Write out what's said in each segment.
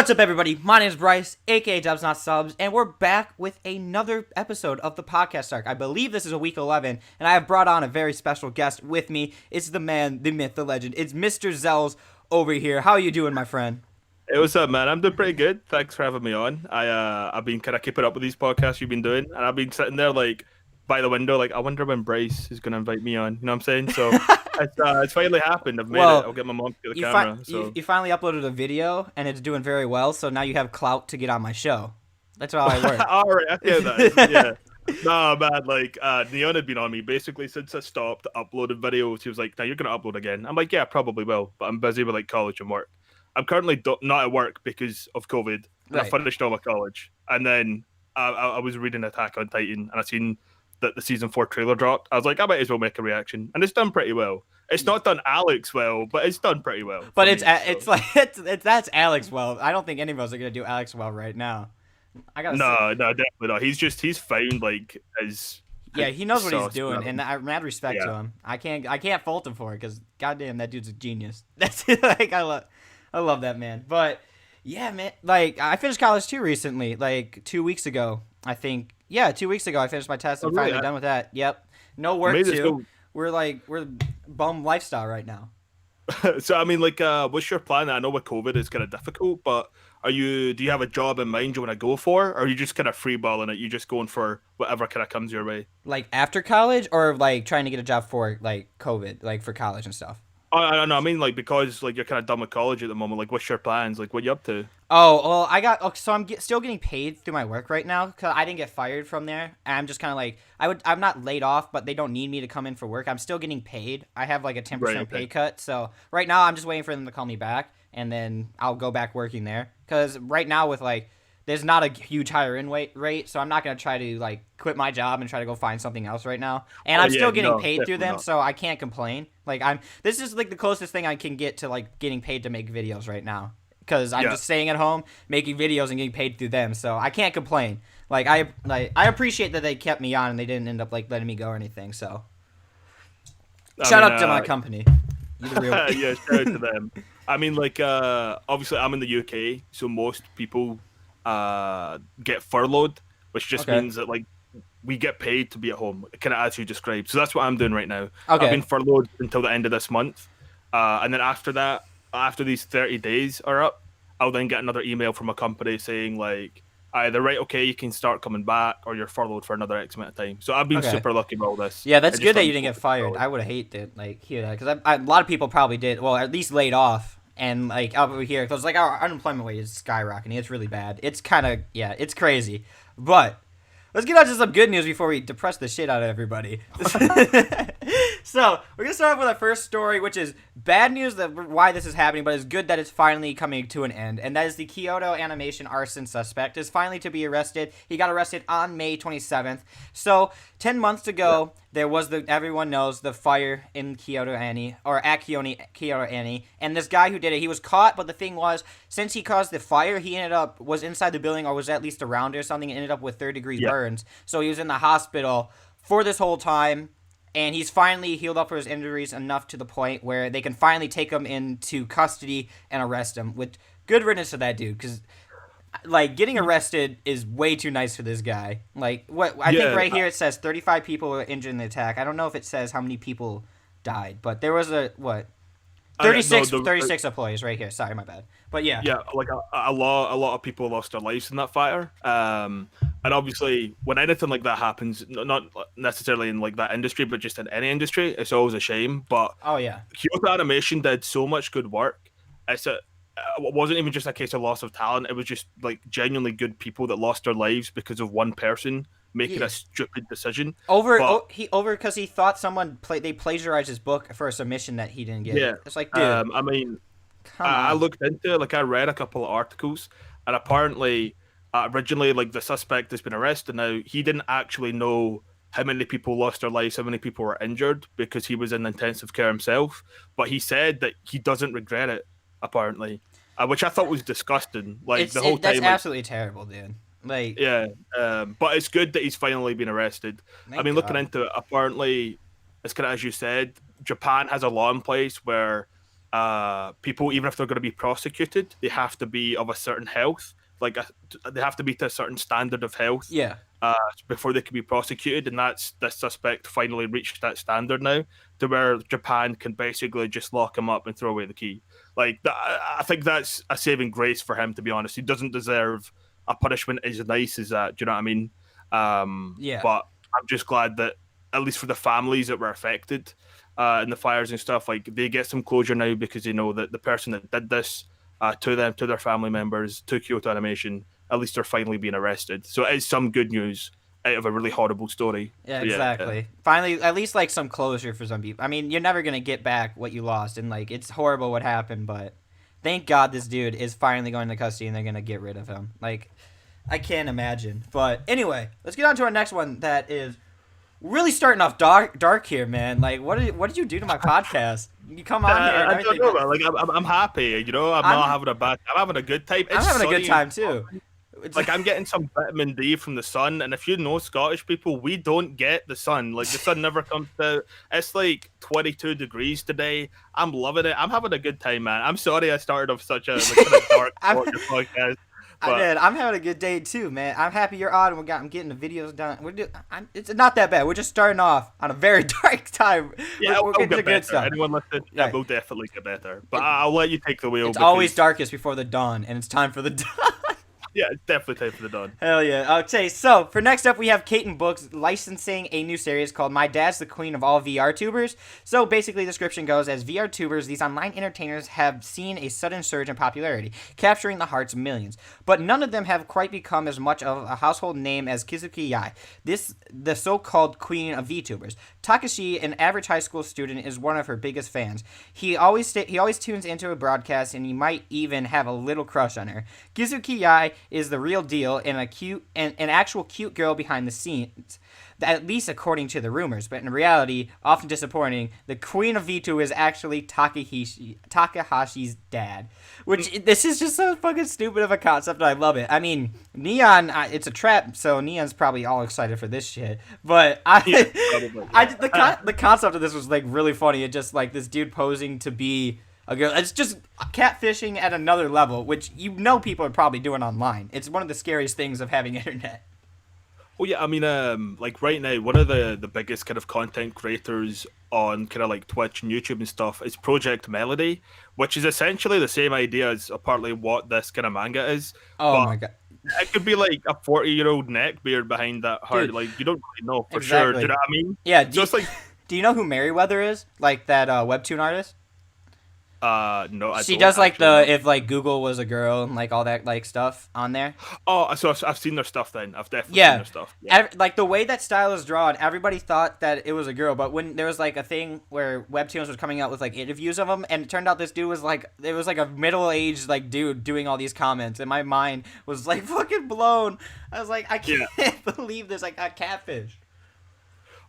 What's up, everybody? My name is Bryce, aka DubsNotSubs, and we're back with another episode of the podcast arc. I believe this is a week 11, and I have brought on a very special guest with me. It's the man, the myth, the legend. It's Mr. Zelz over here. How are you doing, my friend? Hey, what's up, man? I'm doing pretty good. Thanks for having me on. I've been kind of keeping up with these podcasts you've been doing, and I've been sitting there like by the window, like I wonder when Bryce is going to invite me on. You know what I'm saying? So it's finally happened. I've made it. I'll get my mom to get the camera. You finally uploaded a video, and it's doing very well. So now you have clout to get on my show. That's how I work. All right, I hear that. Yeah. Nah, man. Like Neon had been on me basically since I stopped uploading videos. He was like, "Now you're going to upload again." I'm like, "Yeah, probably will," but I'm busy with like college and work. I'm currently not at work because of COVID. And I finished all my college, and then I was reading Attack on Titan, and I seen that the season 4 trailer dropped. I was like, I might as well make a reaction, and it's done pretty well. It's not done Alex well, but it's done pretty well. But that's Alex well. I don't think any of us are gonna do Alex well right now. No, definitely not. He's found like his. Yeah, he knows what he's doing, and I mad respect to him. I can't fault him for it because goddamn, that dude's a genius. That's like I love that man. But yeah, man, like I finished college too recently, like 2 weeks ago, I think. Yeah, 2 weeks ago I finished my test and finally done with that. Yep, no work too. We're bum lifestyle right now. So I mean, like, what's your plan? I know with COVID it's kind of difficult, but do you have a job in mind you want to go for, or are you just kind of freeballing it? You just going for whatever kind of comes your way? Like after college, or like trying to get a job for like COVID, like for college and stuff. I don't know. I mean, like, because like you're kind of done with college at the moment. Like, what's your plans? Like, what you up to? Oh, well, so I'm still getting paid through my work right now because I didn't get fired from there. And I'm just kind of like, I'm not laid off, but they don't need me to come in for work. I'm still getting paid. I have like a 10% pay cut. So right now I'm just waiting for them to call me back, and then I'll go back working there. Because right now with like, there's not a huge hiring rate, so I'm not going to try to like quit my job and try to go find something else right now. And I'm still getting paid through them, so I can't complain. Like this is like the closest thing I can get to like getting paid to make videos right now. Because I'm just staying at home, making videos, and getting paid through them, so I can't complain. Like I appreciate that they kept me on and they didn't end up like letting me go or anything. So shout out to my company. Yeah, shout out to them. I mean, like, obviously I'm in the UK, so most people get furloughed, which just means that like we get paid to be at home, kind of as you described. So that's what I'm doing right now. I've been furloughed until the end of this month, and then after that, after these 30 days are up, I'll then get another email from a company saying like either you can start coming back, or you're furloughed for another X amount of time. So I've been super lucky with all this. Yeah, that's good that you didn't get fired. I would have hated like hear that because a lot of people probably did. Well, at least laid off. And like over here, because like our unemployment rate is skyrocketing. It's really bad. It's kind of it's crazy. But let's get on to some good news before we depress the shit out of everybody. So we're gonna start off with our first story, which is bad news that why this is happening, but it's good that it's finally coming to an end. And that is the Kyoto animation arson suspect is finally to be arrested. He got arrested on May 27th. So 10 months ago, there was everyone knows the fire in Kyoto Annie, or at Kyoto Annie, and this guy who did it, he was caught. But the thing was, since he caused the fire, he was inside the building, or was at least around it or something, and ended up with 3rd-degree burns. So he was in the hospital for this whole time. And he's finally healed up for his injuries enough to the point where they can finally take him into custody and arrest him. With good riddance to that dude, because like getting arrested is way too nice for this guy. Like I think right here it says 35 people were injured in the attack. I don't know if it says how many people died, but there was 36 employees right here. Sorry, my bad. But yeah, like a lot of people lost their lives in that fire. And obviously, when anything like that happens, not necessarily in like that industry, but just in any industry, it's always a shame. But Kyoto Animation did so much good work. It wasn't even just a case of loss of talent. It was just like genuinely good people that lost their lives because of one person making a stupid decision because he thought they plagiarized his book for a submission that he didn't get. Yeah, it's like, dude. I mean, I looked into it. Like, I read a couple of articles, and apparently, originally, like the suspect has been arrested now. He didn't actually know how many people lost their lives, how many people were injured, because he was in intensive care himself. But he said that he doesn't regret it, apparently, which I thought was disgusting. Like the whole time, that's absolutely terrible, dude. Like, but it's good that he's finally been arrested. I mean, looking into it, apparently, it's kind of as you said, Japan has a law in place where people, even if they're going to be prosecuted, they have to be of a certain health. They have to be to a certain standard of health Yeah. before they can be prosecuted, and that's this suspect finally reached that standard now, to where Japan can basically just lock him up and throw away the key. I think that's a saving grace for him. To be honest, he doesn't deserve a punishment as nice as that. Do you know what I mean? Yeah. But I'm just glad that at least for the families that were affected in the fires and stuff, like they get some closure now because they know that the person that did this to them, to their family members, to Kyoto Animation, at least they're finally being arrested. So it is some good news out of a really horrible story. Yeah, So, exactly. yeah. Finally, at least like some closure for some people. I mean, you're never gonna get back what you lost, and like it's horrible what happened, but thank God this dude is finally going to custody and they're gonna get rid of him. Like, I can't imagine. But anyway, let's get on to our next one that is really starting off dark here, man. Like, what did you do to my podcast? You come on here. And I don't know, man. Like I'm happy, you know. I'm not having a bad. I'm having a good time. I'm having a good time too. Like I'm getting some vitamin D from the sun, and if you know Scottish people, we don't get the sun. Like the sun never comes out. It's like 22 degrees today. I'm loving it. I'm having a good time, man. I'm sorry I started off such a kind of dark podcast. Man, I'm having a good day too, man. I'm happy you're on. I'm getting the videos done. It's not that bad. We're just starting off on a very dark time. Yeah, we're getting the good stuff. Anyone listening, yeah, we'll definitely get better. But I'll let you take the wheel. It's always darkest before the dawn, and it's time for the dawn. Yeah, it's definitely time for the dawn. Hell yeah. Okay, so for next up, we have Kaiten Books licensing a new series called My Dad's the Queen of All VR Tubers. So basically, the description goes, as VR tubers, these online entertainers have seen a sudden surge in popularity, capturing the hearts of millions. But none of them have quite become as much of a household name as Kizuki Yai, the so-called queen of VTubers. Takashi, an average high school student, is one of her biggest fans. He always tunes into a broadcast, and he might even have a little crush on her. Kizuki Yai is the real deal and an actual cute girl behind the scenes, at least according to the rumors, but in reality, often disappointing, the queen of V2 is actually Takahashi's dad. Which, this is just so fucking stupid of a concept, and I love it. I mean, Neon, it's a trap, so Neon's probably all excited for this shit, but the concept of this was, like, really funny. It just, like, this dude posing to be a girl. It's just catfishing at another level, which you know people are probably doing online. It's one of the scariest things of having internet. Oh yeah, I mean, like right now, one of the biggest kind of content creators on kind of like Twitch and YouTube and stuff is Project Melody, which is essentially the same idea as partly what this kind of manga is. Oh my god. It could be like a 40-year-old neckbeard behind that heart. Dude, like you don't really know for exactly. sure. Do you know what I mean? Yeah. Do you know who Merryweather is? Like that webtoon artist? No, she does like if like Google was a girl and like all that like stuff on there. Oh, so I've seen their stuff then. I've definitely seen their stuff. Yeah. Like the way that style is drawn, everybody thought that it was a girl, but when there was like a thing where webtoons was coming out with like interviews of them, and it turned out this dude was like, it was like a middle-aged like dude doing all these comments, and my mind was like fucking blown. I was like, I can't believe this. I got catfish.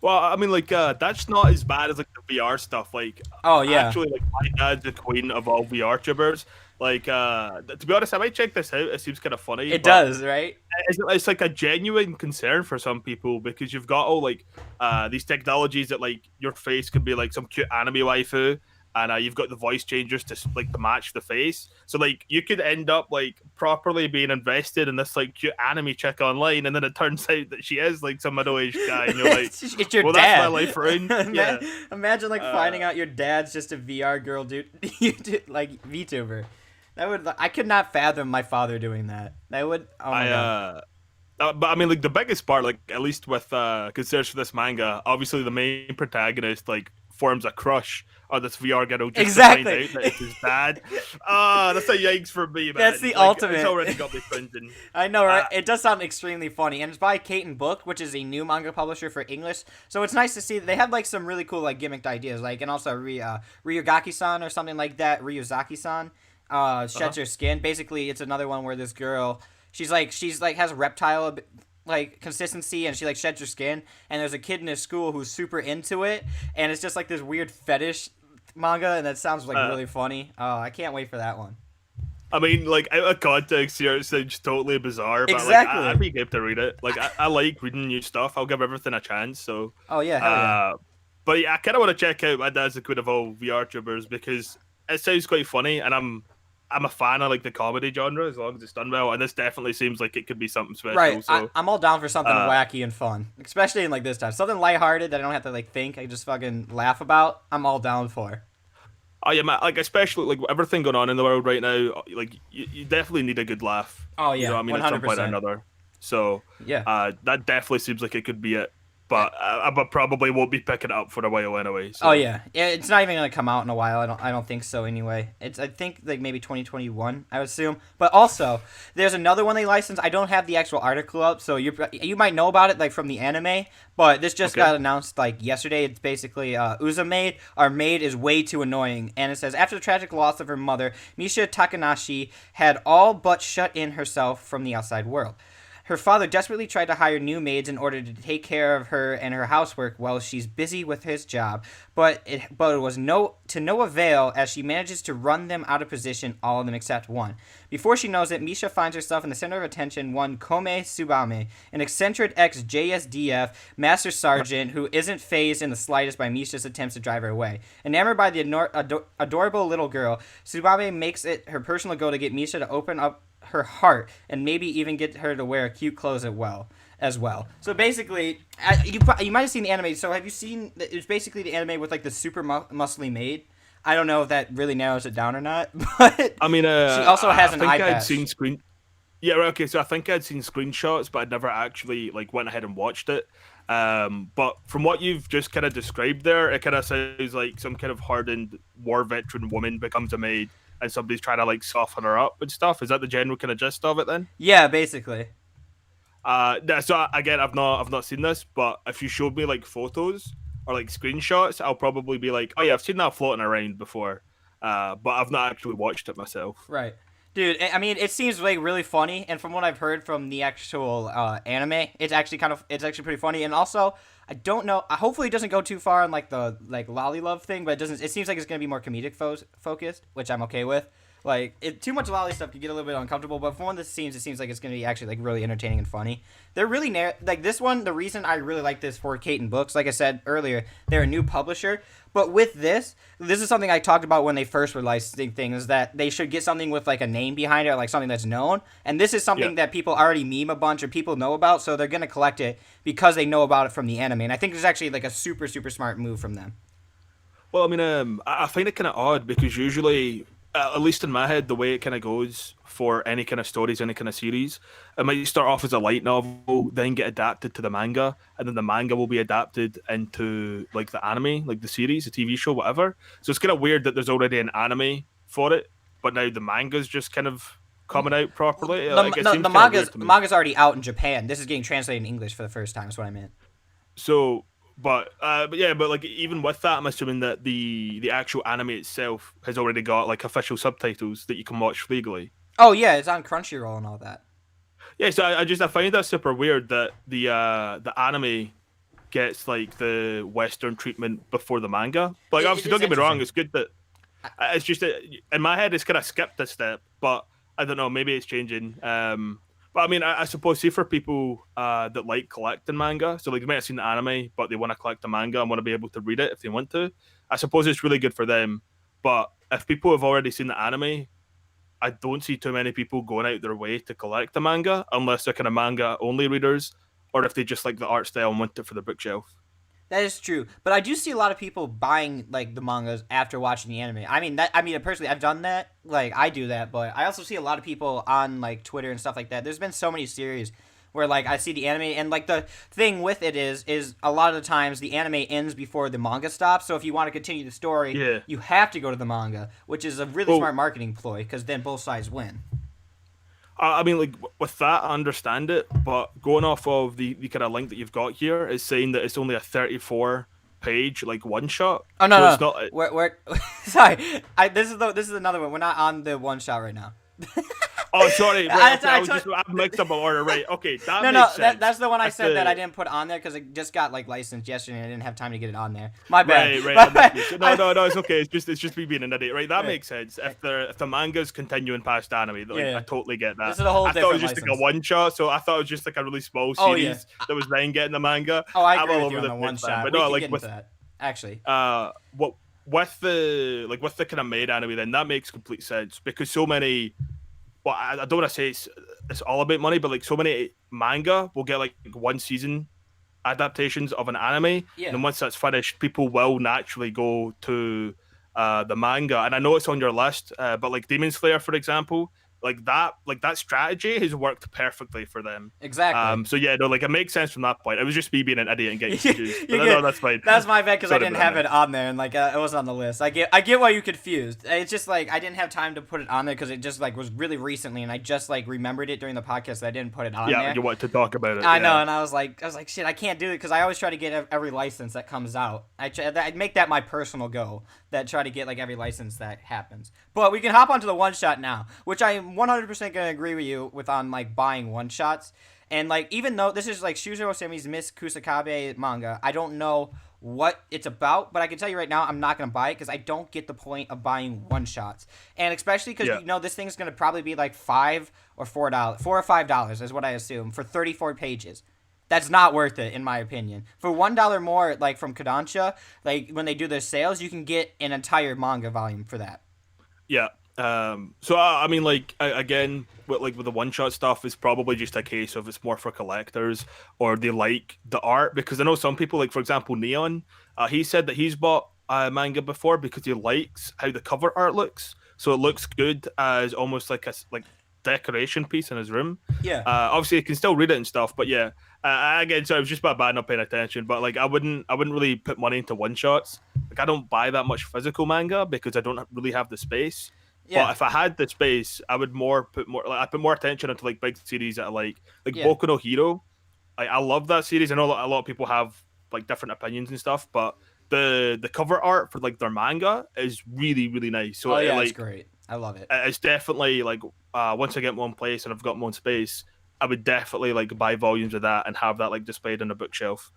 Well, I mean, like, that's not as bad as, like, the VR stuff. Like, oh, yeah. Actually, like, my dad's the queen of all VR tubers. Like, to be honest, I might check this out. It seems kind of funny. It does, right? It's, like, a genuine concern for some people because you've got all, like, these technologies that, like, your face could be, like, some cute anime waifu. And you've got the voice changers to match the face, so like you could end up like properly being invested in this like cute anime chick online, and then it turns out that she is like some middle-aged guy, and you're like, it's your well, dad. that's my life ruined. Yeah. Imagine like finding out your dad's just a VR girl, dude. Like VTuber. I could not fathom my father doing that. That would. Oh my god. But I mean, like the biggest part, like at least with considers for this manga, obviously the main protagonist like forms a crush on this VR girl just to find out that it's his dad. That's a yikes for me, man. That's the ultimate. It's already got me cringing. I know, right? It does sound extremely funny, and it's by Kaiten Book, which is a new manga publisher for English. So it's nice to see that they have like some really cool like gimmicked ideas, like, and also Ryugaki-san or something like that. Ryuzaki-san sheds her skin. Basically, it's another one where this girl, she's like has reptile like consistency, and she like sheds her skin, and there's a kid in his school who's super into it, and it's just like this weird fetish manga, and that sounds like really funny. I can't wait for that one. I mean, like out of context here, it sounds totally bizarre, but exactly. like I'd be game to read it. Like I like reading new stuff. I'll give everything a chance. So oh yeah, hell yeah. But yeah, I kind of want to check out My Dad's the Queen of All VR tubers because it sounds quite funny, and I'm a fan of like the comedy genre as long as it's done well, and this definitely seems like it could be something Right. special. So, I'm all down for something uh, wacky and fun, especially in like this time. Something lighthearted that I don't have to like think. I just fucking laugh about. I'm all down for. oh yeah, man, like especially like everything going on in the world right now, like you definitely need a good laugh. Oh You know, yeah, what I mean, at some point or 100%. another. So, Yeah. that definitely seems like it could be it, Uh, but I probably won't be picking it up for a while anyway. Oh So, yeah, yeah. It's not even gonna come out in a while. I don't think so anyway. It's I think like maybe 2021. I would assume. But also, there's another one they licensed. I don't have the actual article up, so you might know about it like from the anime. But this just okay. got announced like yesterday. It's basically Uza maid. Our maid is way too annoying, and it says after the tragic loss of her mother, Misha Takanashi had all but shut in herself from the outside world. Her father desperately tried to hire new maids in order to take care of her and her housework while she's busy with his job, but it was no avail as she manages to run them out of position, all of them except one. Before she knows it, Misha finds herself in the center of attention one Kome Tsubame, an eccentric ex-JSDF master sergeant who isn't fazed in the slightest by Misha's attempts to drive her away. Enamored by the adorable little girl, Tsubame makes it her personal goal to get Misha to open up her heart and maybe even get her to wear cute clothes as well. So basically, you might have seen the anime. So have you seen? It's basically the anime with like the super muscly maid. I don't know if that really narrows it down or not, but I mean, she also has I an think eye I'd patch. seen screen. Yeah, right, okay. So I think I'd seen screenshots, but I'd never actually like went ahead and watched it. But from what you've just kind of described there, it kind of sounds like some kind of hardened war veteran woman becomes a maid, and somebody's trying to like soften her up and stuff. Is that the general kind of gist of it then? Yeah, basically. So again, I've not seen this, but if you showed me like photos or like screenshots, I'll probably be like, oh yeah, I've seen that floating around before. But I've not actually watched it myself. Right. Dude, I mean, it seems like really funny, and from what I've heard from the actual anime, it's actually pretty funny. And also, I don't know. Hopefully, it doesn't go too far on like the like lolly love thing, but it doesn't. It seems like it's gonna be more comedic focused, which I'm okay with. Like, too much lolly stuff could get a little bit uncomfortable, but from one of the scenes, it seems like it's gonna be actually like really entertaining and funny. They're really like this one. The reason I really like this for Kaiten Books, like I said earlier, they're a new publisher. But with this is something I talked about when they first were licensing things, that they should get something with like a name behind it, or like something that's known. And this is Yeah. something that people already meme a bunch or people know about, so they're gonna collect it because they know about it from the anime. And I think it's actually like a super super smart move from them. Well, I mean, I find it kind of odd because usually, at least in my head, the way it kind of goes for any kind of stories, any kind of series, it might start off as a light novel, then get adapted to the manga, and then the manga will be adapted into like the anime, like the series, the TV show, whatever. So it's kind of weird that there's already an anime for it, but now the manga's just kind of coming out properly. Like it seems The kind of weird to me. manga's already out in Japan. This is getting translated in English for the first time. Is what I meant. So, but yeah, but like even with that, I'm assuming that the actual anime itself has already got like official subtitles that you can watch legally. Oh yeah, it's on Crunchyroll and all that. Yeah, so I find that super weird that the anime gets like the Western treatment before the manga. Like obviously, don't It's get me wrong, interesting. it's good that it's just that in my head it's kind of skipped a step, but I don't know, maybe it's changing. But I mean, I suppose see for people that like collecting manga, so like they might have seen the anime, but they want to collect the manga and want to be able to read it if they want to. I suppose it's really good for them. But if people have already seen the anime, I don't see too many people going out their way to collect the manga unless they're kind of manga only readers, or if they just like the art style and want it for the bookshelf. That is true, but I do see a lot of people buying like the mangas after watching the anime. I mean, personally, I've done that. Like, I do that, but I also see a lot of people on like Twitter and stuff like that. There's been so many series where like I see the anime, and like the thing with it is a lot of the times the anime ends before the manga stops. So if you want to continue the story, Yeah. you have to go to the manga, which is a really Well, smart marketing ploy because then both sides win. I mean, like with that, I understand it, but going off of the kind of link that you've got here is saying that it's only a 34 page like one shot, Oh no so no, it's not. we're sorry. This is another one. We're not on the one shot right now. Oh, sorry, right, okay, I told- I mixed up my order, right? Okay, that No, makes sense. that's the one I That's said that I the didn't put on there because it just got like licensed yesterday and I didn't have time to get it on there. My right, bad. right. I'm with you. So, no, it's okay. It's just me being an idiot, right? That Yeah. makes sense. If the manga's continuing past anime, like, Yeah. I totally get that. This is a whole I thought it was different just like license. a one shot, so I thought it was just like a really small Oh, yeah. series that was then getting the manga. Oh, I I'm agree all with you over on the the one place, man. shot. But We no, can like get with into that. Actually, what with the kind of made anime, then that makes complete sense because so many. Well, I don't want to say it's all about money, but like so many manga will get like one season adaptations of an anime, and Yeah. then once that's finished, people will naturally go to the manga. And I know it's on your list, but like Demon Slayer, for example, like that strategy has worked perfectly for them. Exactly. So yeah, no, like it makes sense from that point. It was just me being an idiot and getting you confused, but no, get that's fine. that's my bad because I Sorry didn't about that, have man. it on there and like it wasn't on the list. I get why you confused. It's just like I didn't have time to put it on there because it just like was really recently and I just like remembered it during the podcast that I didn't put it on Yeah, there. you want to talk about it? I know, Yeah, and I was like, shit, I can't do it because I always try to get every license that comes out. I make that my personal goal. That try to get like every license that happens. But we can hop onto the one shot now, which I am 100% gonna agree with you with on like buying one shots. And like even though this is like Shuzo Osemi's Miss Kusakabe manga, I don't know what it's about, but I can tell you right now, I'm not gonna buy it because I don't get the point of buying one shots, and especially because yeah, this thing's gonna probably be like $4 or $5 is what I assume for 34 pages. That's not worth it in my opinion. For $1 more, like from Kodansha, like when they do their sales, you can get an entire manga volume for that. yeah. So I mean, like again, with the one shot stuff, it's probably just a case of it's more for collectors or they like the art because I know some people, like for example, Neon. He said that he's bought a manga before because he likes how the cover art looks. So it looks good as almost like a decoration piece in his room. Yeah. Obviously, you can still read it and stuff, but yeah. Again, so it was just about bad not paying attention. But like, I wouldn't really put money into one shots. Like, I don't buy that much physical manga because I don't really have the space. But Yeah. if I had the space, I would I put more attention into like big series that I like Yeah. Boku no Hero. I love that series. I know a lot of people have like different opinions and stuff, but the cover art for like their manga is really really nice. So Oh yeah, it's like great. I love it. it's definitely like once I get my own place and I've got my own space, I would definitely like buy volumes of that and have that like displayed on a bookshelf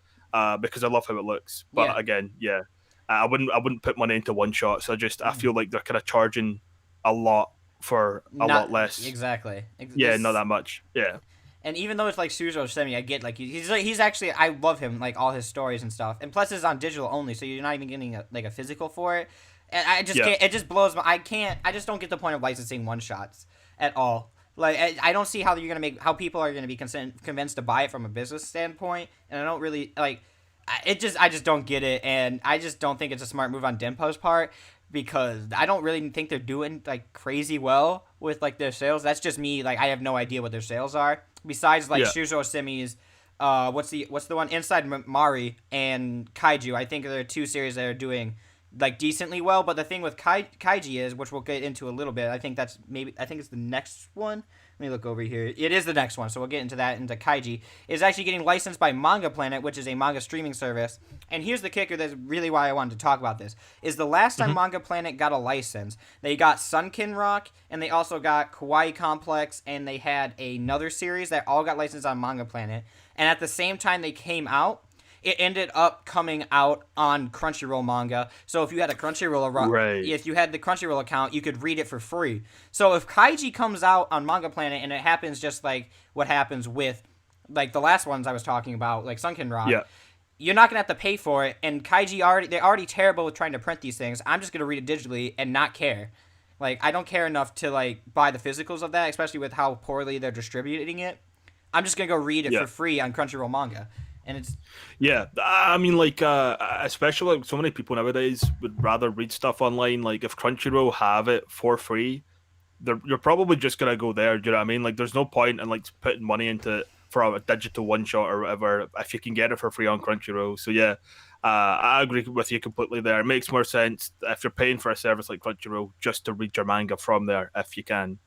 because I love how it looks. Yeah. But again, yeah, I wouldn't put money into one shot. So I feel like they're kind of charging a lot for a Not lot less. exactly. Yeah, not This that much. Yeah, And even though it's like Suzo Semi, I get like he's actually I love him like all his stories and stuff. And plus it's on digital only, so you're not even getting a physical for it. And I just yeah, can't. It just blows my. I just don't get the point of licensing one shots at all. Like I don't see how you're gonna make how people are gonna be convinced to buy it from a business standpoint. And I don't really like. I just don't get it, and I just don't think it's a smart move on Denpo's part because I don't really think they're doing like crazy well with like their sales. That's just me. Like I have no idea what their sales are besides like yeah, Shuzo Semi's. What's the one Inside Mari and Kaiju? I think there are two series that are doing like decently well. But the thing with Kaiji is, which we'll get into a little bit. I think it's the next one. Let me look over here. It is the next one, so we'll get into that. Into Kaiji is actually getting licensed by Manga Planet, which is a manga streaming service. And here's the kicker. That's really why I wanted to talk about this. Is the last time hmm Manga Planet got a license, they got Sunken Rock, and they also got Kawaii Complex, and they had another series that all got licensed on Manga Planet. And at the same time they came out, it ended up coming out on Crunchyroll manga. So if you had a right. if you had the Crunchyroll account, you could read it for free. So if Kaiji comes out on Manga Planet and it happens just like what happens with like the last ones I was talking about, like Sunken Rock, Yeah, you're not gonna have to pay for it. And they're already terrible with trying to print these things. I'm just gonna read it digitally and not care. Like I don't care enough to like buy the physicals of that, especially with how poorly they're distributing it. I'm just gonna go read it yeah. for free on Crunchyroll manga, and it's Yeah, I mean, like, especially like so many people nowadays would rather read stuff online. Like, if Crunchyroll have it for free, you're probably just gonna go there. Do you know what I mean? Like, there's no point in like putting money into it for a digital one shot or whatever if you can get it for free on Crunchyroll. So yeah, I agree with you completely there. It makes more sense if you're paying for a service like Crunchyroll just to read your manga from there if you can.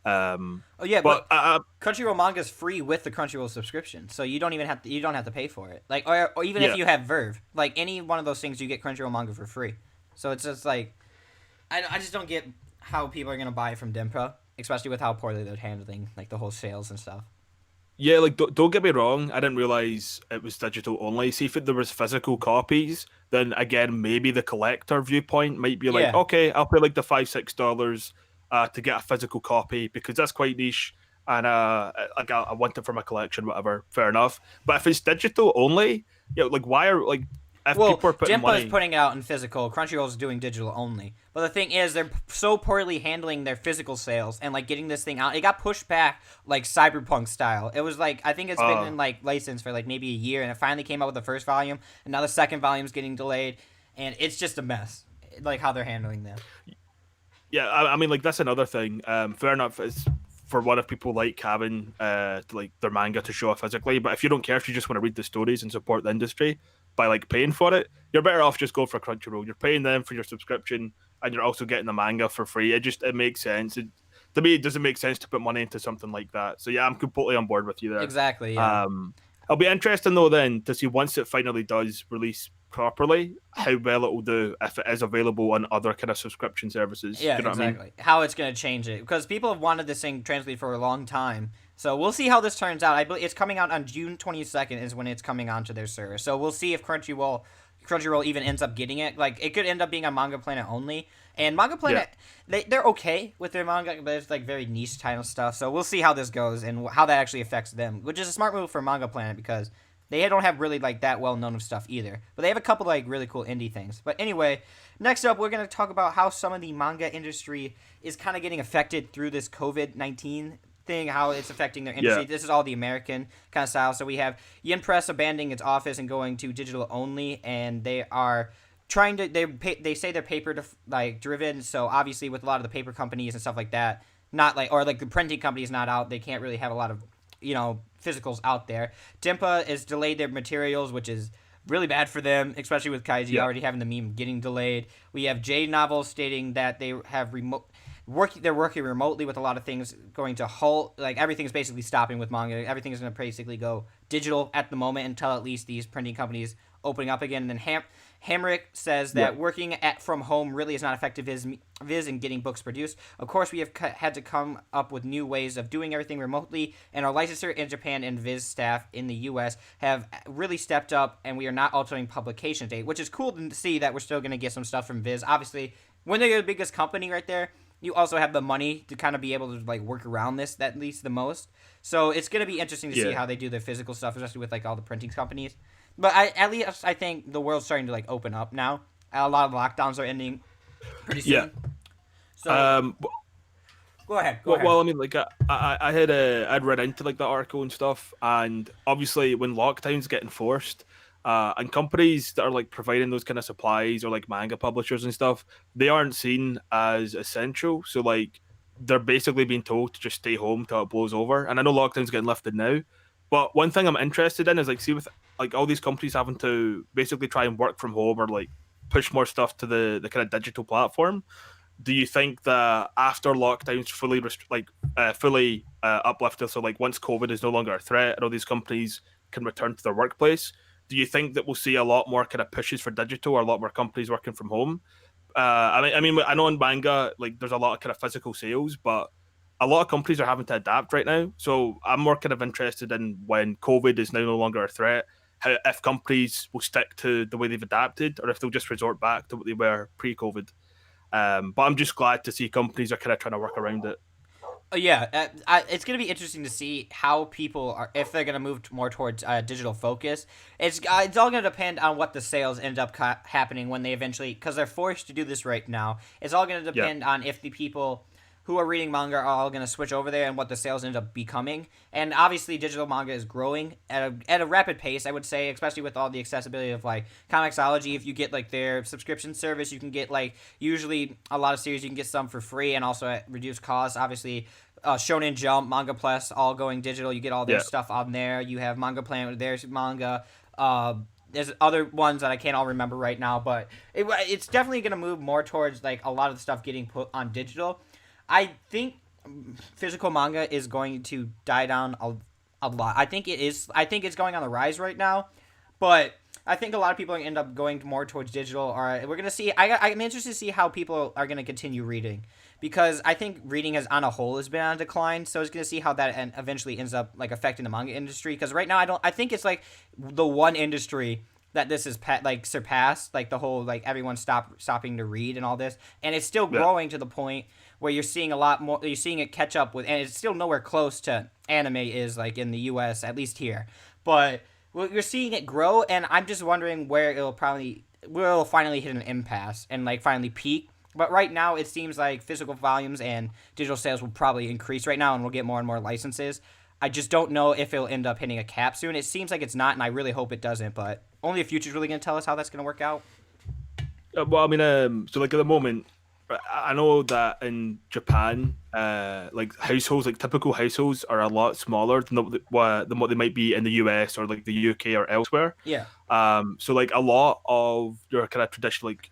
Um, oh yeah, but but Crunchyroll manga is free with the Crunchyroll subscription, so you don't have to pay for it. Like or even if yeah, you have Verve, like any one of those things, you get Crunchyroll manga for free. So it's just like I just don't get how people are gonna buy it from Denpa, especially with how poorly they're handling like the whole sales and stuff. yeah, like don't get me wrong. I didn't realize it was digital only. See, if there was physical copies, then again, maybe the collector viewpoint might be like, Yeah, okay, I'll pay like the $5-6 to get a physical copy because that's quite niche, and like I want it for my collection, whatever. Fair enough. But if it's digital only, yeah, like why are like If Well, people are putting Jimpa is money, putting it out in physical. Crunchyroll is doing digital only. But the thing is, they're so poorly handling their physical sales and like getting this thing out. It got pushed back like Cyberpunk style. It was like I think it's been in like license for like maybe a year, and it finally came out with the first volume, and now the second volume's getting delayed, and it's just a mess. Like how they're handling that. yeah, I mean, like that's another thing. Fair enough. It's for one of people like having like their manga to show off physically, but if you don't care, if you just want to read the stories and support the industry by like paying for it, you're better off just go for Crunchyroll. You're paying them for your subscription, and you're also getting the manga for free. It makes sense. To me, it doesn't make sense to put money into something like that. So yeah, I'm completely on board with you there. Exactly. Yeah. It'll be interesting though then to see once it finally does release properly how well it will do if it is available on other kind of subscription services. Yeah, Do you know exactly. what I mean? How it's going to change it because people have wanted this thing translated for a long time. So we'll see how this turns out. I believe it's coming out on June 22nd is when it's coming onto their server. So we'll see if Crunchyroll even ends up getting it. Like it could end up being on Manga Planet only. And Manga Planet, they're okay with their manga, but it's like very niche title stuff. So we'll see how this goes and how that actually affects them, which is a smart move for Manga Planet because they don't have really like that well known of stuff either. But they have a couple like really cool indie things. But anyway, next up we're gonna talk about how some of the manga industry is kind of getting affected through this COVID-19 thing, how it's affecting their industry. Yeah. This is all the American kind of style. So we have Yen Press abandoning its office and going to digital only, and they are trying to they say they're paper like driven. So obviously with a lot of the paper companies and stuff like that, not like or like the printing companies not out, they can't really have a lot of physicals out there. Dimpa has delayed their materials, which is really bad for them, especially with Kaiji already having the meme getting delayed. We have J Novel stating that they have they're working remotely with a lot of things going to halt. Like everything's basically stopping with manga. Everything is going to basically go digital at the moment until at least these printing companies opening up again. And then Hamrick says that working from home really is not effective Viz in getting books produced. Of course, we have had to come up with new ways of doing everything remotely, and our licensor in Japan and Viz staff in the U.S. have really stepped up, and we are not altering publication date, which is cool to see that we're still going to get some stuff from Viz. Obviously, when they're the biggest company right there, you also have the money to kind of be able to like work around this at least the most. So it's going to be interesting to see how they do the physical stuff, especially with like all the printing companies. But at least I think the world's starting to like open up now. A lot of lockdowns are ending pretty soon. Yeah. So go ahead. Well, I mean, like I'd read into like the article and stuff, and obviously when lockdowns get enforced, and companies that are like providing those kind of supplies or like manga publishers and stuff, they aren't seen as essential. So like they're basically being told to just stay home till it blows over. And I know lockdown's getting lifted now, but one thing I'm interested in is like see with like all these companies having to basically try and work from home or like push more stuff to the kind of digital platform. Do you think that after lockdowns fully uplifted, so like once COVID is no longer a threat and all these companies can return to their workplace, do you think that we'll see a lot more kind of pushes for digital or a lot more companies working from home? I know in manga like there's a lot of kind of physical sales, but a lot of companies are having to adapt right now. So I'm more kind of interested in when COVID is now no longer a threat, how if companies will stick to the way they've adapted or if they'll just resort back to what they were pre-COVID. But I'm just glad to see companies are kind of trying to work around it. It's going to be interesting to see how people are, if they're going to move more towards digital focus. It's all going to depend on what the sales end up happening when they eventually, because they're forced to do this right now. It's all going to depend on if the people who are reading manga are all going to switch over there and what the sales end up becoming. And obviously, digital manga is growing at a rapid pace, I would say, especially with all the accessibility of like Comixology. If you get like their subscription service, you can get like usually a lot of series you can get some for free and also at reduced cost. Obviously, Shonen Jump, Manga Plus, all going digital. You get all their stuff on there. You have Manga Planet, there's manga. There's other ones that I can't all remember right now, but it's definitely going to move more towards like a lot of the stuff getting put on digital. I think physical manga is going to die down a lot. I think it is. I think it's going on the rise right now, but I think a lot of people are going to end up going more towards digital. Or we're going to see. I'm interested to see how people are going to continue reading, because I think reading on a whole has been on a decline. So it's going to see how that eventually ends up like affecting the manga industry. Because right now I think it's like the one industry that this is like surpassed, like the whole like everyone stopping to read and all this, and it's still growing to the point where you're seeing a lot more. You're seeing it catch up with, and it's still nowhere close to anime is like in the U.S. at least here, but well, you're seeing it grow, and I'm just wondering where it'll finally hit an impasse and like finally peak. But right now, it seems like physical volumes and digital sales will probably increase right now, and we'll get more and more licenses. I just don't know if it'll end up hitting a cap soon. It seems like it's not, and I really hope it doesn't. But only the future's really going to tell us how that's going to work out. Well, I mean, so like at the moment, I know that in Japan, like households, like typical households, are a lot smaller than what they might be in the US or like the UK or elsewhere. Yeah. So like a lot of your kind of traditional like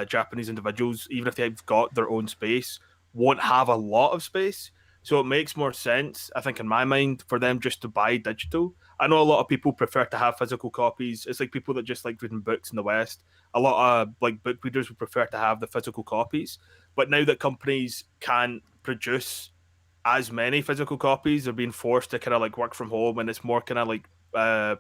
Japanese individuals, even if they've got their own space, won't have a lot of space. So it makes more sense, I think, in my mind, for them just to buy digital. I know a lot of people prefer to have physical copies. It's like people that just like reading books in the West. A lot of like book readers would prefer to have the physical copies. But now that companies can produce as many physical copies, they're being forced to kind of like work from home, and it's more kind of like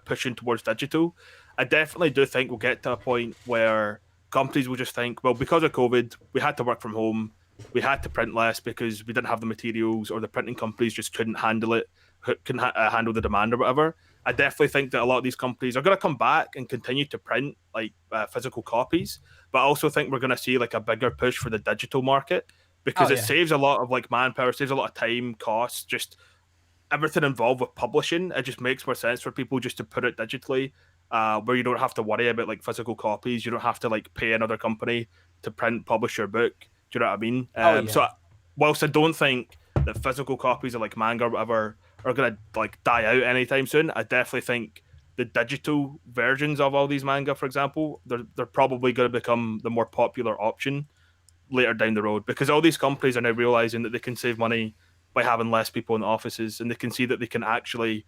pushing towards digital. I definitely do think we'll get to a point where companies will just think, well, because of COVID, we had to work from home, we had to print less because we didn't have the materials, or the printing companies just couldn't handle it, couldn't handle the demand or whatever. I definitely think that a lot of these companies are going to come back and continue to print like physical copies, but I also think we're going to see like a bigger push for the digital market Oh because it yeah. saves a lot of like manpower, saves a lot of time, costs, just everything involved with publishing. It just makes more sense for people just to put it digitally, where you don't have to worry about like physical copies. You don't have to like pay another company to print publish your book. Do you know what I mean? Oh yeah. Whilst I don't think that physical copies of like manga or whatever are gonna like die out anytime soon, I definitely think the digital versions of all these manga, for example, they're probably going to become the more popular option later down the road because all these companies are now realizing that they can save money by having less people in the offices, and they can see that they can actually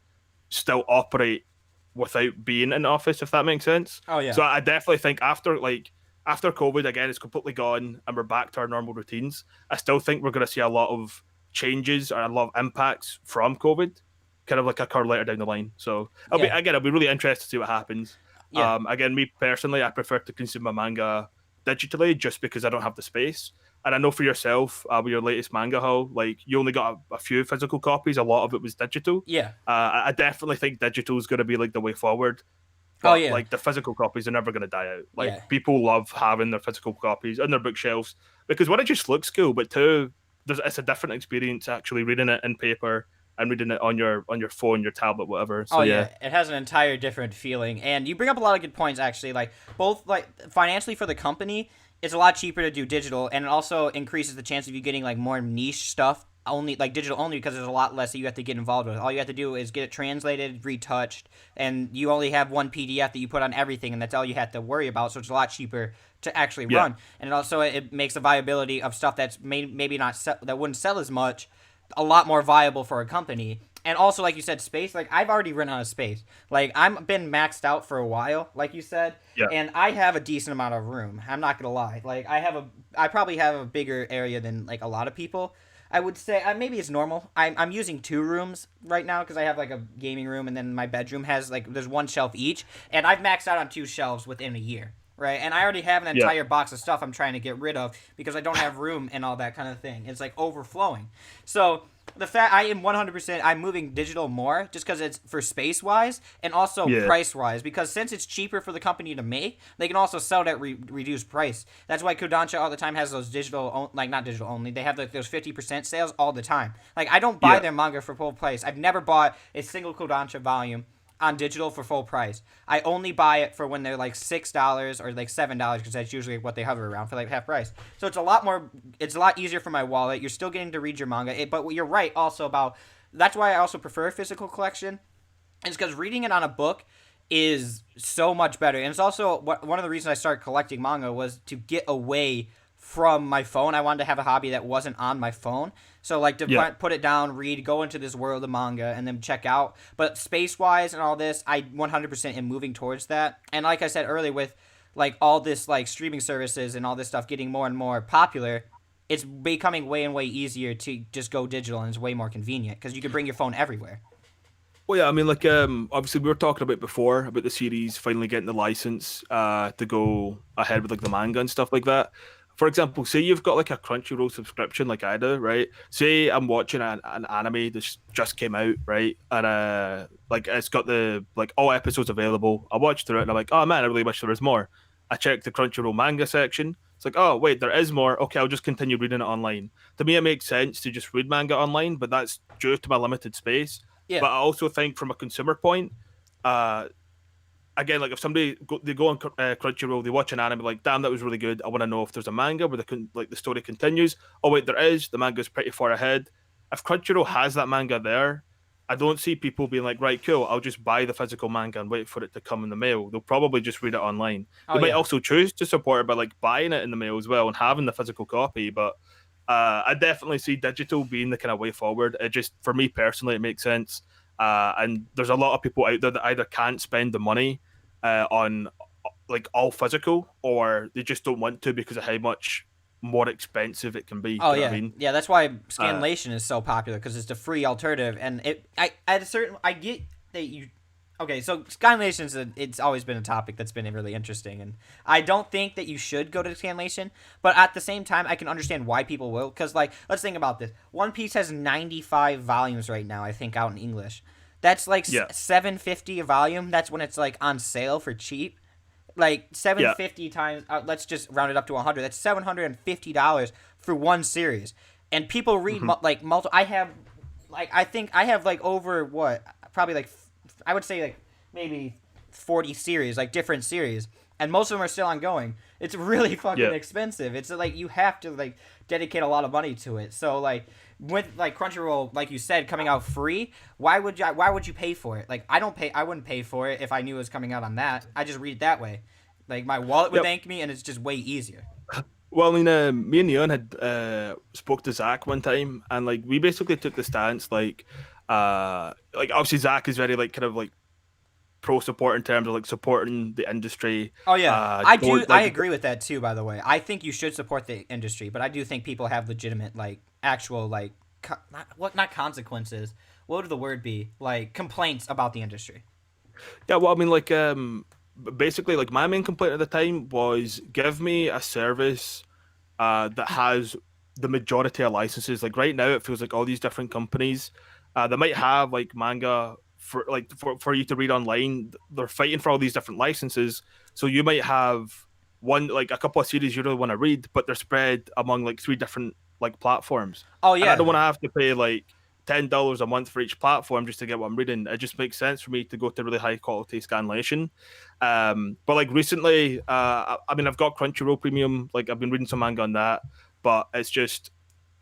still operate without being in the office, if that makes sense. Oh yeah. So I definitely think after COVID again, it's completely gone and we're back to our normal routines. I still think we're going to see a lot of changes or a lot of impacts from COVID, kind of like occur later down the line. So Yeah. I'll be really interested to see what happens. Yeah. Again, me personally, I prefer to consume my manga digitally just because I don't have the space. And I know for yourself, with your latest manga haul, like you only got a few physical copies. A lot of it was digital. Yeah. I definitely think digital is going to be like the way forward. Oh But yeah. like the physical copies are never going to die out. Like Yeah. people love having their physical copies on their bookshelves because one, it just looks cool, but two, it's a different experience actually reading it in paper and reading it on your phone, your tablet, whatever. Oh So yeah, yeah, it has an entire different feeling, and you bring up a lot of good points actually. Like both, like financially for the company, it's a lot cheaper to do digital, and it also increases the chance of you getting like more niche stuff only, like digital only, because there's a lot less that you have to get involved with. All you have to do is get it translated, retouched, and you only have one PDF that you put on everything, and that's all you have to worry about. So it's a lot cheaper to actually yeah, run, and it makes the viability of stuff that's maybe not that wouldn't sell as much a lot more viable for a company. And also, like you said, space. Like I've already run out of space. Like I'm been maxed out for a while, like you said, yeah, and I have a decent amount of room. I'm not gonna lie. Like I probably have a bigger area than like a lot of people. I would say maybe it's normal. I'm using two rooms right now because I have like a gaming room and then my bedroom has like there's one shelf each, and I've maxed out on two shelves within a year. Right, and I already have an yeah. entire box of stuff I'm trying to get rid of because I don't have room and all that kind of thing. It's like overflowing. So the fact I am 100%, I'm moving digital more just because it's for space wise and also Yeah. price wise, because since it's cheaper for the company to make, they can also sell it at reduced price. That's why Kodansha all the time has those digital, like not digital only, they have like those 50% sales all the time. Like I don't buy Yeah. their manga for full price. I've never bought a single Kodansha volume on digital for full price. I only buy it for when they're like $6 or like $7 because that's usually what they hover around for like half price. So it's a lot more. It's a lot easier for my wallet. You're still getting to read your manga, but you're right also about. That's why I also prefer a physical collection. Is because reading it on a book is so much better, and it's also one of the reasons I started collecting manga was to get away from my phone. I wanted to have a hobby that wasn't on my phone. So like to Yeah. put it down, read, go into this world of manga, and then check out. But space wise and all this, I 100% am moving towards that. And like I said earlier, with like all this like streaming services and all this stuff getting more and more popular, it's becoming way and way easier to just go digital, and it's way more convenient because you can bring your phone everywhere. Well, yeah, I mean, like, obviously we were talking about before about the series finally getting the license to go ahead with like the manga and stuff like that. for example, say you've got like a Crunchyroll subscription like I do, right? Say I'm watching an anime that just came out, right? And like it's got the like all episodes available. I watched through it and I'm like, oh man, I really wish there was more. I checked the Crunchyroll manga section. It's like, oh wait, there is more. Okay, I'll just continue reading it online. To me, it makes sense to just read manga online, but that's due to my limited space. Yeah. But I also think from a consumer point, uh, again, like if somebody they go on Crunchyroll, they watch an anime, like damn, that was really good. I want to know if there's a manga where like the story continues. Oh wait, there is. The manga's pretty far ahead. If Crunchyroll has that manga there, I don't see people being like, right, cool, I'll just buy the physical manga and wait for it to come in the mail. They'll probably just read it online. Oh They might yeah. also choose to support it by like buying it in the mail as well and having the physical copy, but. I definitely see digital being the kind of way forward. It just, for me personally, it makes sense. And there's a lot of people out there that either can't spend the money on like all physical, or they just don't want to because of how much more expensive it can be. Oh You know yeah, what I mean? yeah. That's why scanlation is so popular because it's the free alternative, and I get that you. Okay, so scanlation it's always been a topic that's been really interesting, and I don't think that you should go to scanlation, but at the same time, I can understand why people will, because like let's think about this. One Piece has 95 volumes right now, I think, out in English. That's like Yeah. $7.50 a volume. That's when it's like on sale for cheap. Like Yeah. 750 times, let's just round it up to 100. That's $750 for one series, and people read Mhm. like multiple. I think I have like over what probably like I would say like maybe 40 series, like different series, and most of them are still ongoing. It's really fucking Yeah. expensive. It's like you have to like dedicate a lot of money to it. So like with like Crunchyroll, like you said, coming out free, why would you pay for it? Like I wouldn't pay for it if I knew it was coming out on that. I just read it that way. Like my wallet would Yep. thank me, and it's just way easier. Well, I mean, me and Neon had spoke to Zach one time, and like we basically took the stance, like obviously Zach is very like kind of like pro support in terms of like supporting the industry. Oh yeah, I do. Don't I like agree with that too. By the way, I think you should support the industry, but I do think people have legitimate, like, actual, like, not consequences. What would the word be? Like complaints about the industry. yeah. Well, I mean, like basically, like my main complaint at the time was give me a service that has the majority of licenses. Like right now, it feels like all these different companies that might have like manga for you to read online. They're fighting for all these different licenses. So you might have one like a couple of series you really want to read, but they're spread among like three different like platforms. Oh And I yeah, don't want to have to pay like $10 a month for each platform just to get what I'm reading. It just makes sense for me to go to really high quality scanlation. But like recently, I mean, I've got Crunchyroll Premium. Like I've been reading some manga on that, but it's just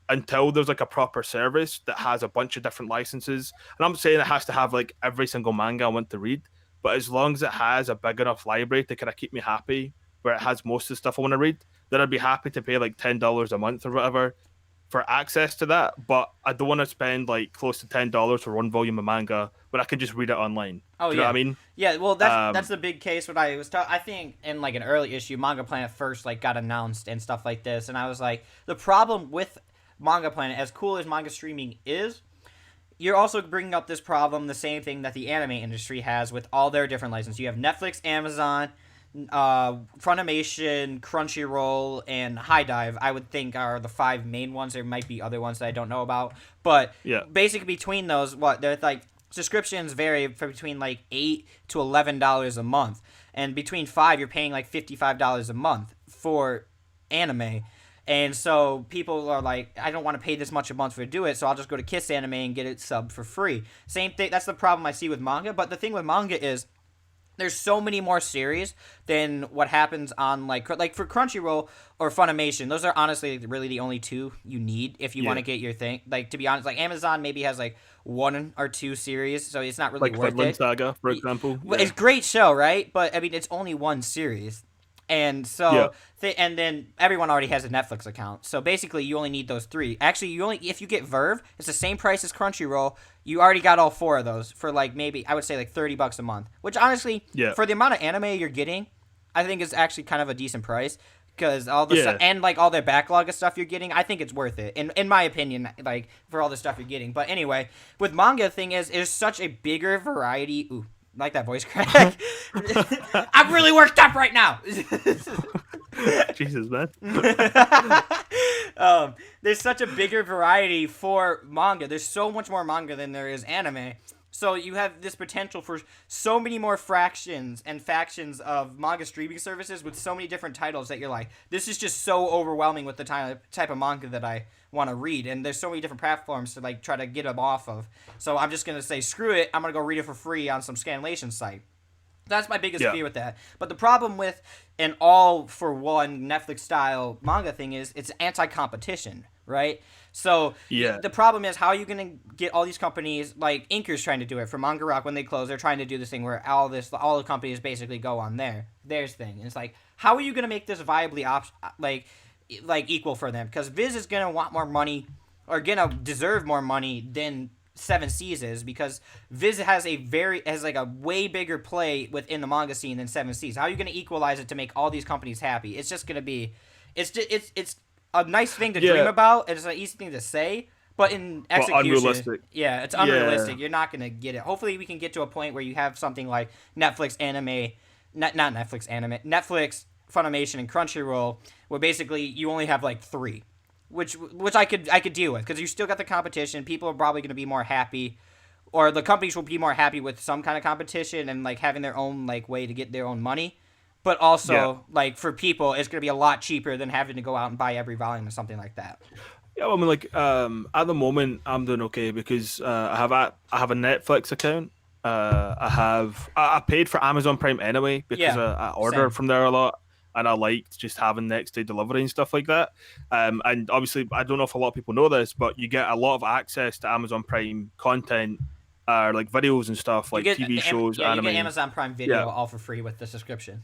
until there's like a proper service that has a bunch of different licenses. And I'm saying it has to have like every single manga I want to read, but as long as it has a big enough library to kind of keep me happy, where it has most of the stuff I want to read, then I'd be happy to pay like $10 a month or whatever for access to that. But I don't want to spend like close to $10 for one volume of manga when I can just read it online. oh Do you know yeah, what I mean? yeah. Well, Um, that's the big case. What I was I think in like an early issue, Manga Planet first like got announced and stuff like this, and I was like, the problem with Manga Planet, as cool as manga streaming is, you're also bringing up this problem, the same thing that the anime industry has with all their different licenses. You have Netflix, Amazon, Funimation, Crunchyroll, and High Dive. I would think are the five main ones. There might be other ones that I don't know about, but yeah. basically between those, what they're like subscriptions vary for between like $8 to $11 a month, and between five, you're paying like $55 a month for anime. And so people are like, I don't want to pay this much a month for to do it, so I'll just go to Kiss Anime and get it sub for free. Same thing. That's the problem I see with manga. But the thing with manga is there's so many more series than what happens on like for Crunchyroll or Funimation. Those are honestly really the only two you need if you want to get your thing. Like, to be honest, like Amazon maybe has like one or two series, so it's not really Like worth Vinland it. Saga, for example. Well, Yeah. it's a great show, right? But I mean, it's only one series, and Yeah. so and then everyone already has a Netflix account. So basically, you only need those three. Actually, you only if you get Verve, it's the same price as Crunchyroll. You already got all four of those for like maybe I would say like $30 a month, which honestly, Yeah. for the amount of anime you're getting, I think is actually kind of a decent price. Because Yeah. and like all their backlog of stuff you're getting, I think it's worth it. In my opinion, like for all the stuff you're getting. But anyway, with manga, the thing is, there's such a bigger variety. Ooh, like that voice crack. I'm really worked up right now. Jesus, man. There's such a bigger variety for manga. There's so much more manga than there is anime. So you have this potential for so many more fractions and factions of manga streaming services with so many different titles that you're like, this is just so overwhelming with the type of manga that I want to read. And there's so many different platforms to like try to get them off of. So I'm just gonna say, screw it. I'm gonna go read it for free on some scanlation site. That's my biggest fear with that. But the problem with an all-for-one Netflix-style manga thing is it's anti-competition, right? So the problem is, how are you going to get all these companies, like Inker's trying to do it for Manga Rock when they close, they're trying to do this thing where all the companies basically go on theirs thing. And it's like, how are you going to make this viably equal for them? Because Viz is going to want more money, or going to deserve more money than Seven Seas is, because Viz has a way bigger play within the manga scene than Seven Seas. How are you going to equalize it to make all these companies happy? It's just going to be, it's a nice thing to dream about. It's an easy thing to say, but in execution, unrealistic. Yeah, it's unrealistic. You're not going to get it. Hopefully, we can get to a point where you have something like Netflix Funimation, and Crunchyroll, where basically you only have like 3. Which I could deal with, because you still got the competition. People are probably going to be more happy, or the companies will be more happy with some kind of competition and like having their own like way to get their own money. But also, like for people, it's going to be a lot cheaper than having to go out and buy every volume or something like that. Yeah, well, I mean, like at the moment, I'm doing okay because I have a Netflix account. I paid for Amazon Prime anyway because I order from there a lot. And I liked just having next day delivery and stuff like that. And obviously, I don't know if a lot of people know this, but you get a lot of access to Amazon Prime content, like videos and stuff, like TV shows, anime. You get Amazon Prime Video all for free with the subscription.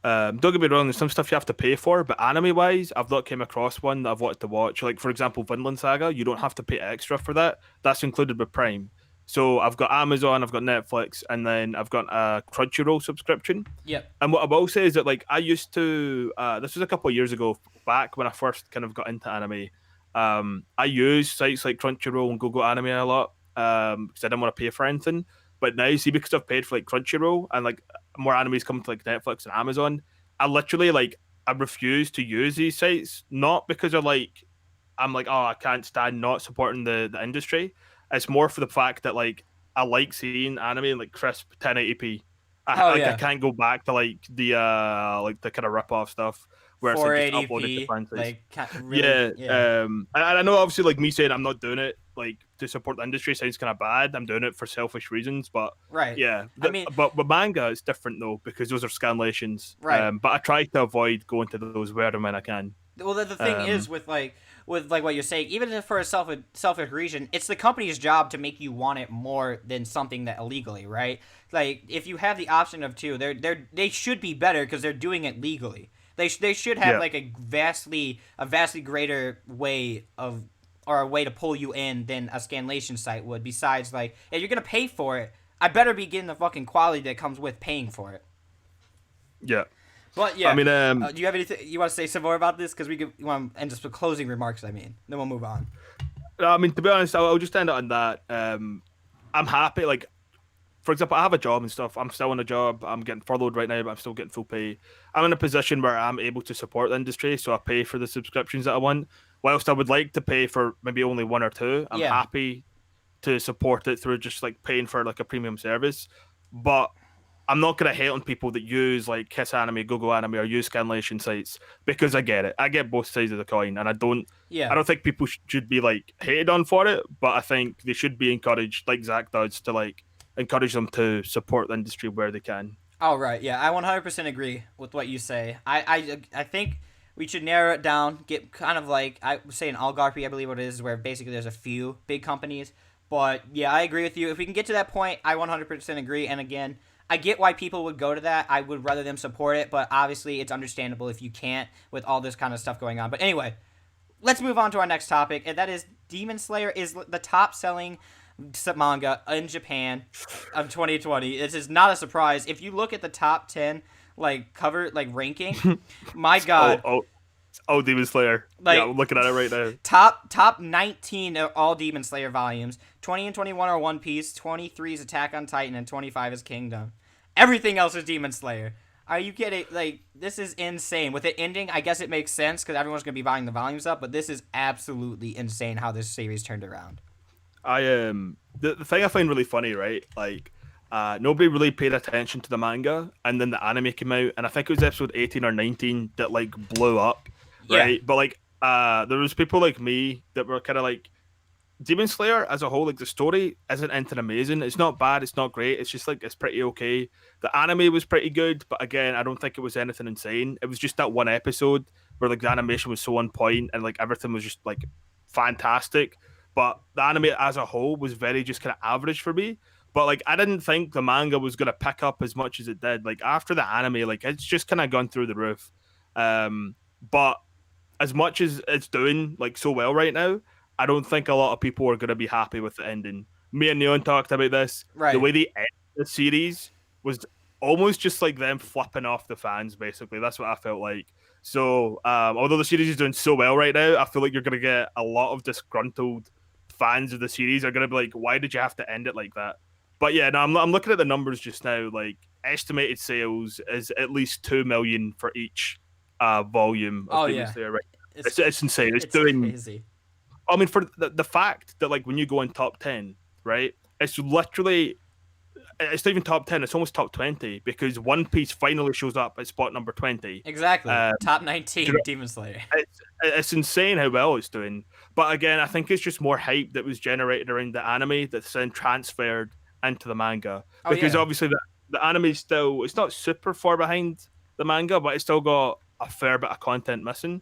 Don't get me wrong, there's some stuff you have to pay for, but anime-wise, I've not came across one that I've wanted to watch. Like, for example, Vinland Saga, you don't have to pay extra for that. That's included with Prime. So I've got Amazon, I've got Netflix, and then I've got a Crunchyroll subscription. Yep. And what I will say is that, like, I used to, this was a couple of years ago, back when I first kind of got into anime. I used sites like Crunchyroll and Google Anime a lot because I didn't want to pay for anything. But now, see, because I've paid for like Crunchyroll and like more animes come to like Netflix and Amazon, I literally I refuse to use these sites, not because I'm like, oh, I can't stand not supporting the industry. It's more for the fact that like I like seeing anime in like crisp 1080p. I can't go back to like the kind of rip off stuff where it's like just uploaded to fancies. And I know obviously like me saying I'm not doing it like to support the industry sounds kind of bad. I'm doing it for selfish reasons, but but manga is different though because those are scanlations. Right. But I try to avoid going to those where and when I can. Well, the thing is with what you're saying, even if for a selfish reason, it's the company's job to make you want it more than something that illegally, right? Like if you have the option of two, they should be better because they're doing it legally. They should have like a vastly greater way of or a way to pull you in than a scanlation site would. Besides, like if you're gonna pay for it, I better be getting the fucking quality that comes with paying for it. Yeah. But yeah, I mean, do you have anything you want to say some more about this? Because you want to end just with closing remarks. I mean, then we'll move on. I mean, to be honest, I'll just end it on that. I'm happy. Like, for example, I have a job and stuff. I'm still in a job. I'm getting furloughed right now, but I'm still getting full pay. I'm in a position where I'm able to support the industry, so I pay for the subscriptions that I want. Whilst I would like to pay for maybe only one or two, I'm happy to support it through just like paying for like a premium service. But I'm not going to hate on people that use like Kiss Anime, Google Anime, or use scanlation sites because I get it. I get both sides of the coin, and I don't think people should be like hated on for it, but I think they should be encouraged, like Zach does, to like encourage them to support the industry where they can. Oh right, yeah, I 100% agree with what you say. I think we should narrow it down, get kind of like I would say an oligarchy, I believe what it is, where basically there's a few big companies. But yeah, I agree with you. If we can get to that point, I 100% agree. And again, I get why people would go to that. I would rather them support it, but obviously it's understandable if you can't with all this kind of stuff going on. But anyway, let's move on to our next topic, and that is Demon Slayer is the top-selling manga in Japan of 2020. This is not a surprise. If you look at the top 10 ranking, my God. Oh, Demon Slayer. Yeah, I'm looking at it right now. Top 19 are all Demon Slayer volumes. 20 and 21 are One Piece. 23 is Attack on Titan, and 25 is Kingdom. Everything else is Demon Slayer. Are you kidding? Like, this is insane. With it ending, I guess it makes sense because everyone's gonna be buying the volumes up. But this is absolutely insane how this series turned around. The thing I find really funny, right? Like, nobody really paid attention to the manga, and then the anime came out, and I think it was episode 18 or 19 that like blew up, Yeah. right? But like, there was people like me that were kind of like, Demon Slayer as a whole, like the story isn't anything amazing. It's not bad. It's not great. It's just like it's pretty okay. The anime was pretty good, but again, I don't think it was anything insane. It was just that one episode where like the animation was so on point and like everything was just like fantastic. But the anime as a whole was very just kind of average for me. But like I didn't think the manga was gonna pick up as much as it did. Like after the anime, like it's just kind of gone through the roof. But as much as it's doing like so well right now, I don't think a lot of people are going to be happy with the ending. Me and Neon talked about this. The Right. way they ended the series was almost just like them flipping off the fans. Basically, that's what I felt like. So, although the series is doing so well right now, I feel like you're going to get a lot of disgruntled fans of the series are going to be like, "Why did you have to end it like that?" But yeah, no, I'm looking at the numbers just now. Like estimated sales is at least 2 million for each volume of Oh Demon yeah. Slayer. Right, It's it's insane. It's it's doing. crazy. I mean, for the fact that like when you go in top 10, right? It's literally it's not even top 10. It's almost top 20 because One Piece finally shows up at spot number 20. Exactly. Um, Top you 19 know, Demon Slayer. it's insane how well it's doing. But again, I think it's just more hype that was generated around the anime that's then transferred into the manga Oh because yeah. obviously the anime is still it's not super far behind the manga, but it's still got a fair bit of content missing.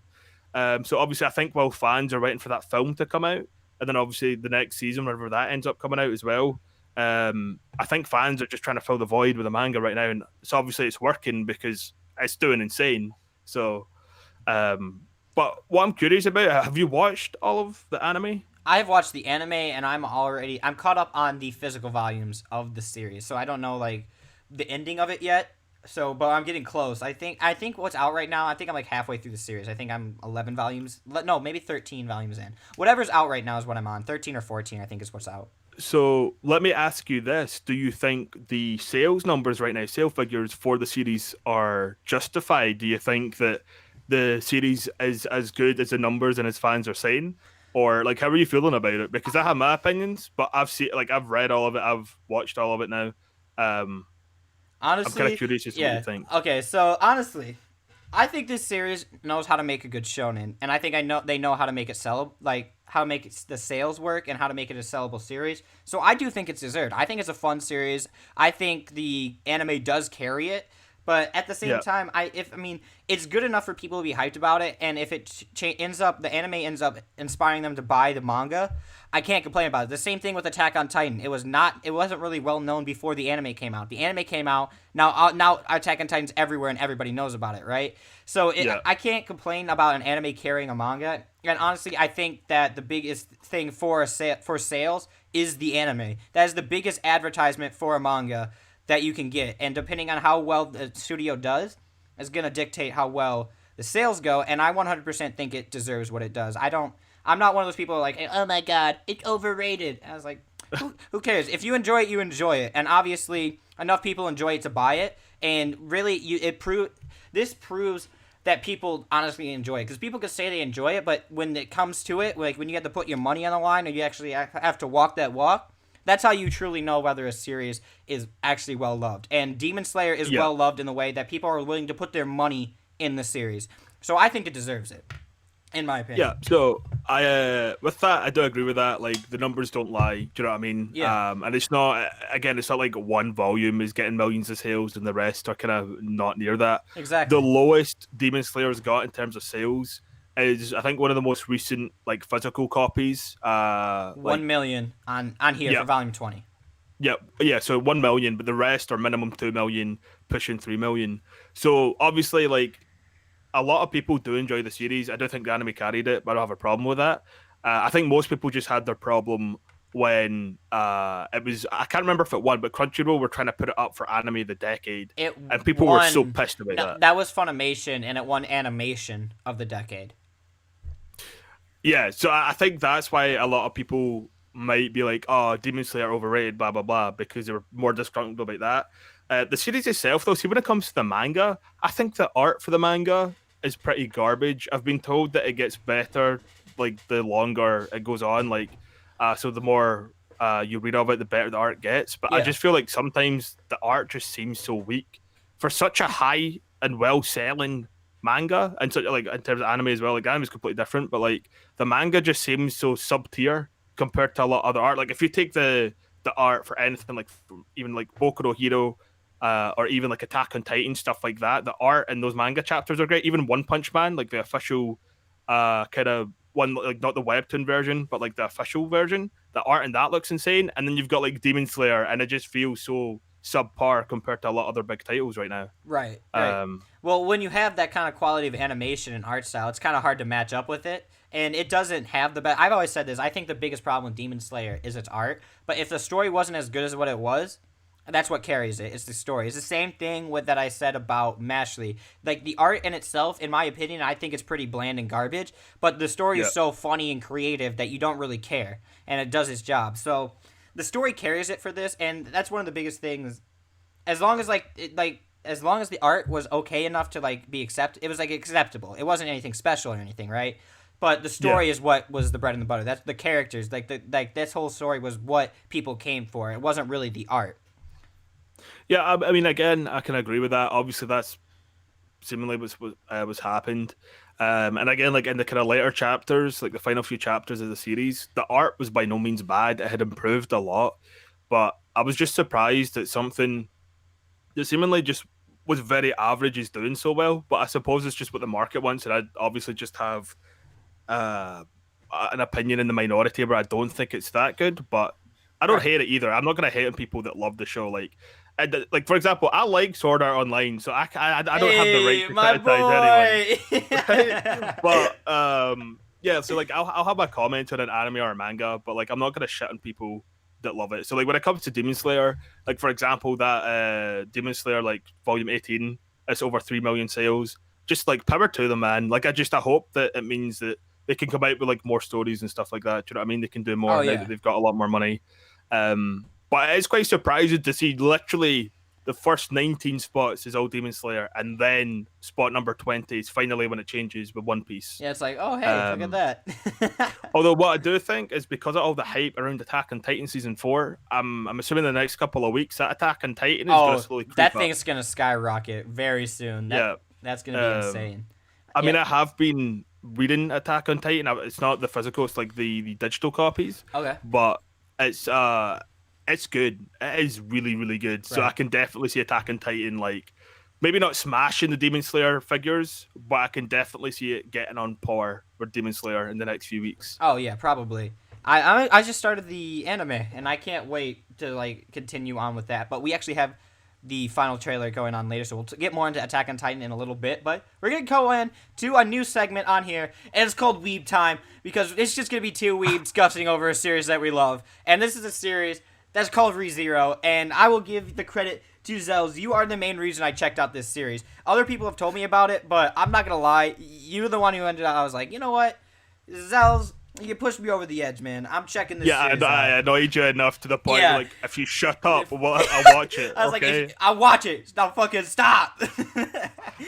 So obviously, I think while fans are waiting for that film to come out, and then obviously the next season, whenever that ends up coming out as well, I think fans are just trying to fill the void with the manga right now, and so obviously it's working because it's doing insane. So, but what I'm curious about, have you watched all of the anime? I've watched the anime and I'm caught up on the physical volumes of the series. So I don't know like the ending of it yet. So but I'm getting close. I think what's out right now, I think I'm like halfway through the series. I think I'm 11 volumes. No, maybe 13 volumes in. Whatever's out right now is what I'm on. 13 or 14 I think is what's out. So let me ask you this: do you think the sales numbers right now, sale figures for the series, are justified? Do you think that the series is as good as the numbers and as fans are saying? Or like how are you feeling about it? Because I have my opinions, but I've read all of it, I've watched all of it now. Um, I'm kind of Honestly, curious as to what you yeah. think. Okay, so honestly, I think this series knows how to make a good shonen, and I think I know they know how to make it sell, like how to make the sales work and how to make it a sellable series. So I do think it's deserved. I think it's a fun series. I think the anime does carry it, but at the same Yeah, time, I mean, it's good enough for people to be hyped about it, and if it ends up the anime ends up inspiring them to buy the manga, I can't complain about it. The same thing with Attack on Titan. It wasn't really well known before the anime came out. The anime came out now Attack on Titan's everywhere and everybody knows about it, right? So yeah, I can't complain about an anime carrying a manga. And honestly, I think that the biggest thing for for sales is the anime. That is the biggest advertisement for a manga that you can get, and depending on how well the studio does, is gonna dictate how well the sales go. And I 100% think it deserves what it does. I don't. I'm not one of those people like, oh my god, it's overrated. I was like, who cares? If you enjoy it, you enjoy it, and obviously enough people enjoy it to buy it. And really, this proves that people honestly enjoy it because people could say they enjoy it, but when it comes to it, like when you have to put your money on the line or you actually have to walk that walk, that's how you truly know whether a series is actually well loved. And Demon Slayer is yeah. well loved in the way that people are willing to put their money in the series. So I think it deserves it, in my Yeah, opinion. so I with that I do agree with that. Like the numbers don't lie. Do you know what I mean? Yeah, And it's not again, it's not like one volume is getting millions of sales and the rest are kind of not near that. The exactly. lowest Demon Slayer's got in terms of sales is I think one of the most recent like physical copies. Like 1 million on here yeah, for volume 20. yeah. So 1 million, but the rest are minimum 2 million, pushing 3 million. So obviously, like a lot of people do enjoy the series. I do think the anime carried it, but I don't have a problem with that. I think most people just had their problem when it was. I can't remember if it won, but Crunchyroll were trying to put it up for anime of the decade, It and people were so won. pissed about No, that. that was Funimation, and it won animation of the decade. Yeah, so I think that's why a lot of people might be like, oh, Demon Slayer overrated, blah blah blah, because they were more disgruntled about that. The series itself, though, see when it comes to the manga, I think the art for the manga is pretty garbage. I've been told that it gets better like the longer it goes on, like so the more you read of it, the better the art gets. But I Yeah. just feel like sometimes the art just seems so weak for such a high and well selling manga, and such like in terms of anime as well. Like anime is completely different, but like the manga just seems so sub tier compared to a lot of other art. Like if you take the art for anything like even like Boku no Hero, or even like Attack on Titan stuff like that, the art in those manga chapters are great. Even One Punch Man, like the official kind of one, like not the webtoon version, but like the official version, the art in that looks insane. And then you've got like Demon Slayer, and it just feels so subpar compared to a lot of other big titles right now. Right, right. Um, Well, when you have that kind of quality of animation and art style, it's kind of hard to match up with it. And it doesn't have the best. I've always said this. I think the biggest problem with Demon Slayer is its art. But if the story wasn't as good as what it was, that's what carries it. It's the story. It's the same thing with that I said about Mashley. Like the art in itself, in my opinion, I think it's pretty bland and garbage. But the story yeah, is so funny and creative that you don't really care, and it does its job. So the story carries it for this, and that's one of the biggest things. As long as as long as the art was okay enough to like be it was like acceptable. It wasn't anything special or anything, right? But the yeah. story is what was the bread and the butter. That's the characters. Like this whole story was what people came for. It wasn't really the art. Yeah, I mean, again, I can agree with that. Obviously, that's seemingly was happened. And again, like in the kind of later chapters, like the final few chapters of the series, the art was by no means bad. It had improved a lot, but I was just surprised that something that seemingly just was very average is doing so well. But I suppose it's just what the market wants, and I obviously just have uh, an opinion in the minority where I don't think it's that good, but I don't Right. hate it either. I'm not going to hate on people that love the show. Like for example, I like Sword Art Online, so I don't have the right Hey, to my criticize anyone, right? boy. But yeah. So like, I'll have my comment on an anime or a manga, but like, I'm not going to shit on people that love it. So like, when it comes to Demon Slayer, like for example, that Demon Slayer like Volume 18, it's over 3 million sales. Just like power to them, man. Like I hope that it means that they can come out with like more stories and stuff like that. Do you know what I mean? They can do Oh more now that yeah. they've got a lot more money. But it's quite surprising to see literally the first 19 spots is all Demon Slayer, and then spot number 20 is finally when it changes with One Piece. Yeah, it's like, oh hey, look at Um, that. Although what I do think is because of all the hype around Attack on Titan season 4, I'm assuming the next couple of weeks that Attack on Titan is going to Oh, slowly that creep up. thing's gonna skyrocket very soon. Yeah. That's gonna be Um, insane. I Yeah. mean, I have been reading Attack on Titan. It's not the physical; it's like the digital copies. Okay. But it's it's good. It is really really good. So I Right. can definitely see Attack on Titan like maybe not smashing the Demon Slayer figures, but I can definitely see it getting on par with Demon Slayer in the next few weeks. Oh yeah, probably. I just started the anime and I can't wait to like continue on with that. But we actually have the final trailer going on later, so we'll get more into Attack on Titan in a little bit. But we're gonna go in to a new segment on here, and it's called Weeb Time because it's just gonna be two weebs gushing over a series that we love, and this is a series that's called ReZero, and I will give the credit to Zelz. You are the main reason I checked out this series. Other people have told me about it, but I'm not gonna lie, you're the one who ended up. I was like, you know what, Zelz, you pushed me over the edge, man. I'm checking this Yeah, series I out. annoyed you enough to the point Yeah. where, like, if you shut up, I'll watch it. I was like, Okay, I'll watch it. Stop fucking stop.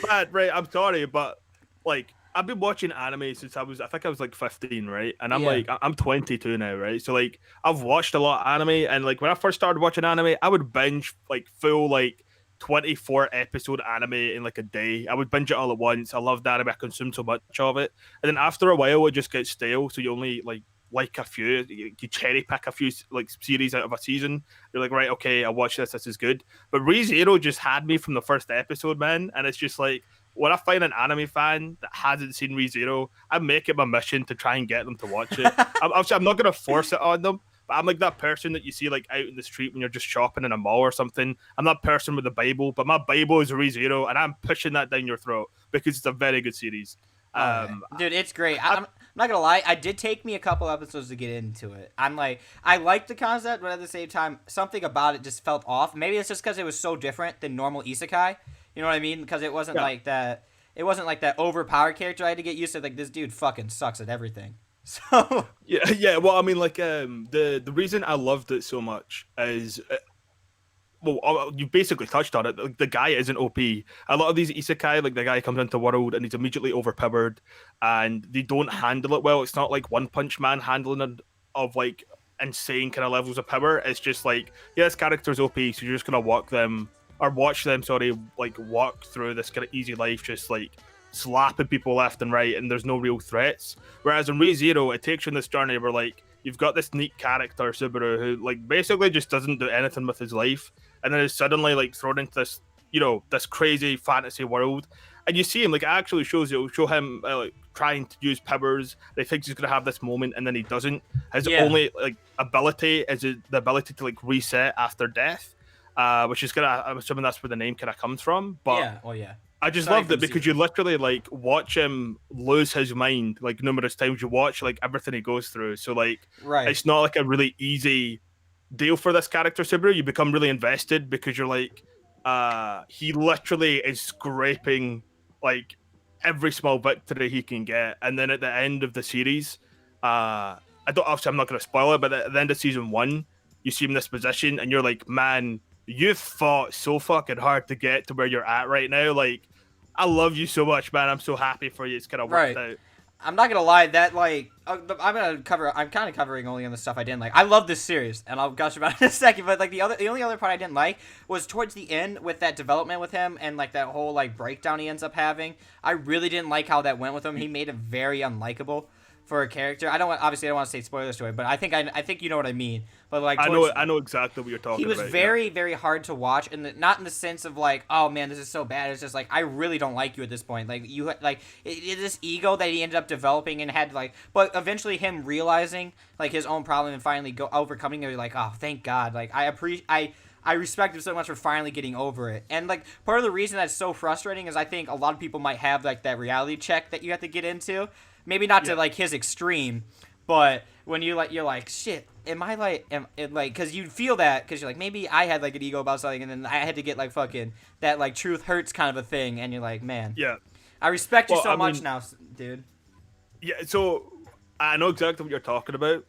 man, right? I'm sorry, but like, I've been watching anime since I think I was like 15, right? And I'm Yeah. like, I'm 22 now, right? So like, I've watched a lot of anime, and like when I first started watching anime, I would binge like full like 24 episode anime in like a day. I would binge it all at once. I loved anime. I consumed so much of it, and then after a while, it just gets stale. So you only like a few. You cherry pick a few like series out of a season. You're like, right, okay, I'll watch this. This is good. But ReZero just had me from the first episode, man, and it's just like, when I find an anime fan that hasn't seen ReZero, I make it my mission to try and get them to watch it. I'm not going to force it on them, but I'm like that person that you see like out in the street when you're just shopping in a mall or something. I'm that person with the Bible, but my Bible is ReZero, and I'm pushing that down your throat because it's a very good series. Oh yeah, Um, dude, it's great. I'm not gonna lie. I did take me a couple episodes to get into it. I'm like, I liked the concept, but at the same time, something about it just felt off. Maybe it's just because it was so different than normal isekai. You know what I mean? Because it wasn't yeah. like that. It wasn't like that overpowered character I had to get used to. Like this dude fucking sucks at everything. So Yeah, yeah. Well, I mean, like, the reason I loved it so much is well, you basically touched on it. Like, the guy isn't OP. A lot of these isekai, like the guy comes into the world and he's immediately overpowered, and they don't handle it well. It's not like One Punch Man handling it of like insane kind of levels of power. It's just like, yeah, this character's OP, so you're just gonna watch them, sorry, like walk through this kind of easy life, just like slapping people left and right, and there's no real threats. Whereas in ReZero, it takes you on this journey where like you've got this neat character Subaru who like basically just doesn't do anything with his life, and then is suddenly like thrown into this, this crazy fantasy world. And you see him, like, it actually it'll show him like trying to use powers. And he thinks he's gonna have this moment, and then he doesn't. His yeah, only like ability is the ability to like reset after death, which is gonna. I'm assuming that's where the name kind of comes from. But yeah, well, yeah. I just Starting loved it from because zero. you literally like watch him lose his mind like numerous times. You watch like everything he goes through. So like Right. it's not like a really easy deal for this character Subaru. You become really invested because you're like, he literally is scraping like every small victory he can get, and then at the end of the series, I don't obviously I'm not going to spoil it, but at the end of season one, you see him in this position, and you're like, man, you've fought so fucking hard to get to where you're at right now. Like, I love you so much, man. I'm so happy for you. It's kind of worked Right. out. I'm not gonna lie, that like I'm kind of covering only on the stuff I didn't like. I love this series, and I'll gush about it in a second. But like the only other part I didn't like was towards the end with that development with him and like that whole like breakdown he ends up having. I really didn't like how that went with him. He made him very unlikable for a character. Obviously I don't want to say spoilers to it, but I think you know what I mean. But like I know exactly what you're talking he was about. very very hard to watch, and not in the sense of like, oh man, this is so bad. It's just like, I really don't like you at this point. Like, you like this ego that he ended up developing and had like, but eventually him realizing like his own problem and finally go overcoming it, like, oh thank God. Like, I respect him so much for finally getting over it. And like part of the reason that's so frustrating is I think a lot of people might have like that reality check that you have to get into. Maybe not to Yeah. like his extreme, but when you're like, shit, am I like, because you feel that because you're like, maybe I had like an ego about something, and then I had to get like fucking that like truth hurts kind of a thing, and you're like, man, Yeah. I respect you Well, so I much mean, now, dude. yeah. So I know exactly what you're talking about.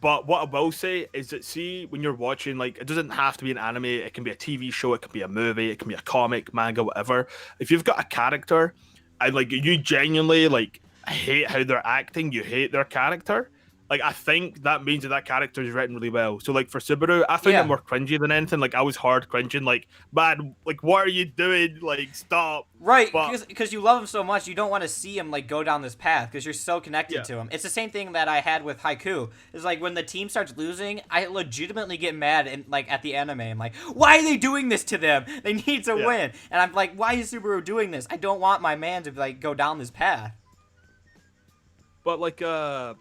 But what I will say is that, see, when you're watching, like, it doesn't have to be an anime. It can be a TV show. It can be a movie. It can be a comic, manga, whatever. If you've got a character and like you genuinely like hate how they're acting, you hate their character. Like, I think that means that that character is written really well. So like for Subaru, I found it Yeah. more cringy than anything. Like, I was hard cringing. Like, man, like, what are you doing? Like, stop. Right, But because you love him so much, you don't want to see him like go down this path because you're so connected yeah, to him. It's the same thing that I had with Haiku. It's like when the team starts losing, I legitimately get mad and like at the anime. I'm like, why are they doing this to them? They need to yeah. win, and I'm like, why is Subaru doing this? I don't want my man to like go down this path. But like the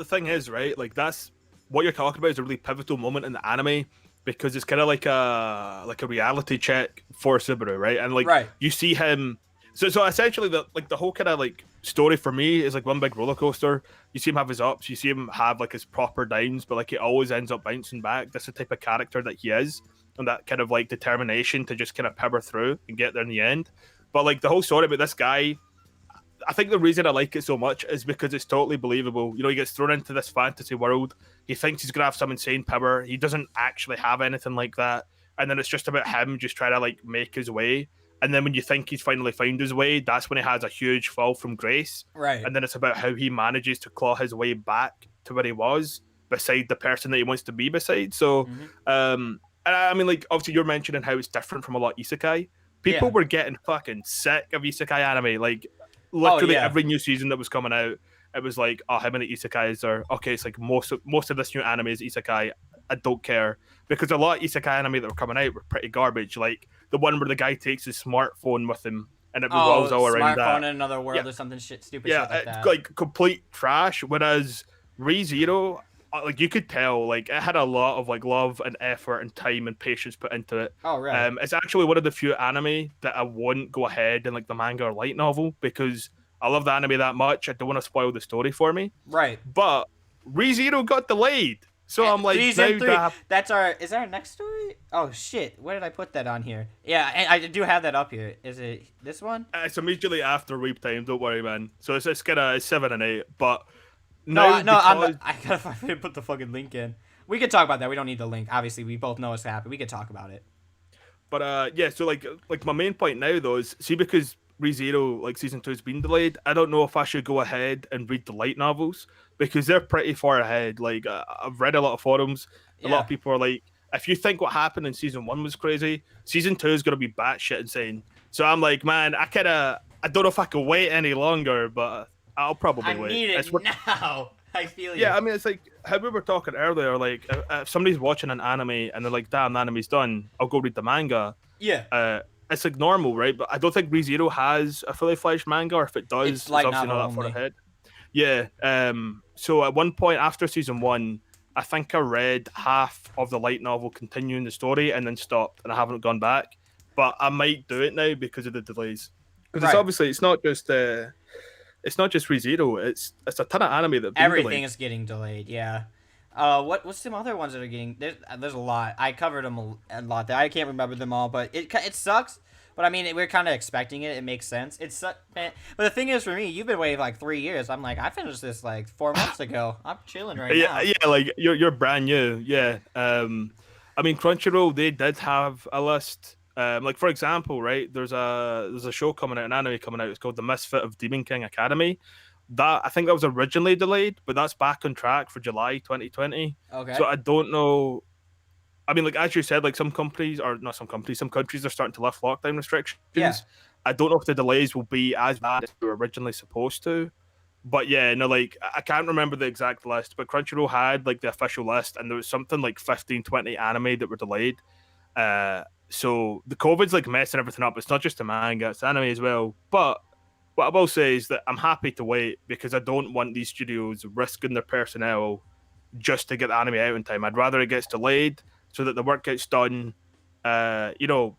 thing is, right, like that's what you're talking about is a really pivotal moment in the anime because it's kind of like a reality check for Subaru, right? And like Right. you see him so essentially the whole kind of like story for me is like one big roller coaster. You see him have his ups, you see him have like his proper downs, but like he always ends up bouncing back. That's the type of character that he is, and that kind of like determination to just kind of power through and get there in the end. But like the whole story about this guy, I think the reason I like it so much is because it's totally believable. You know, he gets thrown into this fantasy world. He thinks he's gonna have some insane power. He doesn't actually have anything like that. And then it's just about him just trying to like make his way. And then when you think he's finally found his way, that's when he has a huge fall from grace. Right. And then it's about how he manages to claw his way back to where he was, beside the person that he wants to be beside. So, Mm-hmm. and I mean, like obviously you're mentioning how it's different from a lot of isekai. People Yeah. were getting fucking sick of isekai anime. Like Oh literally yeah. every new season that was coming out, it was like, oh, how many isekais are okay? It's like most of this new anime is isekai. I don't care because a lot of isekai anime that were coming out were pretty garbage. Like the one where the guy takes his smartphone with him and it revolves Oh, all around smartphone that. in another Yeah, world or something stupid yeah, shit like that. like complete trash. Whereas ReZero, like you could tell, like it had a lot of like love and effort and time and patience put into it. Oh right. It's actually one of the few anime that I wouldn't go ahead in like the manga or light novel because I love the anime that much. I don't want to spoil the story for me. Right. But ReZero got delayed, so I'm like, Season now 3. that That's our. Is that our next story? Oh shit! Where did I put that on here? Yeah, and I do have that up here. Is it this one? it's immediately after Weep Time. Don't worry, man. So it's kind of 7 and 8, but now No, because I gotta put the fucking link in. We could talk about that. We don't need the link. Obviously, we both know what's happened. We could talk about it. But yeah, so like my main point now though is see because ReZero like season 2 has been delayed, I don't know if I should go ahead and read the light novels because they're pretty far ahead. Like I've read a lot of forums, a lot Yeah. of people are like, if you think what happened in season 1 was crazy, season 2 is gonna be batshit insane. So I'm like, man, I don't know if I can wait any longer, but I'll I probably wait. need It's it now. I feel you. yeah, I mean, it's like how we were talking earlier. Like, if somebody's watching an anime and they're like, "Damn, the anime's done," I'll go read the manga. Yeah. It's like normal, right? But I don't think ReZero has a fully fledged manga, or if it does, It's it's light obviously novel not that far only. ahead. Yeah. So at one point after season 1, I think I read half of the light novel continuing the story and then stopped, and I haven't gone back. But I might do it now because of the delays. Because it's Right. obviously it's not just ReZero. It's a ton of anime that have been Everything delayed. is getting delayed. Yeah. What's some other ones that are getting? There's a lot. I covered them a lot there. I can't remember them all, but it sucks. But I mean, we're kind of expecting it. It makes sense. Man. But the thing is, for me, you've been waiting like 3 years. I'm like, I finished this like 4 months ago. I'm chilling right Yeah, now. yeah, like you're brand new. Yeah. I mean Crunchyroll they did have a list. Like for example, right? There's a show coming out, an anime coming out. It's called The Misfit of Demon King Academy. That I think that was originally delayed, but that's back on track for July 2020. So Okay. I don't know. I mean, like as you said, like some companies or not some companies, some countries are starting to lift lockdown Yeah. restrictions. I don't know if the delays will be as bad as they were originally supposed to. But yeah, no, like I can't remember the exact list, but Crunchyroll had like the official list, and there was something like 15, 20 anime that were delayed. So the COVID's like messing everything up. It's not just the manga, it's anime as well. But what I will say is that I'm happy to wait because I don't want these studios risking their personnel just to get the anime out in time. I'd rather it gets delayed so that the work gets done, you know,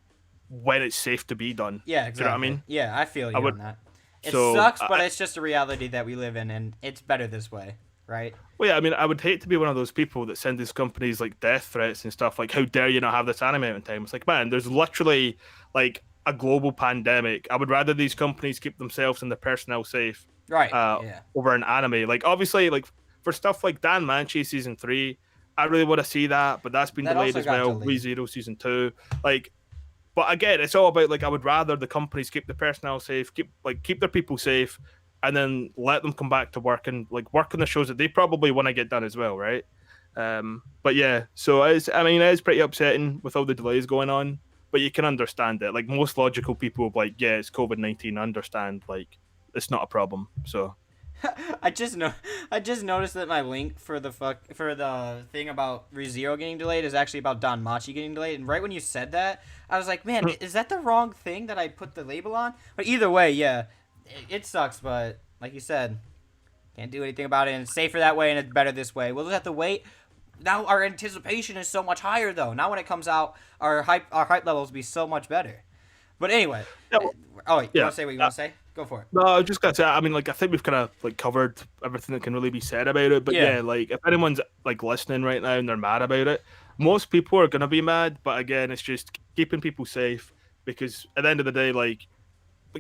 when it's safe to be done. Yeah. Do you know what I Exactly. mean? Yeah, I feel I you would. on that. It So sucks, but it's just a reality that we live in, and it's better this way, right? well, yeah, I mean, I would hate to be one of those people that send these companies like death threats and stuff. Like, how dare you not have this anime out in time? It's like, man, there's literally like a global pandemic. I would rather these companies keep themselves and their personnel safe Right. Yeah. over an anime. Like, obviously, like for stuff like Dan Manchi season 3, I really want to see that, but that's been That delayed also as got well. delayed. ReZero season 2, like. But again, it's all about like I would rather the companies keep the personnel safe, keep their people safe, and then let them come back to work and like work on the shows that they probably want to get done as well, right? But yeah, so it's pretty upsetting with all the delays going on, but you can understand it. Like most logical people, will be like yeah, it's COVID-19. Understand, like it's not a problem. So I just know. I just noticed that my link for the thing about ReZero getting delayed is actually about Don Machi getting delayed. And right when you said that, I was like, man, is that the wrong thing that I put the label on? But either way, yeah, it sucks. But like you said, can't do anything about it. And it's safer that way, and it's better this way. We'll just have to wait. Now our anticipation is so much higher, though. Now when it comes out, our hype levels will be so much better. But anyway, yeah, well, oh, wait, you yeah. want to say what you want to say? Go for it. No, I was just gonna say. I mean, like, I think we've kind of like covered everything that can really be said about it. But Yeah. yeah, like, if anyone's like listening right now and they're mad about it, most people are gonna be mad. But again, it's just keeping people safe because at the end of the day, like,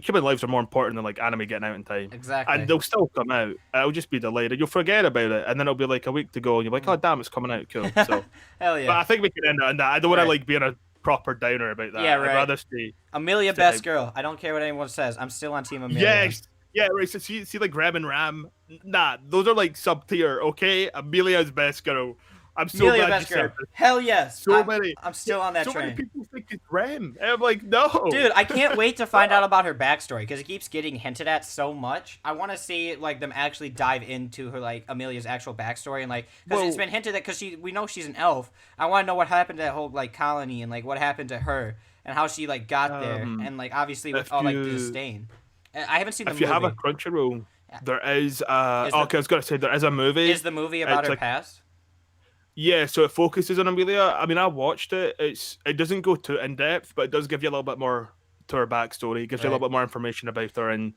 human lives are more important than like anime getting out in time. And Exactly. they'll still come out. It'll just be delayed, and you'll forget about it, and then it'll be like a week to go, and you're like, oh damn, it's coming out, cool. So, Hell but I yeah. think we can end it on that. I don't want to Right. like be in a proper downer about that. Yeah, I'd right. rather stay. Amelia, stay best girl. I don't care what anyone says. I'm still on Team Amelia. Yes. Yeah, right. So see like Rem and Ram. Nah, those are like sub tier, okay? Amelia's best girl. I'm so Amelia, glad best you girl. said this. Hell yes. So many. I'm still on that So many train. people think it's Rem. And I'm like, no. Dude, I can't wait to find out about her backstory because it keeps getting hinted at so much. I want to see like them actually dive into her like Amelia's actual backstory and like because it's been hinted at because we know she's an elf. I want to know what happened to that whole like colony and like what happened to her and how she like got there and like obviously with all like the disdain. I haven't seen the if movie. you have a Crunchyroll, there is Is the- okay, I was gonna say there is a movie. Is the movie about It's her like- past? Yeah, so it focuses on Amelia. I mean, I watched it. It doesn't go too in depth, but it does give you a little bit more to her backstory. It gives you a little bit more information about her and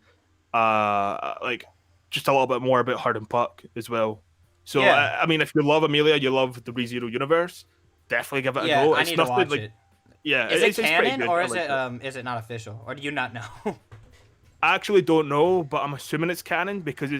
like just a little bit more about her and Puck as well. So Yeah. I mean, if you love Amelia, you love the ReZero universe, definitely give it a Yeah, go. I It's need to nothing watch like it. yeah, Is it it's pretty canon good. or I is like is it not official or do you not know? I actually don't know, but I'm assuming it's canon because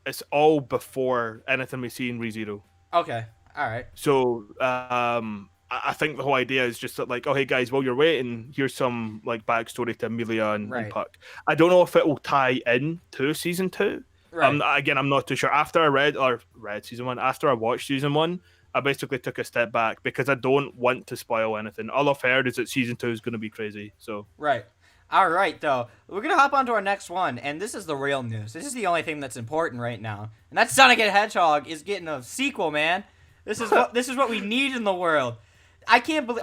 it's all before anything we see in ReZero. Okay. All right. So I think the whole idea is just that, like, oh hey guys, while you're waiting, here's some like backstory to Amelia and Right. Puck. I don't know if it will tie in to season two. Right. Again, I'm not too sure. After I read season one, after I watched season one, I basically took a step back because I don't want to spoil anything. All I've heard is that season two is going to be crazy. So Right. All right, though. We're going to hop on to our next one, and this is the real news. This is the only thing that's important right now. And that's Sonic the Hedgehog is getting a sequel, man. This is what we need in the world. I can't believe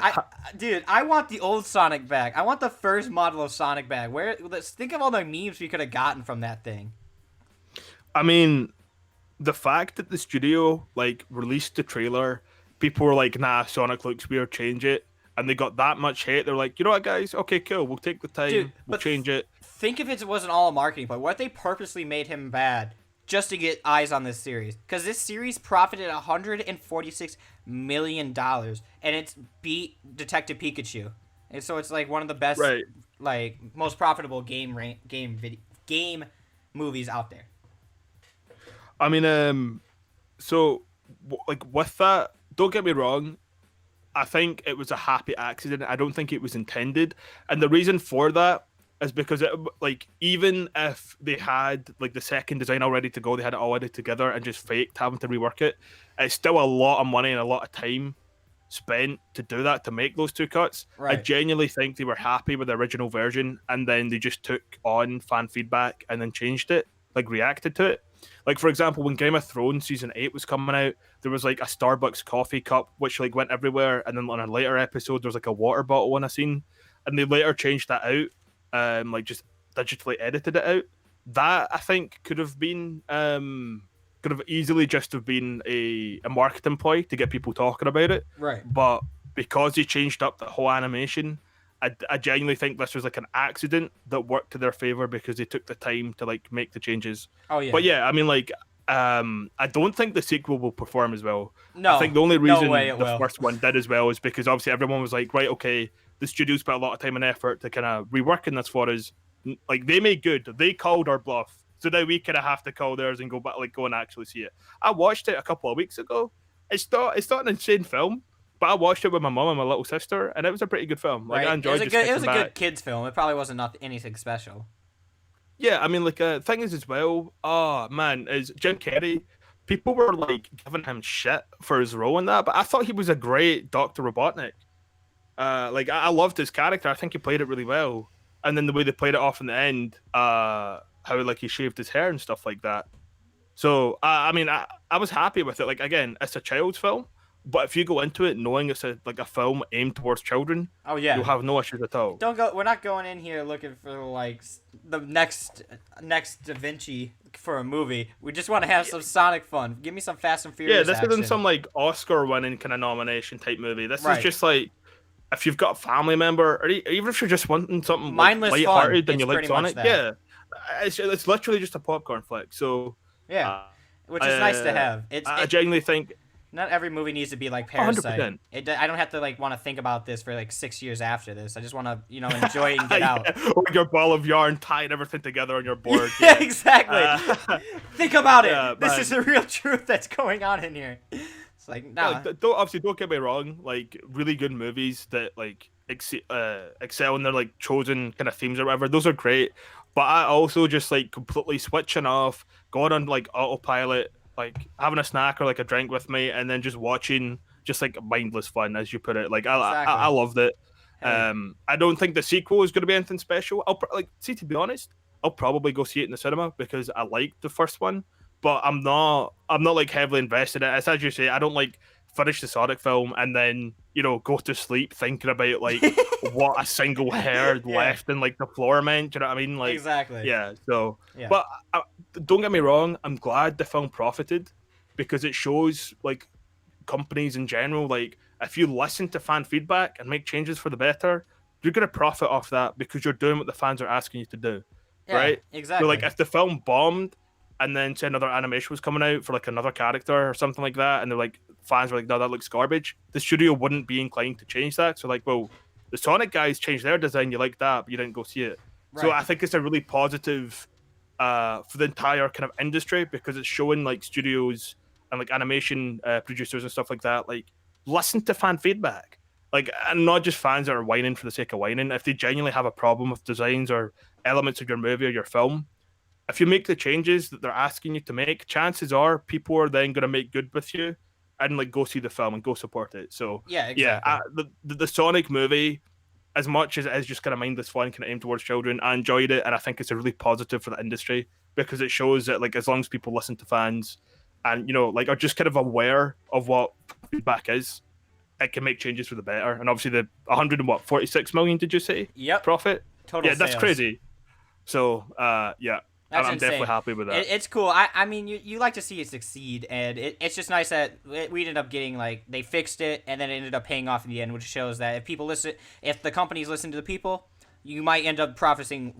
dude, I want the old Sonic back. I want the first model of Sonic back. Let's think of all the memes we could have gotten from that thing. I mean, the fact that the studio like released the trailer, people were like, "Nah, Sonic looks weird, change it," and they got that much hate. They're like, "You know what, guys? Okay, cool. We'll take the time. Dude, we'll change it." Think if it wasn't all a marketing play. What if they purposely made him bad just to get eyes on this series? Because this series profited $146 million, and it's beat Detective Pikachu, and so it's like one of the best, Right. like most profitable game movies out there. I mean, so like with that, don't get me wrong. I think it was a happy accident. I don't think it was intended, and the reason for that is because like even if they had like the second design all ready to go, they had it all edited together and just faked having to rework it. It's still a lot of money and a lot of time spent to do that, to make those two cuts. I Right. genuinely think they were happy with the original version and then they just took on fan feedback and then changed it, like reacted to it. Like for example, when Game of Thrones season 8 was coming out, there was like a Starbucks coffee cup which like went everywhere, and then on a later episode there's like a water bottle in a scene, and they later changed that out, like just digitally edited it out. That I think could have easily just have been a marketing ploy to get people talking about it. Right. But because they changed up the whole animation, I genuinely think this was like an accident that worked to their favor because they took the time to like make the changes. Oh yeah. But yeah, I mean like I don't think the sequel will perform as well. No. I think the only reason way it the will. first one did as well is because obviously everyone was like, right, okay, the studios put a lot of time and effort to kind of reworking this for us. Like they made good. They called our bluff. So now we kind of have to call theirs and go back, like go and actually see it. I watched it a couple of weeks ago. It's not an insane film, but I watched it with my mom and my little sister, and it was a pretty good film. Like Right. I enjoyed just It was a kicking good back. kids film. It probably wasn't anything special. Yeah, I mean, like thing is as well. Oh man, is Jim Carrey? People were like giving him shit for his role in that, but I thought he was a great Doctor Robotnik. Like I loved his character. I think he played it really well. And then the way they played it off in the end, how like he shaved his hair and stuff like that. So I mean, I was happy with it. Like again, it's a child's film, but if you go into it knowing it's a film aimed towards children, Oh yeah. you'll have no issues at all. Don't go. We're not going in here looking for like the next Da Vinci for a movie. We just want to have some Sonic fun. Give me some Fast and Furious. Yeah, this action. isn't some like Oscar-winning kind of nomination type movie. This Right. is just like if you've got a family member, or even if you're just wanting something Mindless like, fun. lighthearted and It's you like pretty much Sonic, that. yeah, it's literally just a popcorn flick. So Yeah, which is nice to have. I genuinely think Not every movie needs to be like Parasite. 100%. I don't have to like want to think about this for like 6 years after this. I just want to enjoy it and get out. Like your ball of yarn tying everything together on your board. Yeah, exactly. Think about it. yeah, This man. is the real truth that's going on in here. It's like nah. Like, don't get me wrong. Like really good movies that like excel in their like chosen kind of themes or whatever. Those are great. But I also just like completely switching off, going on like autopilot, like having a snack or like a drink with me, and then just watching just like mindless fun, as you put it. Like Exactly. I loved it. Hey. I don't think the sequel is going to be anything special. To be honest, I'll probably go see it in the cinema because I liked the first one, but I'm not like heavily invested in it. It's as you say, I don't like finish the Sonic film and then go to sleep thinking about like what a single hair Yeah. left in like the floor meant. Do you know what I mean? Like Exactly. yeah. So, Yeah. but don't get me wrong, I'm glad the film profited because it shows like companies in general, like if you listen to fan feedback and make changes for the better, you're going to profit off that because you're doing what the fans are asking you to do, Yeah, right? Exactly. So like if the film bombed and then say another animation was coming out for like another character or something like that, and they're like fans were like, no, that looks garbage, the studio wouldn't be inclined to change that. So like, well, the Sonic guys changed their design, you like that, but you didn't go see it. So Right. I think it's a really positive for the entire kind of industry, because it's showing like studios and like animation producers and stuff like that, like listen to fan feedback, like, and not just fans that are whining for the sake of whining. If they genuinely have a problem with designs or elements of your movie or your film, if you make the changes that they're asking you to make, chances are people are then going to make good with you and like go see the film and go support it. So Yeah, yeah, exactly. the Sonic movie, as much as it is just kind of mindless fun, kind of aimed towards children, I enjoyed it, and I think it's a really positive for the industry because it shows that like as long as people listen to fans and like are just kind of aware of what feedback is, it can make changes for the better. And obviously the 146 million, did you say? Yep. Profit? Total Yeah, that's sales. crazy. So yeah, That's I'm definitely insane. happy with that. It's cool. I mean, you like to see it succeed, and it's just nice that we ended up getting, like, they fixed it, and then it ended up paying off in the end, which shows that if the companies listen to the people, you might end up profiting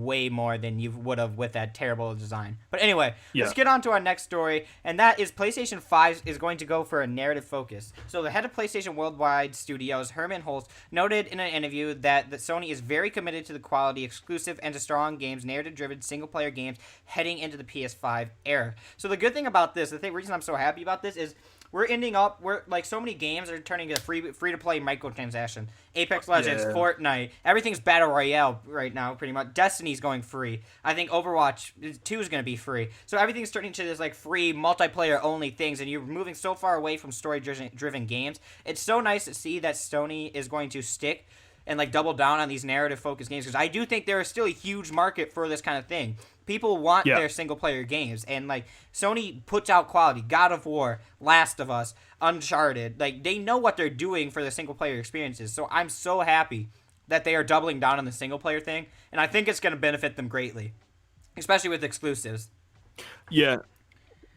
way more than you would have with that terrible design. But anyway, Yeah. let's get on to our next story, and that is PlayStation 5 is going to go for a narrative focus. So the head of PlayStation Worldwide Studios, Herman Holtz, noted in an interview that Sony is very committed to the quality, exclusive, and to strong games, narrative-driven single-player games heading into the PS5 era. So the good thing about this, reason I'm so happy about this is we're like so many games are turning to free to play microtransaction. Apex Legends, Yeah. Fortnite, everything's battle royale right now pretty much. Destiny's going free. I think Overwatch 2 is going to be free. So everything's turning to this like free multiplayer only things, and you're moving so far away from story driven games. It's so nice to see that Sony is going to stick and like double down on these narrative focused games, because I do think there is still a huge market for this kind of thing. People want Yeah. their single player games, and like Sony puts out quality. God of War, Last of Us, Uncharted, like they know what they're doing for the single player experiences. So I'm so happy that they are doubling down on the single player thing, and I think it's going to benefit them greatly, especially with exclusives. Yeah.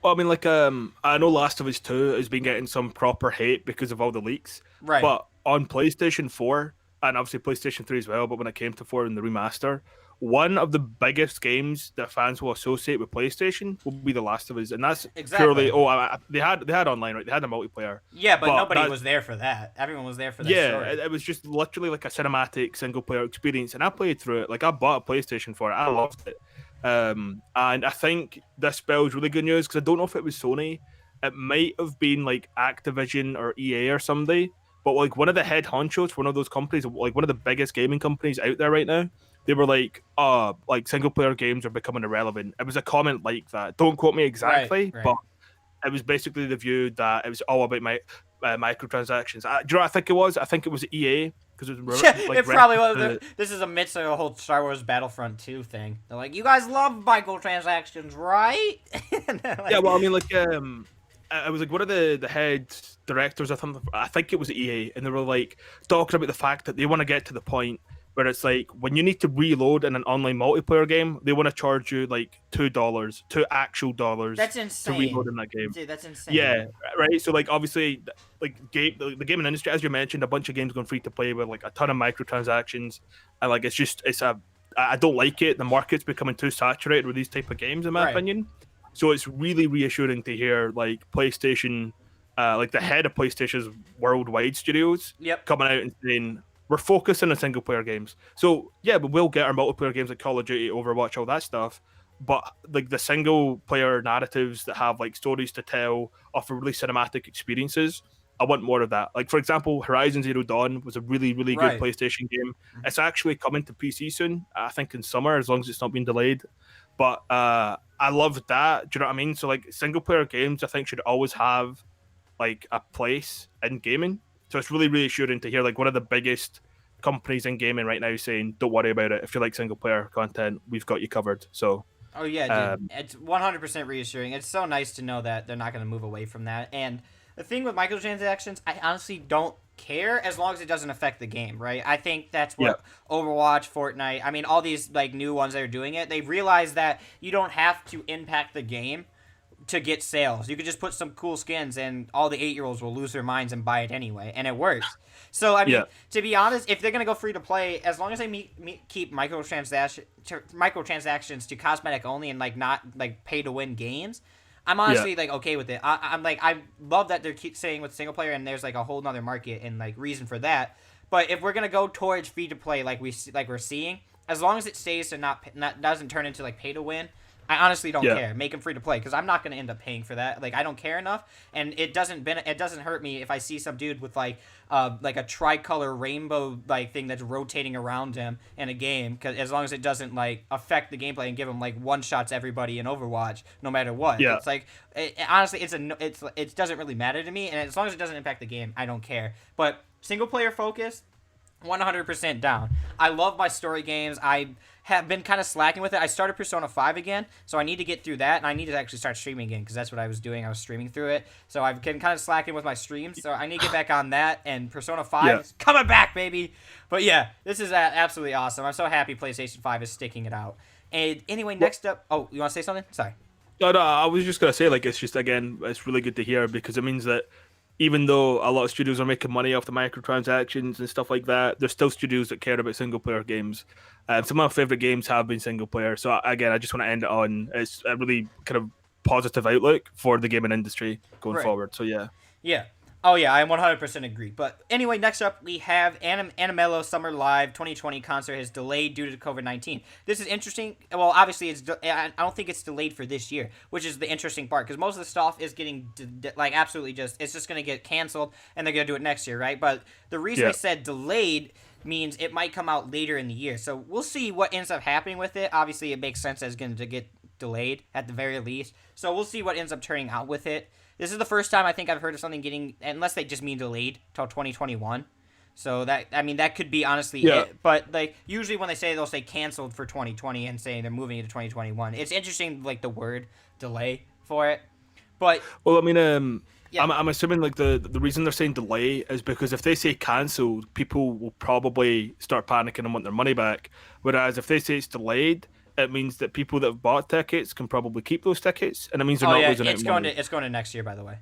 Well, I mean, like, I know Last of Us 2 has been getting some proper hate because of all the leaks, Right. but on PlayStation 4 and obviously PlayStation 3 as well, but when it came to 4 in the remaster, one of the biggest games that fans will associate with PlayStation will be The Last of Us, and that's Exactly. purely they had online, right? They had a multiplayer, Yeah, but but nobody that was there for that. Everyone was there for that yeah, story. it was just literally like a cinematic single player experience, and I played through it. Like I bought a PlayStation for it, I loved it. And I think this spells really good news because I don't know if it was Sony, it might have been like Activision or EA or somebody, but like one of the head honchos for one of those companies, like one of the biggest gaming companies out there right now, they were like, "Oh, like single player games are becoming irrelevant." It was a comment like that. Don't quote me Right. exactly, Right. but it was basically the view that it was all about my microtransactions. Do you know what I think it was? I think it was EA because it was like It probably was. to, This is amidst of a whole Star Wars Battlefront 2 thing. They're like, you guys love microtransactions, right? And they're like, yeah. Well, I mean, like I was like one of the head directors. I think it was EA, and they were like talking about the fact that they want to get to the point where it's like when you need to reload in an online multiplayer game, they want to charge you like $2, $2 actual that's to reload insane. in that game. Dude, that's insane. Yeah, right. So like obviously, like the gaming industry, as you mentioned, a bunch of games going free to play with like a ton of microtransactions, and like I don't like it. The market's becoming too saturated with these type of games, in my Right. opinion. So it's really reassuring to hear like PlayStation, like the head of PlayStation's worldwide studios Yep. coming out and saying we're focusing on single player games. So yeah, but we'll get our multiplayer games like Call of Duty, Overwatch, all that stuff. But like the single player narratives that have like stories to tell, offer really cinematic experiences. I want more of that. Like for example, Horizon Zero Dawn was a really good Right. PlayStation game. It's actually coming to PC soon. I think in summer, as long as it's not being delayed. But I love that. Do you know what I mean? So like single player games, I think should always have like a place in gaming. So it's really reassuring to hear like one of the biggest companies in gaming right now saying, "Don't worry about it. If you like single player content, we've got you covered." So Oh yeah, dude. um, It's 100% reassuring. It's so nice to know that they're not going to move away from that. And the thing with microtransactions, I honestly don't care as long as it doesn't affect the game, right? I think that's yeah, what Overwatch, Fortnite, I mean all these like new ones that are doing it, they realize that you don't have to impact the game to get sales. You could just put some cool skins and all the 8-year-olds will lose their minds and buy it anyway, and it works. So, I mean, yeah, to be honest, if they're going to go free to play, as long as they keep microtransactions to cosmetic only and like not like pay to win games, I'm yeah, honestly like okay with it. I'm like I love that they're keep saying with single player and there's like a whole nother market and like reason for that. But if we're going to go towards free to play like we're seeing, as long as it stays to not doesn't turn into like pay to win. I honestly don't Yeah. care. Make them free to play because I'm not going to end up paying for that. Like I don't care enough, and it doesn't hurt me if I see some dude with like a tricolor rainbow like thing that's rotating around him in a game. Cause as long as it doesn't like affect the gameplay and give him like one shots everybody in Overwatch, no matter what. Yeah. It's like honestly, it doesn't really matter to me, and as long as it doesn't impact the game, I don't care. But single player focus. 100% down. I love my story games. I have been kind of slacking with it. I started Persona 5 again, so I need to get through that, and I need to actually start streaming again because that's what I was doing. I was streaming through it, so I've been kind of slacking with my streams, so I need to get back on that, and Persona 5 is coming back, baby! But yeah, this is absolutely awesome. I'm so happy PlayStation 5 is sticking it out. And anyway, next up... Oh, you want to say something? Sorry. No, I was just gonna say, like, it's just again, it's really good to hear because it means that even though a lot of studios are making money off the microtransactions and stuff like that, there's still studios that care about single player games. Some of my favorite games have been single player. So again, I just want to end it on it's a really kind of positive outlook for the gaming industry going forward. So yeah. Yeah. Oh yeah, I 100% agree. But anyway, next up we have Animelo Summer Live 2020 concert is delayed due to COVID-19. This is interesting. Well, obviously I don't think it's delayed for this year, which is the interesting part because most of the stuff is getting like absolutely it's just going to get canceled and they're going to do it next year, right? But the reason they said delayed means it might come out later in the year. So we'll see what ends up happening with it. Obviously, it makes sense as going to get delayed at the very least. So we'll see what ends up turning out with it. This is the first time I think I've heard of something getting, unless they just mean delayed till 2021. So that could be honestly it. But like usually when they'll say canceled for 2020 and say they're moving into 2021. It's interesting like the word delay for it. But well, I mean, I'm assuming like the reason they're saying delay is because if they say cancelled, people will probably start panicking and want their money back. Whereas if they say it's delayed, it means that people that have bought tickets can probably keep those tickets, and it means they're not losing out money. It's going to next year, by the way.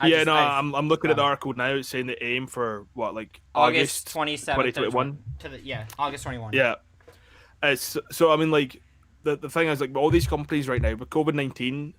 I'm looking at the article now. It's saying the aim for what, like August 27th, 2021 August 21. Yeah, so I mean, like the thing is, like all these companies right now with COVID-19,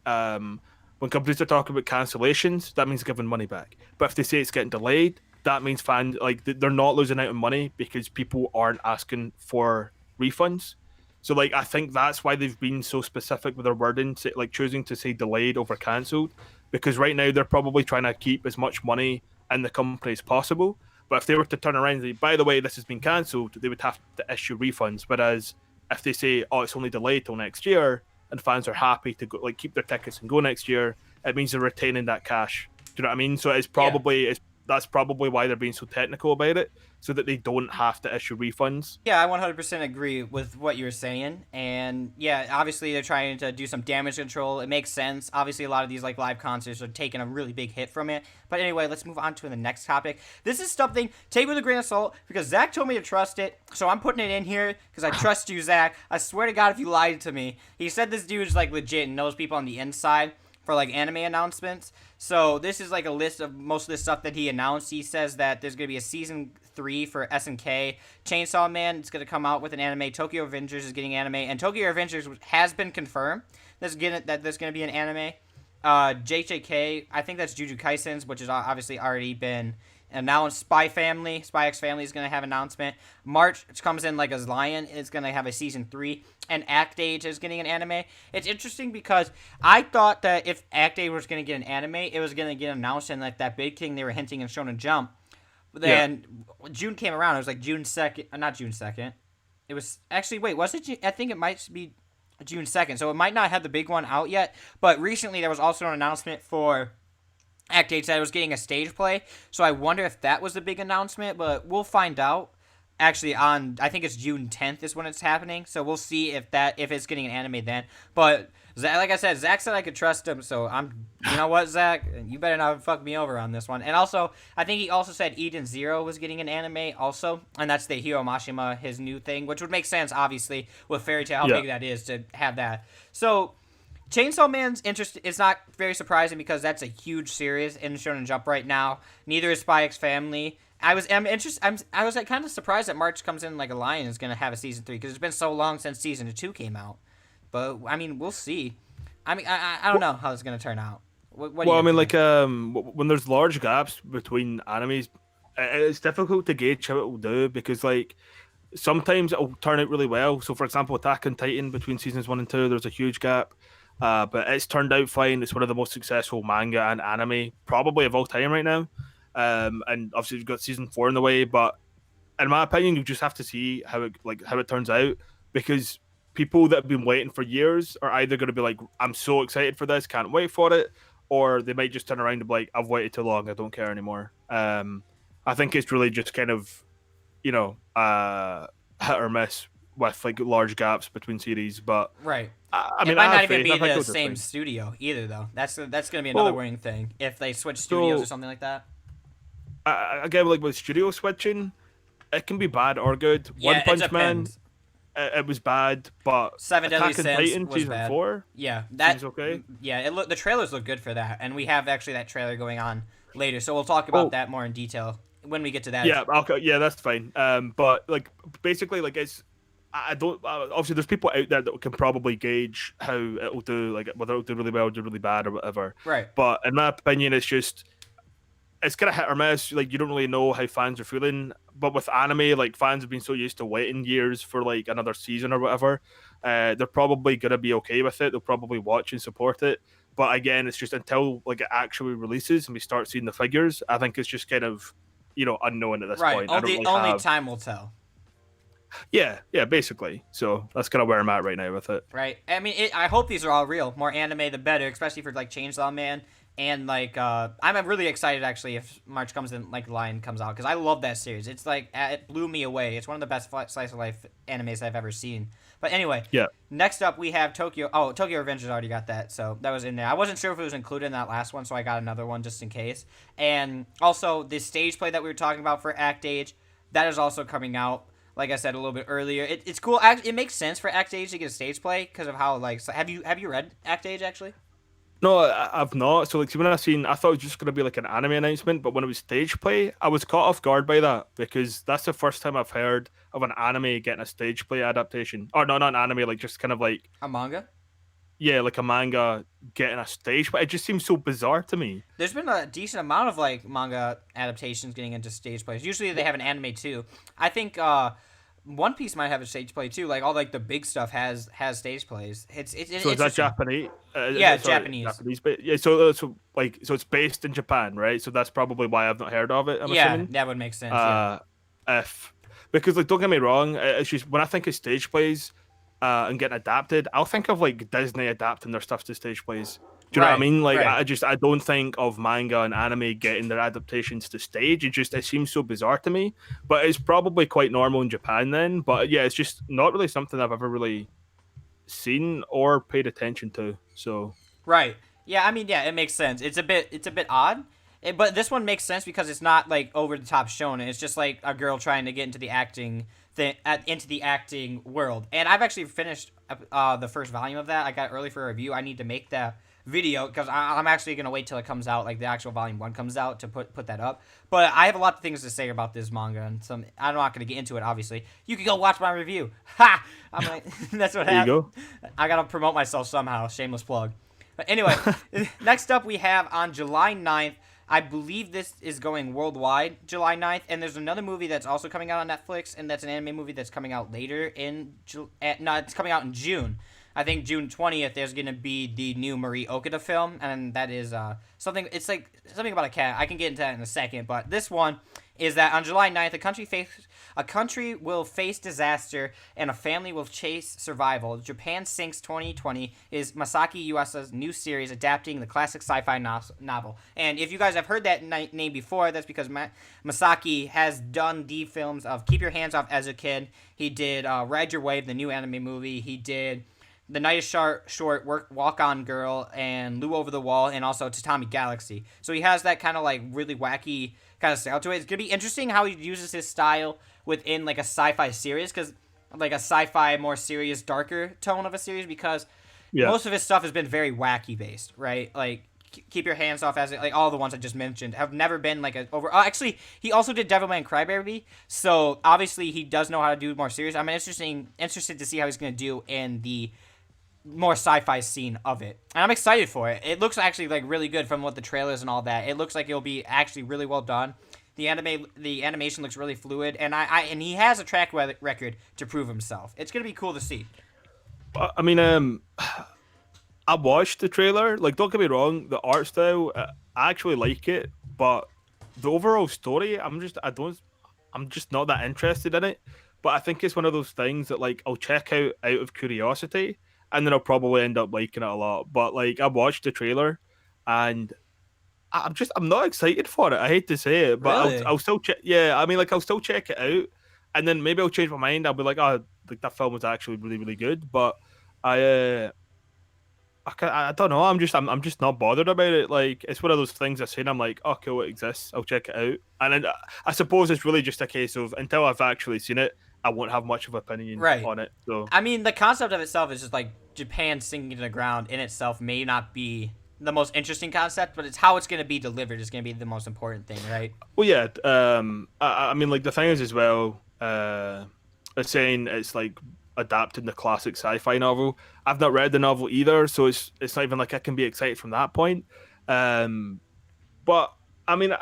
when companies are talking about cancellations, that means giving money back. But if they say it's getting delayed, that means fans like they're not losing out on money because people aren't asking for refunds. So, like, I think that's why they've been so specific with their wording, like choosing to say delayed over cancelled, because right now they're probably trying to keep as much money in the company as possible. But if they were to turn around and say, by the way, this has been cancelled, they would have to issue refunds. Whereas if they say, oh, it's only delayed till next year, and fans are happy to go, like, keep their tickets and go next year, it means they're retaining that cash. Do you know what I mean? So it's probably that's probably why they're being so technical about it, so that they don't have to issue refunds. Yeah, I 100% agree with what you were saying. And yeah, obviously they're trying to do some damage control. It makes sense. Obviously a lot of these like live concerts are taking a really big hit from it. But anyway, let's move on to the next topic. This is something, take with a grain of salt, because Zach told me to trust it. So I'm putting it in here because I trust you, Zach. I swear to God if you lied to me. He said this dude's like legit and knows people on the inside for like anime announcements. So this is like a list of most of the stuff that he announced. He says that there's going to be a season 3 for SNK. Chainsaw Man is going to come out with an anime. Tokyo Avengers is getting anime. And Tokyo Avengers has been confirmed that there's going to be an anime. JJK, I think that's Jujutsu Kaisen's, which has obviously already been announced. Spy X Family is going to have an announcement. March, which comes in like a lion, is going to have a season 3. And Act Age is getting an anime. It's interesting because I thought that if Act Age was going to get an anime, it was going to get announced in like that big thing they were hinting in Shonen Jump. But then June came around. It was like June 2nd. Not June 2nd. It was actually, wait, was it? I think it might be June 2nd. So it might not have the big one out yet. But recently there was also an announcement for Act Age that it was getting a stage play. So I wonder if that was the big announcement. But we'll find out. Actually, I think it's June 10th is when it's happening. So we'll see if it's getting an anime then. But like I said, Zach said I could trust him. So you know what, Zach? You better not fuck me over on this one. And also, I think he also said Eden Zero was getting an anime also. And that's the Hiro Mashima, his new thing, which would make sense, obviously, with Fairy Tail, how big that is to have that. So Chainsaw Man's interest is not very surprising because that's a huge series in Shonen Jump right now. Neither is Spy X Family. I was like, kind of surprised that March comes in like a lion is going to have a season 3 because it's been so long since season 2 came out. But I mean, we'll see. I mean, I don't know how it's going to turn out. What I mean, like when there's large gaps between animes, it's difficult to gauge how it will do because like sometimes it'll turn out really well. So, for example, Attack on Titan between seasons 1 and 2, there's a huge gap. But it's turned out fine. It's one of the most successful manga and anime probably of all time right now. And obviously you've got season 4 in the way, but in my opinion, you just have to see how it turns out, because people that have been waiting for years are either going to be like, "I'm so excited for this, can't wait for it," or they might just turn around and be like, "I've waited too long, I don't care anymore." I think it's really just kind of you know hit or miss with like large gaps between series, but Right. I It mean, might I not have even faith. be I think the it'll do same fine. studio either, though. That's gonna be another Well, worrying thing if they switch studios or so something like that. again, like with studio switching, it can be bad or good. One Yeah, it Punch Man, depends. it was bad, but Seven Deadly Attack on Sins Titan was season bad. 4 Yeah, seems okay. yeah. The trailers look good for that, and we have actually that trailer going on later, so we'll talk about Oh, that more in detail when we get to that. yeah, okay, yeah, that's fine. But like basically, like it's I don't obviously there's people out there that can probably gauge how it'll do, like whether it'll do really well, or do really bad, or whatever. Right. But in my opinion, it's kind of hit or miss. Like you don't really know how fans are feeling. But with anime, like fans have been so used to waiting years for like another season or whatever, they're probably gonna be okay with it. They'll probably watch and support it. But again, it's just until like it actually releases and we start seeing the figures, I think it's just kind of unknown at this Right. point. I don't Only really only have. time will tell. Yeah, basically. So that's kind of where I'm at right now with it. Right. I mean, I hope these are all real. More anime, the better, especially for like Chainsaw Man. And like, I'm really excited actually if March comes in, like Lion comes out, because I love that series. It's like it blew me away. It's one of the best slice of life animes I've ever seen. But anyway, Yeah. next up we have Tokyo. Oh, Tokyo Revengers already got that, so that was in there. I wasn't sure if it was included in that last one, so I got another one just in case. And also the stage play that we were talking about for Act Age, that is also coming out. Like I said a little bit earlier, it's cool. It makes sense for Act Age to get a stage play because of how like. So have you read Act Age actually? No, I've not. So like, see, when I thought it was just gonna be like an anime announcement, but when it was stage play, I was caught off guard by that because that's the first time I've heard of an anime getting a stage play adaptation. Or no, not an anime, like just kind of like A manga? yeah, like a manga getting a stage. But it just seems so bizarre to me. There's been a decent amount of like manga adaptations getting into stage plays. Usually they have an anime too. I think One Piece might have a stage play too. Like all like the big stuff has stage plays. It's So is that interesting. Japanese? Yeah, Sorry, Japanese. Japanese. But yeah, so it's based in Japan, right? So that's probably why I've not heard of it. I'm Yeah, assuming. that would make sense. Yeah. Uh, if because like don't get me wrong, it's just when I think of stage plays, and getting adapted, I'll think of like Disney adapting their stuff to stage plays. Do you know what I Right. mean? Like Right. I don't think of manga and anime getting their adaptations to stage. It seems so bizarre to me. But it's probably quite normal in Japan then. But yeah, it's just not really something I've ever really seen or paid attention to. So Right. Yeah, I mean, yeah, it makes sense. It's a bit odd, but this one makes sense because it's not like over the top shonen. It's just like a girl trying to get into the acting into the acting world. And I've actually finished the first volume of that. I got it early for a review. I need to make that video because I'm actually gonna wait till it comes out, like the actual volume 1 comes out to put that up. But I have a lot of things to say about this manga, and some I'm not gonna get into it. Obviously, you can go watch my review. Ha! I'm like, that's what there you happened. go. I gotta promote myself somehow. Shameless plug. But anyway, next up we have on July 9th, I believe this is going worldwide, July 9th, and there's another movie that's also coming out on Netflix, and that's an anime movie that's coming out later in no, it's coming out in June. I think June 20th there's going to be the new Marie Okada film, and that is something, it's like something about a cat. I can get into that in a second, but this one is that on July 9th, a country will face disaster and a family will chase survival. Japan Sinks 2020 is Masaki Yuasa's new series adapting the classic sci-fi novel. And if you guys have heard that name before, that's because Masaki has done the films of Keep Your Hands Off as a Kid. He did Ride Your Wave, the new anime movie. He did The Night is Short, Walk On Girl, and Lou Over the Wall, and also Tatami Galaxy. So he has that kind of like really wacky kind of style to it. It's going to be interesting how he uses his style within like a sci-fi series, because like a sci-fi, more serious, darker tone of a series, because Yeah. most of his stuff has been very wacky based, right? Like Keep Your Hands Off as like all the ones I just mentioned have never been like a over. Actually, he also did Devilman Crybaby, so obviously he does know how to do more serious. I'm interested to see how he's going to do in the more sci-fi scene of it, and I'm excited for it. It looks actually like really good from what the trailers and all that. It looks like it'll be actually really well done. The animation looks really fluid, and and he has a track record to prove himself. It's gonna be cool to see. I mean, I watched the trailer. Like, don't get me wrong, the art style, I actually like it, but the overall story, I'm just not that interested in it. But I think it's one of those things that like I'll check out of curiosity, and then I'll probably end up liking it a lot. But like, I watched the trailer, and I'm not excited for it. I hate to say it, but Really? I'll still check. Yeah, I mean, like I'll still check it out, and then maybe I'll change my mind. I'll be like, oh, like that film was actually really really good, but. I I don't know. I'm just not bothered about it. Like it's one of those things I've seen. I'm like, oh, cool, it exists. I'll check it out. And then, I suppose it's really just a case of until I've actually seen it, I won't have much of an opinion Right. on it. So I mean, the concept of itself is just like Japan sinking to the ground in itself may not be the most interesting concept, but it's how it's going to be delivered is going to be the most important thing, right? well, yeah. I mean, like the thing is as well. It's saying it's like adapting the classic sci-fi novel. I've not read the novel either, so it's not even like I can be excited from that point. But I mean,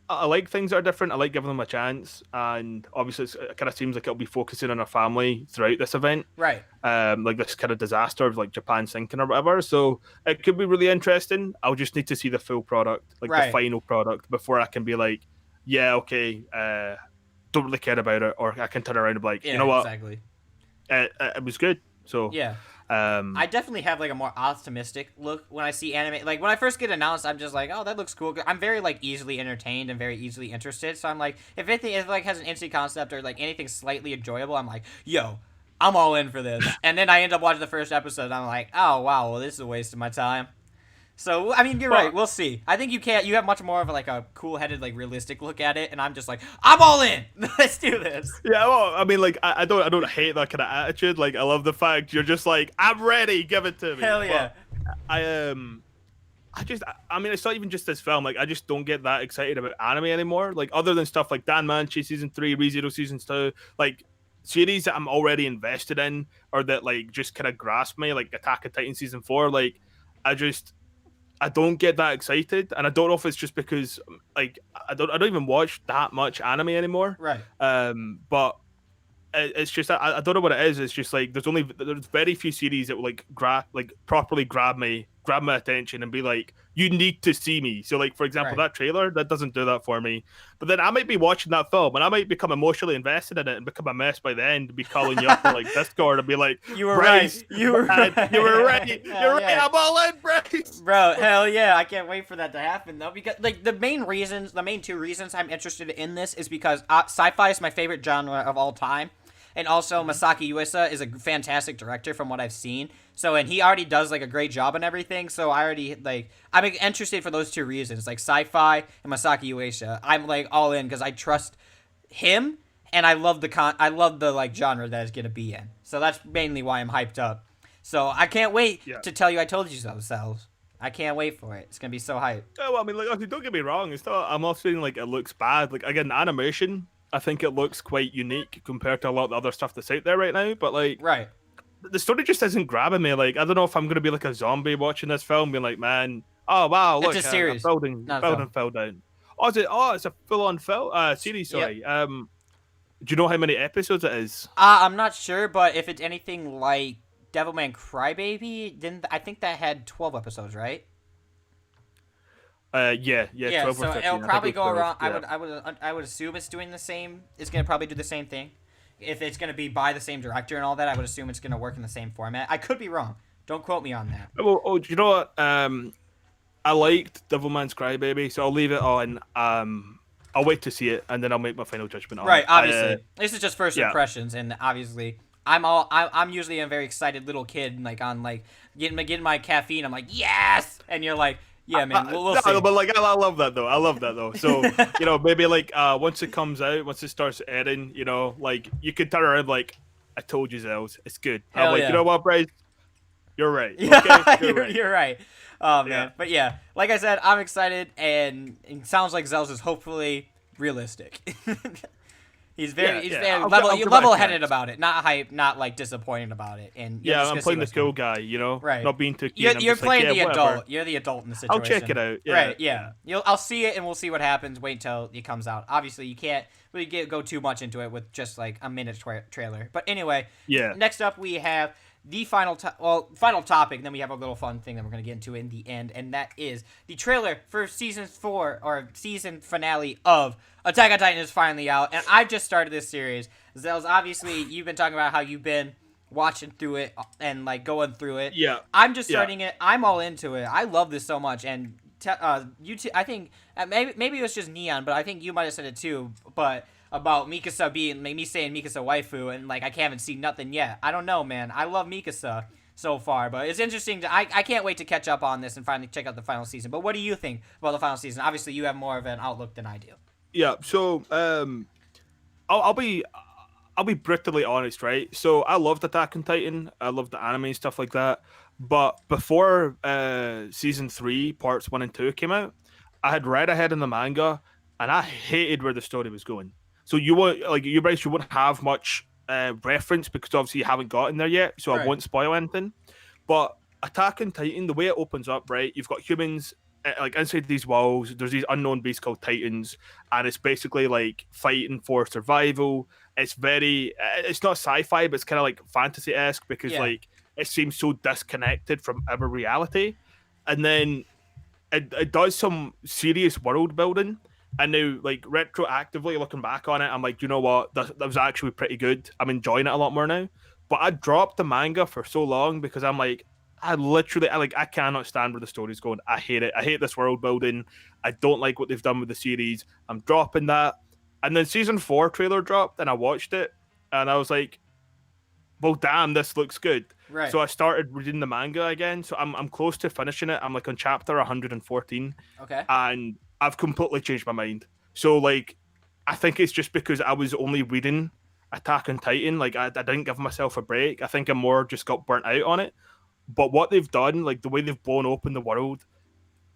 I like things that are different. I like giving them a chance, and obviously, it kind of seems like it'll be focusing on our family throughout this event, Right. like this kind of disaster of like Japan sinking or whatever. So it could be really interesting. I'll just need to see the full product, like Right. the final product, before I can be like, yeah, okay, don't really care about it, or I can turn around and be like, Yeah, you know what, exactly. it was good. So Yeah. um, I definitely have like a more optimistic look when I see anime. Like when I first get announced, I'm just like, oh, that looks cool. I'm very like easily entertained and very easily interested. So I'm like, if anything, if it, like has an interesting concept or like anything slightly enjoyable, I'm like, yo, I'm all in for this. And then I end up watching the first episode, and I'm like, oh wow, well this is a waste of my time. So I mean, you're right. We'll see. I think you can't. You have much more of like a cool-headed, like realistic look at it, and I'm just like, I'm all in. Let's do this. yeah, well, I mean, like I don't hate that kind of attitude. Like I love the fact you're just like, I'm ready, give it to me. Hell yeah. But I mean, it's not even just this film. Like, I just don't get that excited about anime anymore. Like, other than stuff like Dan Manchi season 3, ReZero season 2, like series that I'm already invested in or that like just kind of grasp me, like Attack on Titan season 4. Like, I don't get that excited, and I don't know if it's just because like I don't even watch that much anime anymore. Right. But it's just I don't know what it is. It's just like there's very few series that will like properly grab my attention and be like, you need to see me. So like for example, Right. that trailer that doesn't do that for me. But then I might be watching that film and I might become emotionally invested in it and become a mess by the end. Be calling you up on like Discord and be like, You were Bryce, right. You were right. you were right. Hell You're right. yeah. I'm all in, Bryce. Bro, hell yeah, I can't wait for that to happen though, because like the main two reasons I'm interested in this is because sci-fi is my favorite genre of all time, and also Masaki Yuasa is a fantastic director from what I've seen. So and he already does like a great job and everything. So I already like I'm interested for those two reasons, like sci-fi and Masaki Yuasa. I'm like all in because I trust him and I love the like genre that it's gonna be in. So that's mainly why I'm hyped up. So I can't wait to tell you I told you so, Zelz. I can't wait for it. It's gonna be so hype. Oh, well, I mean, like, okay, don't get me wrong. It's not. I'm not saying like it looks bad. Like again, animation. I think it looks quite unique compared to a lot of the other stuff that's out there right now. But like, Right. the story just isn't grabbing me. Like, I don't know if I'm gonna be like a zombie watching this film, being like, man, oh wow, look, It's a series, a building not a film. fell down. Oh, is it? Oh, it's a full-on film series. Sorry. Do you know how many episodes it is? I'm not sure, but if it's anything like Devilman Crybaby, then I think that had 12 episodes, right? Yeah, 12 so or 15. it'll I think probably it go was 12, around. yeah. I would assume it's doing the same. It's gonna probably do the same thing. If it's gonna be by the same director and all that, I would assume it's gonna work in the same format. I could be wrong. Don't quote me on that. Oh, do you know what? I liked Devilman's Crybaby, so I'll leave it on. I'll wait to see it, and then I'll make my final judgment on Right, it. obviously. This is just first yeah. impressions, and obviously, I'm usually a very excited little kid, like on like getting my caffeine. I'm like, yes, and you're like, yeah, man, we'll see. But like, I love that though. I love that though. So you know, maybe like once it comes out, once it starts airing, you know, like you could turn around like, I told you, Zelz, it's good. Hell I'm like, yeah. you know what, Bryce, you're right. Okay? Yeah, You're right. you're right. Oh man, Yeah. but yeah, like I said, I'm excited, and it sounds like Zelz is hopefully realistic. He's yeah. very I'll give it a level-headed chance. about it, not hype, not like disappointed about it. And you're Yeah, just I'm gonna see playing the what's good. cool guy, you know, Right. not being too keen. I'm You're just like, playing yeah, the whatever. adult. You're the adult in the I'll check it situation. out. Yeah, Right. Yeah. I'll see it and we'll see what happens. Wait till it comes out. Obviously, you can't really go too much into it with just like a minute trailer. But anyway, yeah, next up we have the final topic. And then we have a little fun thing that we're gonna get into in the end, and that is the trailer for season 4 or season finale of Attack on Titan is finally out, and I've just started this series. Zelz, obviously, you've been talking about how you've been watching through it and like going through it. yeah, I'm just yeah. starting it. I'm all into it. I love this so much, and you two, I think maybe it was just Neon, but I think you might have said it too. But about Mikasa being me saying Mikasa waifu, and like I haven't seen nothing yet. I don't know, man. I love Mikasa so far, but it's interesting. I can't wait to catch up on this and finally check out the final season. But what do you think about the final season? Obviously, you have more of an outlook than I do. Yeah, so I'll be brutally honest, right? So I loved Attack on Titan. I loved the anime and stuff like that. But before season 3, parts 1 and 2 came out, I had read ahead in the manga, and I hated where the story was going. So you won't like you guys, you won't have much reference because obviously you haven't gotten there yet. So I Right. won't spoil anything. But Attack on Titan, the way it opens up, right? You've got humans like inside these walls. There's these unknown beasts called Titans, and it's basically like fighting for survival. It's very, it's not sci-fi, but it's kind of like fantasy-esque because Yeah. like it seems so disconnected from our reality. And then it does some serious world building. And now, like retroactively looking back on it, I'm like, you know what, that was actually pretty good. I'm enjoying it a lot more now. But I dropped the manga for so long because I'm like, I cannot stand where the story's going. I hate it. I hate this world building. I don't like what they've done with the series. I'm dropping that. And then season 4 trailer dropped, and I watched it, and I was like, well, damn, this looks good. Right. So I started reading the manga again. So I'm close to finishing it. I'm like on chapter 114, Okay. and I've completely changed my mind. So like, I think it's just because I was only reading Attack on Titan. Like I didn't give myself a break. I think I more just got burnt out on it. But what they've done, like the way they've blown open the world,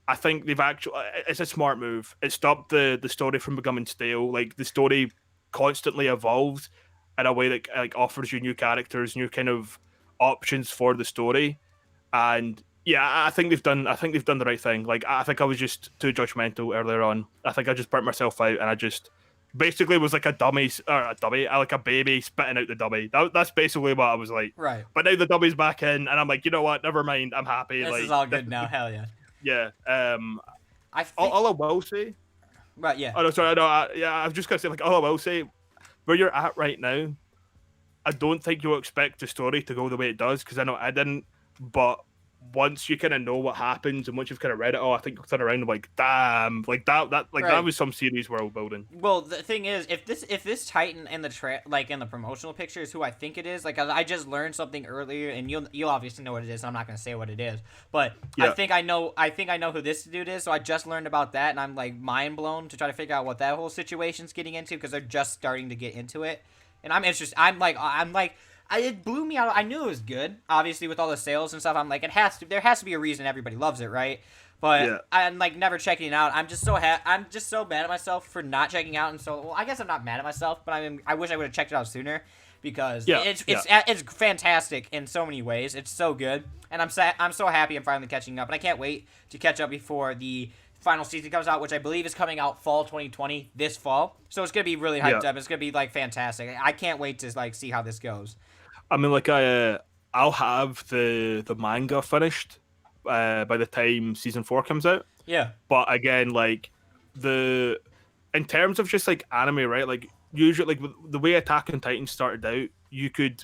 I think they've actually, it's a smart move. It stopped the story from becoming stale. Like the story constantly evolves in a way that like offers you new characters, new kind of options for the story. And yeah, I think they've done the right thing. Like I think I was just too judgmental earlier on. I think I just burnt myself out, and I just basically was like a dummy or a dummy, like a baby spitting out the dummy. That's basically what I was like. Right. But now the dummy's back in, and I'm like, you know what? Never mind. I'm happy. This Like is all good now. Hell yeah. yeah. I think. All I will say. Right. Yeah. Oh no, sorry. No, yeah, I was just gonna say like all I will say, where you're at right now, I don't think you'll expect the story to go the way it does because I know I didn't. But once you kind of know what happens and once you've kind of read it all, I think you'll turn around and be like, damn, like that Right. was some serious world building. Well, the thing is, if this Titan in the like in the promotional picture is who I think it is, like I just learned something earlier, and you'll obviously know what it is. I'm not gonna say what it is, but Yeah. I think I know who this dude is. So I just learned about that, and I'm like mind blown to try to figure out what that whole situation's getting into because they're just starting to get into it, and I'm interested. It blew me out. I knew it was good, obviously with all the sales and stuff. I'm like, there has to be a reason everybody loves it, right? But Yeah. I'm like never checking it out. I'm just so mad at myself for not checking out. And so, well, I guess I'm not mad at myself, but I wish I would have checked it out sooner because Yeah, it's fantastic in so many ways. It's so good, and I'm so happy I'm finally catching up, and I can't wait to catch up before the final season comes out, which I believe is coming out fall 2020 this fall. So it's gonna be really hyped Yeah. up. It's gonna be like fantastic. I can't wait to like see how this goes. I mean, like I'll have the manga finished by the time season 4 comes out. Yeah. But again, like in terms of just like anime, right? Like usually, like the way Attack on Titan started out, you could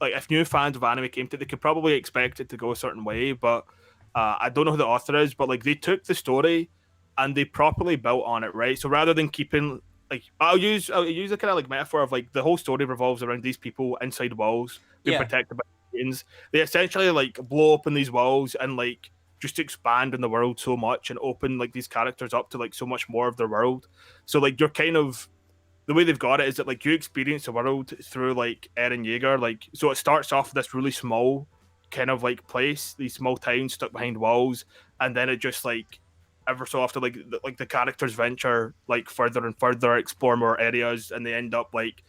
like if new fans of anime came to it, they could probably expect it to go a certain way. But I don't know who the author is, but like they took the story and they properly built on it, right? So rather than keeping like I'll use a kind of like metaphor of like the whole story revolves around these people inside walls being Yeah. protected by aliens. They essentially like blow open these walls and like just expand in the world so much and open like these characters up to like so much more of their world. So like you're kind of the way they've got it is that like you experience the world through like Eren Yeager. Like so it starts off this really small kind of like place, these small towns stuck behind walls, and then it just like ever so often, like the characters venture like further and further, explore more areas, and they end up like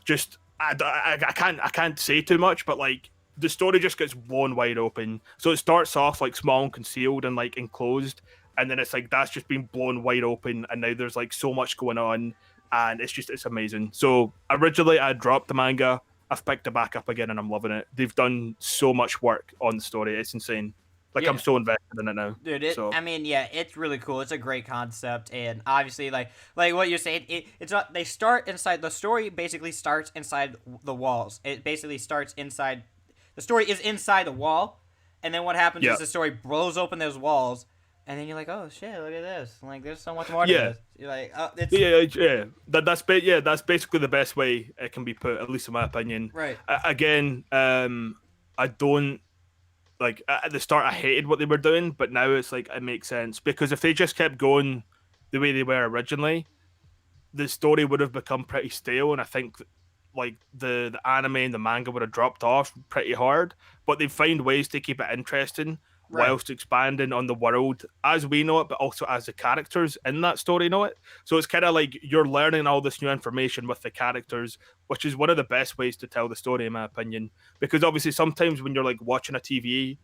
just I can't say too much, but like the story just gets blown wide open. So it starts off like small and concealed and like enclosed, and then it's like that's just been blown wide open, and now there's like so much going on, and it's amazing. So originally I dropped the manga. I've picked it back up again, and I'm loving it. They've done so much work on the story; it's insane. Like I'm Yeah. so invested in it now. Dude, So I mean, yeah, it's really cool. It's a great concept, and obviously, like what you're saying, it's not. They start inside the story. Basically, starts inside the walls. It basically starts inside. The story is inside the wall, and then what happens yeah, is the story blows open those walls, and then you're like, oh shit, look at this. Like, there's so much more to yeah. this. You're like, oh, it's Yeah. That's basically the best way it can be put, at least in my opinion. right, Again, I don't like at the start I hated what they were doing, but now it's like it makes sense because if they just kept going the way they were originally, the story would have become pretty stale, and I think like the anime and the manga would have dropped off pretty hard. But they find ways to keep it interesting right, whilst expanding on the world as we know it, but also as the characters in that story know it. So it's kind of like you're learning all this new information with the characters, which is one of the best ways to tell the story, in my opinion. Because obviously, sometimes when you're like watching a TV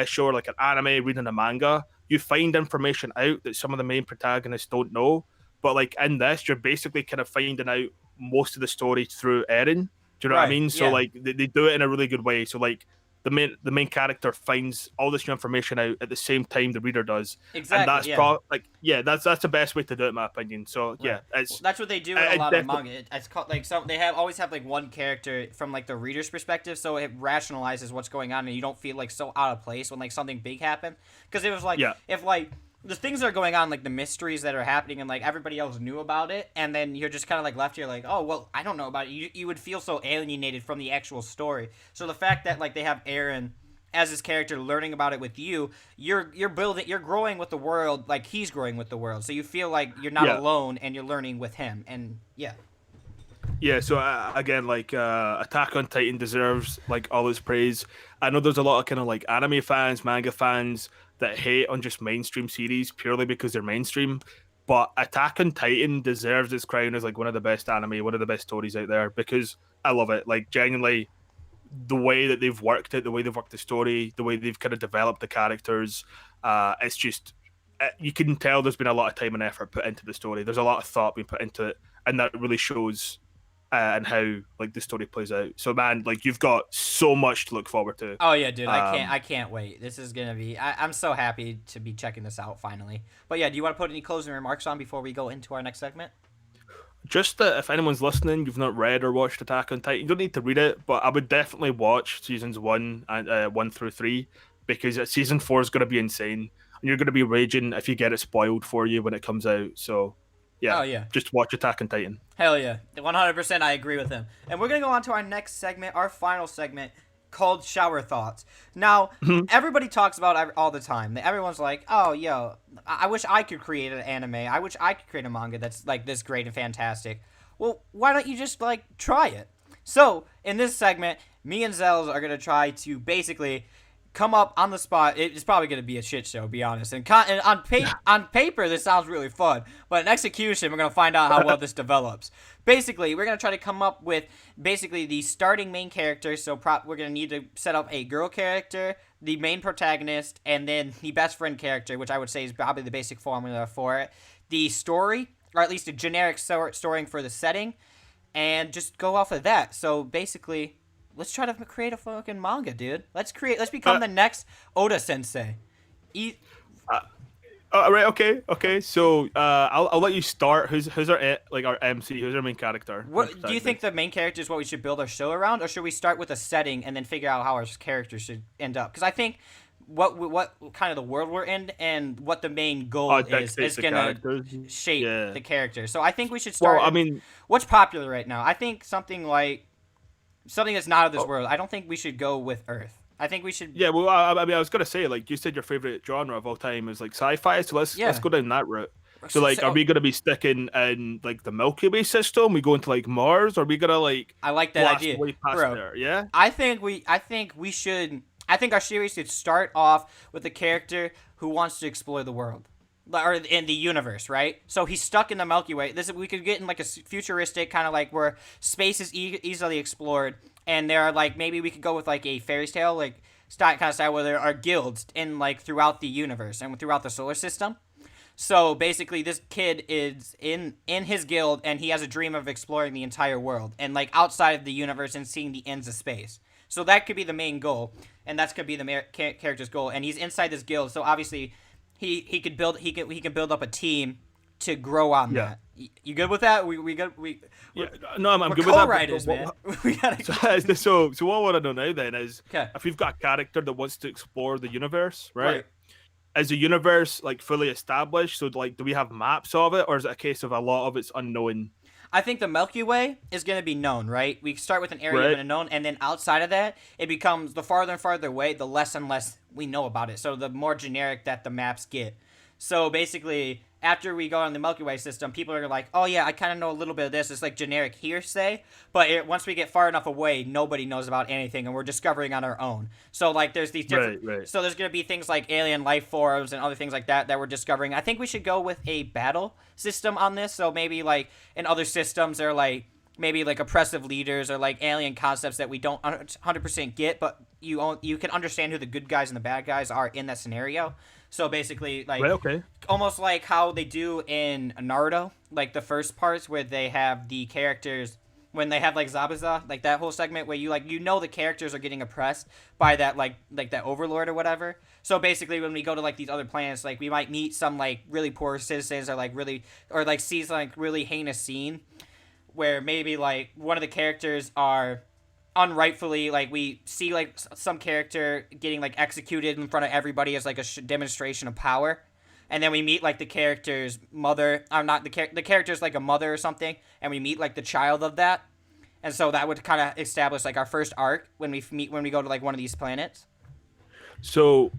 show or like an anime, reading a manga, you find information out that some of the main protagonists don't know. But like in this, you're basically kind of finding out most of the story through Eren. Do you know what I right, mean? So yeah, like they do it in a really good way. So like the main character finds all this new information out at the same time the reader does, and exactly, that's yeah. like yeah, that's the best way to do it, in my opinion. So yeah, Right. Well, it's that's what they do in a it lot of definitely manga. It's called like some they have always have like one character from like the reader's perspective, so it rationalizes what's going on, and you don't feel like so out of place when like something big happened. Because it was like yeah if like the things that are going on, like the mysteries that are happening, and like everybody else knew about it, and then you're just kind of like left here like, oh well, I don't know about it. You would feel so alienated from the actual story. So the fact that like they have Aaron as his character learning about it with you, you're growing with the world like he's growing with the world, so you feel like you're not yeah alone and you're learning with him. And yeah, Yeah, so again, like Attack on Titan deserves like all its praise. I know there's a lot of kind of like anime fans, manga fans that hate on just mainstream series purely because they're mainstream. But Attack on Titan deserves its crown as like one of the best anime, one of the best stories out there because I love it. Like genuinely, the way that they've worked it, the way they've worked the story, the way they've kind of developed the characters, it's just you can tell there's been a lot of time and effort put into the story. There's a lot of thought being put into it, and that really shows and how like the story plays out. So man, like you've got so much to look forward to. oh yeah, dude, Um, I can't wait. This is gonna be. I'm so happy to be checking this out finally. But yeah, do you want to put any closing remarks on before we go into our next segment? just that if anyone's listening, you've not read or watched Attack on Titan, you don't need to read it, but I would definitely watch seasons 1 through 3 because season 4 is going to be insane, and you're going to be raging if you get it spoiled for you when it comes out. So Oh yeah, yeah, just watch Attack on Titan. hell yeah, 100%. I agree with him. And we're gonna go on to our next segment, our final segment, called Shower Thoughts. Now, everybody talks about it all the time. Everyone's like, oh, yo, I wish I could create an anime. I wish I could create a manga that's like this great and fantastic. Well, why don't you just like try it? So, in this segment, me and Zelz are gonna try to basically come up on the spot. It's probably going to be a shit show, be honest. And on paper, this sounds really fun, but in execution, we're going to find out how well this develops. Basically, we're going to try to come up with basically the starting main character. So we're going to need to set up a girl character, the main protagonist, and then the best friend character, which I would say is probably the basic formula for it. The story, or at least a generic story for the setting, and just go off of that. So basically, let's try to create a fucking manga, dude. Let's become the next Oda Sensei. Right, okay. So I'll let you start. Who's our MC? Who's our main character? What do you think the main character is? What we should build our show around, or should we start with a setting and then figure out how our characters should end up? Because I think what kind of the world we're in and what the main goal is gonna shape the character. So I think we should start. Well, I mean, what's popular right now? I think something that's not of this world. I don't think we should go with Earth. I think we should. Yeah, well, I mean, I was gonna say, like you said, your favorite genre of all time is like sci-fi, so let's go down that route. So, like, are we gonna be sticking in like the Milky Way system? We go into like Mars? Or are we gonna like? I like that idea, way past bro. There? Yeah. I think we should. I think our series should start off with a character who wants to explore the world. or in the universe, right? So he's stuck in the Milky Way. We could get in like a futuristic kind of like where space is easily explored, and there are like maybe we could go with like a fairy tale like kind of style where there are guilds in like throughout the universe and throughout the solar system. So basically, this kid is in his guild, and he has a dream of exploring the entire world and like outside of the universe and seeing the ends of space. So that could be the main goal, and that's could be the character's goal. And he's inside this guild, so obviously, he could build he can build up a team to grow on that. You good with that? We good. Yeah, no, I'm we're good with that. Co-writers, man. We gotta. So what I want to know now then is, Okay. if we've got a character that wants to explore the universe, right? Is the universe like fully established? So like, do we have maps of it, or is it a case of a lot of it's unknown? I think the Milky Way is going to be known, right? We start with an area of unknown, and then outside of that, it becomes the farther and farther away, the less and less we know about it. So the more generic that the maps get. So basically, after we go on the Milky Way system, people are like, oh yeah, I kind of know a little bit of this. It's like generic hearsay. But once we get far enough away, nobody knows about anything, and we're discovering on our own. So like there's these different... So there's going to be things like alien life forms and other things like that we're discovering. I think we should go with a battle system on this. So maybe like in other systems, they're like maybe like oppressive leaders or like alien concepts that we don't 100% get, but you can understand who the good guys and the bad guys are in that scenario. So basically, like, almost like how they do in Naruto, like the first parts where they have the characters, when they have like Zabuza, like that whole segment where you know the characters are getting oppressed by that like that overlord or whatever. So basically, when we go to like these other planets, like we might meet some like really poor citizens or like see some like really heinous scene where maybe like one of the characters are unrightfully, like we see like some character getting like executed in front of everybody as like a demonstration of power, and then we meet like the character's mother. I'm not the character's like a mother or something, and we meet like the child of that, and so that would kind of establish like our first arc when we go to like one of these planets. So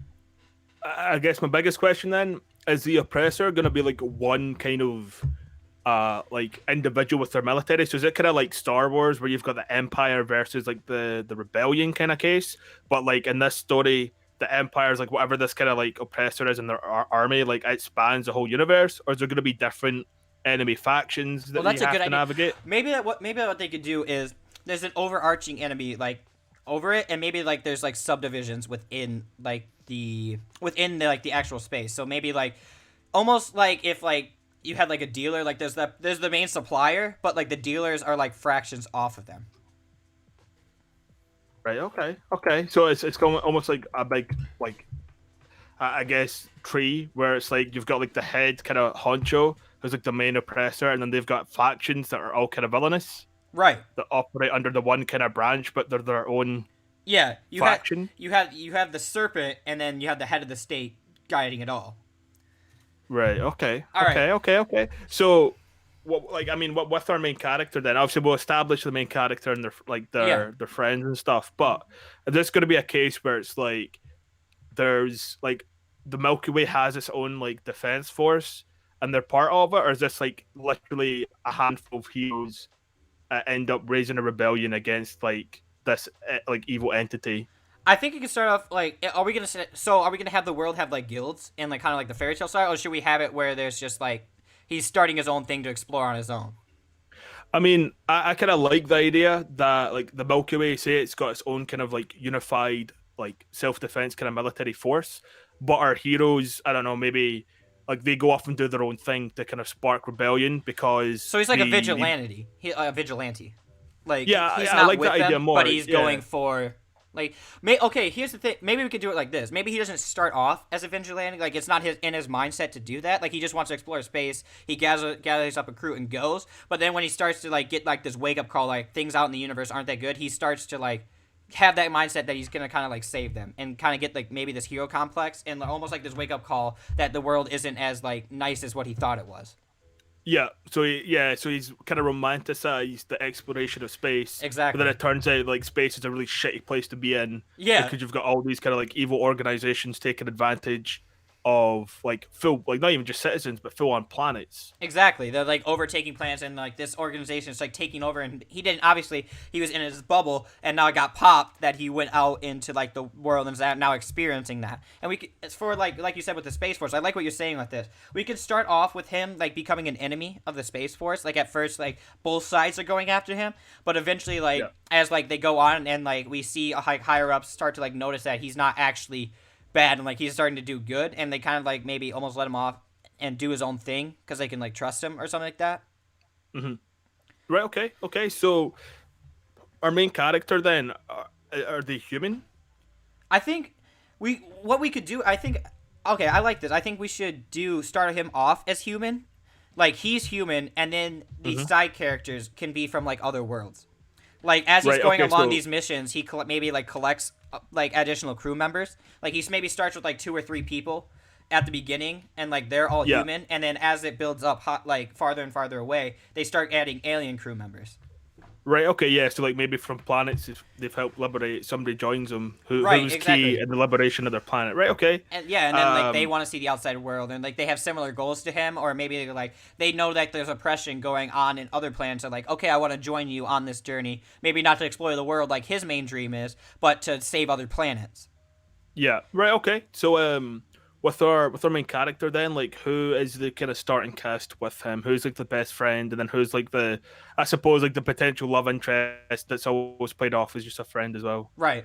I guess my biggest question then is: the oppressor going to be like one kind of like individual with their military? So is it kind of like Star Wars where you've got the Empire versus like the rebellion kind of case, but like in this story the Empire is like whatever this kind of like oppressor is in their army, like it spans the whole universe, or is there going to be different enemy factions that you have to navigate? Maybe what they could do is there's an overarching enemy like over it, and maybe like there's like subdivisions within the actual space. So maybe like almost like if like you had like a dealer, like there's the main supplier, but like the dealers are like fractions off of them. Right. Okay. So it's going almost like a big like I guess tree where it's like you've got like the head kind of honcho who's like the main oppressor, and then they've got factions that are all kind of villainous, right? That operate under the one kind of branch, but they're their own. Yeah. Faction. You have the serpent, and then you have the head of the state guiding it all. Right. Okay. Okay. So, what with our main character then? Obviously, we'll establish the main character and their friends and stuff. But is this going to be a case where it's like there's like the Milky Way has its own like defense force and they're part of it, or is this like literally a handful of heroes end up raising a rebellion against like this like evil entity? I think it can start off like, are we gonna have the world have like guilds and like kind of like the fairy tale style, or should we have it where there's just like he's starting his own thing to explore on his own? I mean, I kind of like the idea that like the Milky Way, say it's got its own kind of like unified like self-defense kind of military force, but our heroes, I don't know, maybe like they go off and do their own thing to kind of spark rebellion because. So he's like a vigilante. A vigilante. Like he's not I like with that them, idea more. But he's going for. Like, okay, here's the thing. Maybe we could do it like this. Maybe he doesn't start off as a vigilante. Like, it's not in his mindset to do that. Like, he just wants to explore space. He gathers up a crew and goes. But then when he starts to, like, get, like, this wake-up call, like, things out in the universe aren't that good, he starts to, like, have that mindset that he's going to kind of, like, save them. And kind of get, like, maybe this hero complex. And almost, like, this wake-up call that the world isn't as, like, nice as what he thought it was. Yeah, so he's kind of romanticized the exploration of space. Exactly. But then it turns out like space is a really shitty place to be in. Yeah. Because you've got all these kind of like evil organizations taking advantage of like full, like not even just citizens, but full on planets. Exactly. They're like overtaking planets, and like this organization is like taking over. And he didn't, obviously, he was in his bubble, and now it got popped that he went out into like the world and is now experiencing that. And we could, it's for like you said with the Space Force. I like what you're saying with this. We could start off with him like becoming an enemy of the Space Force. Like at first, like both sides are going after him, but eventually, like as like they go on and like we see like higher ups start to like notice that he's not actually bad and like he's starting to do good, and they kind of like maybe almost let him off and do his own thing because they can like trust him or something like that. Mm-hmm. Right. Okay. Okay. So our main character then are they human? I think what we could do. I think okay. I like this. I think we should start him off as human, like he's human, and then these side characters can be from like other worlds. Like as he's going along these missions, he maybe like collects like additional crew members. Like he maybe starts with like 2 or 3 people at the beginning, and like they're all human, and then as it builds up like farther and farther away, they start adding alien crew members. Right. Okay. Yeah. So like maybe from planets, if they've helped liberate, somebody joins them who was key in the liberation of their planet. Right. Okay. And yeah, and then like they want to see the outside world, and like they have similar goals to him, or maybe like they know that there's oppression going on in other planets. So like, okay, I want to join you on this journey. Maybe not to explore the world like his main dream is, but to save other planets. Yeah. Right. Okay. So with our main character then, like who is the kind of starting cast with him? Who's like the best friend, and then who's like the, I suppose, like the potential love interest that's always played off as just a friend as well. Right.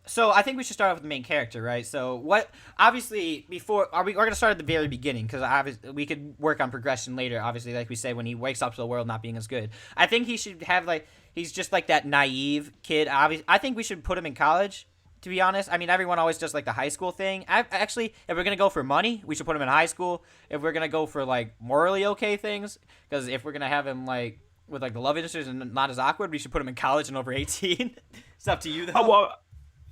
So I think we should start off with the main character, right? So what? Obviously, we're going to start at the very beginning because obviously we could work on progression later. Obviously, like we say, when he wakes up to the world not being as good, I think he should have like he's just like that naive kid. Obviously, I think we should put him in college. To be honest, I mean, everyone always does like the high school thing. Actually, if we're gonna go for money, we should put him in high school. If we're gonna go for like morally okay things, because if we're gonna have him like with like the love interest and not as awkward, we should put him in college and over 18. It's up to you though. Oh, well,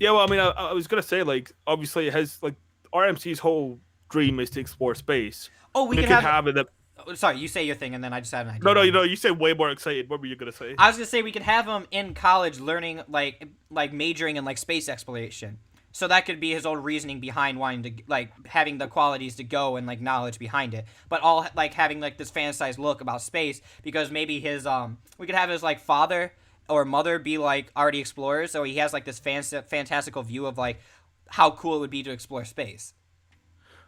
yeah, well, I mean, I was gonna say like obviously his like RMC's whole dream is to explore space. Oh, we could have it. Sorry, you say your thing, and then I just had an idea. No, you said way more excited. What were you gonna say? I was gonna say we could have him in college learning like majoring in like space exploration. So that could be his own reasoning behind wanting to like having the qualities to go and like knowledge behind it, but all like having like this fantasized look about space because maybe his we could have his like father or mother be like already explorers, so he has like this fantastical view of like how cool it would be to explore space.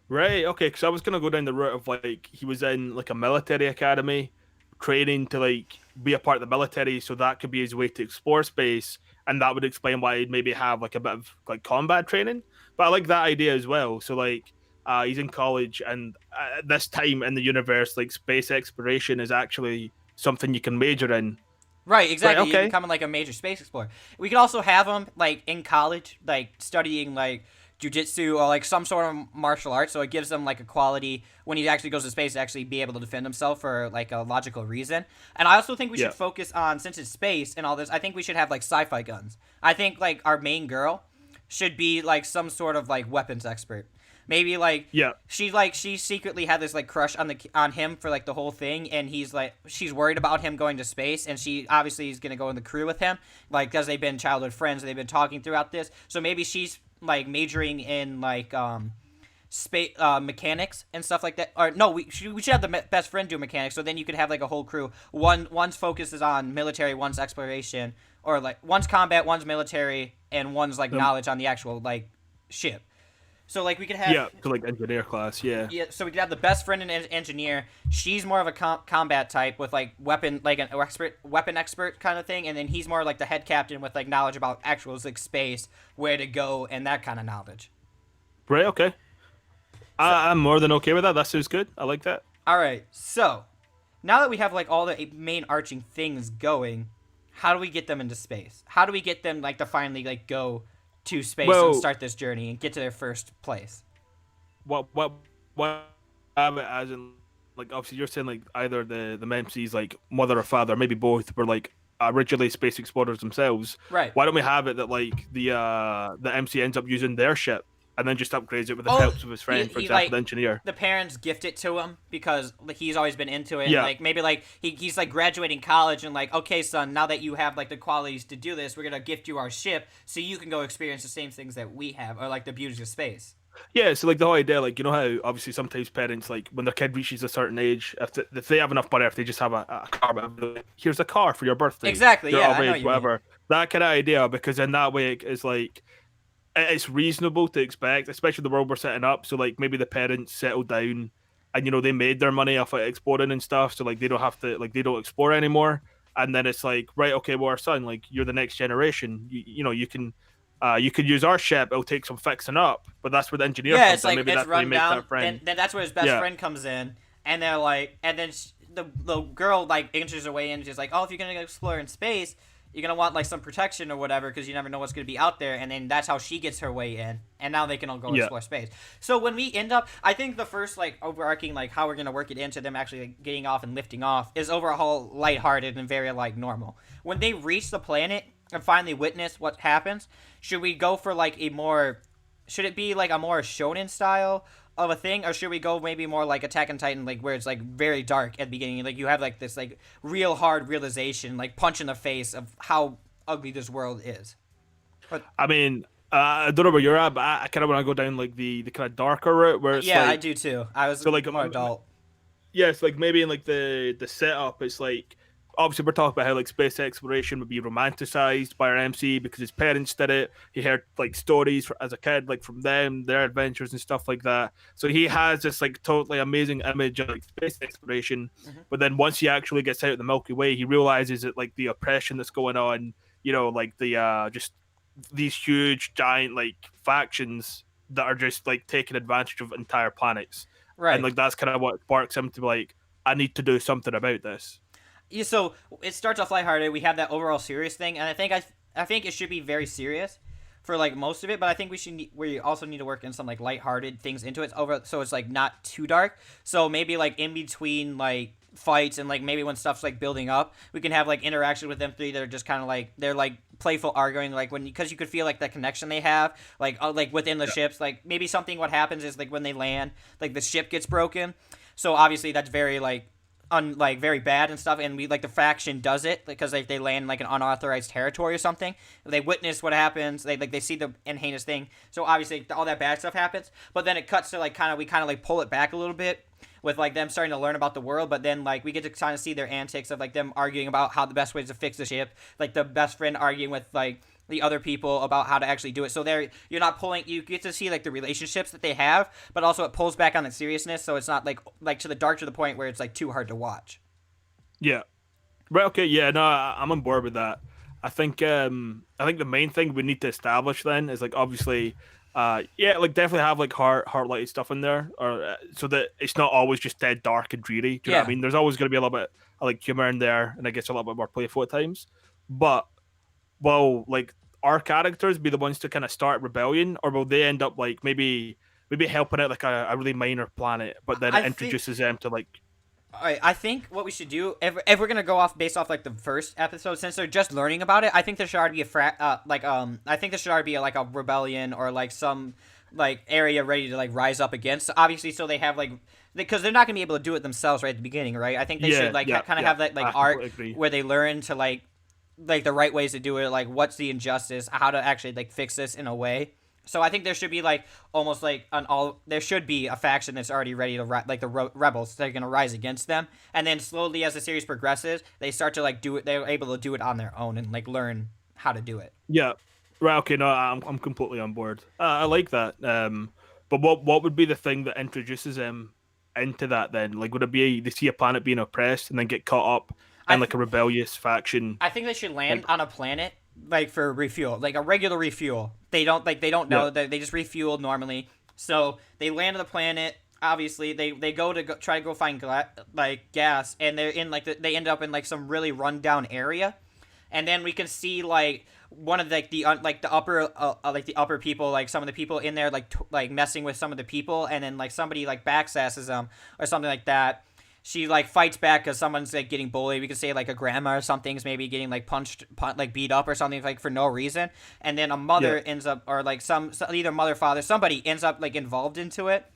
Right, okay, because I was going to go down the route of, like, he was in, like, a military academy, training to, like, be a part of the military, so that could be his way to explore space, and that would explain why he'd maybe have, like, a bit of, like, combat training. But I like that idea as well. So, like, he's in college, and at this time in the universe, like, space exploration is actually something you can major in. Right, exactly. Right, okay. You become, like, a major space explorer. We could also have him, like, in college, like, studying, like, jiu-jitsu or like some sort of martial arts, so it gives them like a quality when he actually goes to space to actually be able to defend himself for like a logical reason. And I also think we should focus on, since it's space and all this, I think we should have like sci-fi guns. I think like our main girl should be like some sort of like weapons expert. Maybe like she secretly had this like crush on him for like the whole thing, and he's like she's worried about him going to space, and she obviously is gonna go in the crew with him, like because they've been childhood friends and they've been talking throughout this. So maybe she's like majoring in like space mechanics and stuff like that. Or no, we should have the best friend do mechanics. So then you could have like a whole crew. One's focuses on military, one's exploration, or like one's combat, one's military, and one's like knowledge on the actual like ship. So like we could have to like engineer class, yeah. So we could have the best friend and engineer. She's more of a combat type with like weapon, like an weapon expert kind of thing, and then he's more like the head captain with like knowledge about actual like space, where to go, and that kind of knowledge. Right. Okay. I'm more than okay with that. That sounds good. I like that. All right. So now that we have like all the main arching things going, how do we get them into space? How do we get them like to finally like go to space and start this journey and get to their first place? What as in like obviously you're saying like either the MC's like mother or father, maybe both, were like originally space explorers themselves. Right. Why don't we have it that like the MC ends up using their ship and then just upgrades it with the help of his friend, for example, the engineer. The parents gift it to him because he's always been into it. Yeah. And, like maybe like he's like graduating college and like, okay, son, now that you have like the qualities to do this, we're gonna gift you our ship so you can go experience the same things that we have, or like the beauties of space. Yeah, so like the whole idea, like you know how obviously sometimes parents like when their kid reaches a certain age, if they have enough money, if they just have a car, whatever, like, here's a car for your birthday, Exactly. you're Yeah, of I know age, what you mean. whatever. That kind of idea, because in that way it's like it's reasonable to expect, especially the world we're setting up. So like maybe the parents settle down, and they made their money off of exploring and stuff, so like they don't have to like they don't explore anymore. And then it's like, right, okay, well, our son, like you're the next generation. You can use our ship. It'll take some fixing up, but that's where the engineer Yeah, comes it's in. like Maybe it's that's where he run makes down. that Then friend. then that's where his best Yeah, friend comes in, and they're like, and then the girl like enters her way in. And she's like, oh, if you're gonna go explore in space, you're gonna want like some protection or whatever because you never know what's gonna be out there. And then that's how she gets her way in, and now they can all go yeah. explore space. So when we end up, I think the first like overarching like how we're gonna work it into them actually like, getting off and lifting off is overall lighthearted and very like normal. When they reach the planet and finally witness what happens, should we go for like a more should it be like a more shonen style of a thing, or should we go maybe more like Attack on Titan, like where it's like very dark at the beginning, like you have like this like real hard realization, like punch in the face of how ugly this world is? But I mean, I don't know where you're at, but I kind of want to go down like the kind of darker route where it's yeah, I like do too. I was so like more adult. yes, like maybe in like the setup, it's like obviously we're talking about how like space exploration would be romanticized by our MC because his parents did it. He heard like stories as a kid, like from them, their adventures and stuff like that. So he has this like totally amazing image of like space exploration. Hmm. But then once he actually gets out of the Milky Way, he realizes that like the oppression that's going on, like the just these huge giant like factions that are just like taking advantage of entire planets, and Right. like that's kind of what sparks him to be like, I need to do something about this. Yeah, so it starts off lighthearted. We have that overall serious thing, and I think it should be very serious for like most of it. But I think we also need to work in some like lighthearted things into it over, so it's like not too dark. So maybe like in between like fights and like maybe when stuff's like building up, we can have like interaction with them three that are just kind of like they're like playful arguing like when because you could feel like the connection they have like within the Yeah, ships like maybe something what happens is like when they land like the ship gets broken, so obviously that's very like like very bad and stuff, and we like the faction does it because like they land like an unauthorized territory or something. They witness what happens. They see the heinous thing. So obviously all that bad stuff happens. But then it cuts to like we kind of like pull it back a little bit with like them starting to learn about the world. But then like we get to kind of see their antics of like them arguing about how the best way is to fix the ship. Like the best friend arguing with like the other people about how to actually do it. So there, you're not pulling. You get to see like the relationships that they have, but also it pulls back on the seriousness. So it's not like to the dark to the point where it's like too hard to watch. yeah. Right. Okay. Yeah. No, I'm on board with that. I think the main thing we need to establish then is like obviously, yeah, like definitely have like heart lighted stuff in there, or so that it's not always just dead dark and dreary. Do you know what I Yeah, mean? There's always going to be a little bit of like humor in there, and I guess a little bit more playful at times. But will like our characters be the ones to kind of start rebellion, or will they end up like maybe helping out like a really minor planet, but then I it think. introduces them to like All right, I think what we should do if we're gonna go off based off like the first episode, since they're just learning about it, I think there should already be I think there should already be like a rebellion or like some like area ready to like rise up against. Obviously, so they have like because they're not gonna be able to do it themselves right at the beginning, right? I think they should yeah, like yeah, kind of yeah. have that like I arc completely agree. where they learn to like the right ways to do it, like what's the injustice, how to actually like fix this in a way. So I think there should be like almost like an all. There should be a faction that's already ready to like the rebels. They're gonna rise against them, and then slowly as the series progresses, they start to like do it. They're able to do it on their own and like learn how to do it. Yeah. Right. Okay. No, I'm completely on board. I like that. But what would be the thing that introduces him into that then? Like, would it be they see a planet being oppressed and then get caught up I in like a rebellious faction? I think they should land Like, on a planet like for refuel, like a regular refuel. They don't yeah, know that they just refuel normally. So they land on the planet. Obviously, they try to go find like gas, and they're in like they end up in like some really rundown area, and then we can see like one of like the upper people, like some of the people in there like like messing with some of the people, and then like somebody like backsasses them or something like that. She like fights back because someone's like getting bullied. We could say like a grandma or something's maybe getting like like beat up or something like for no reason, and then a yeah, mother ends up or like either mother father somebody ends up like involved into it,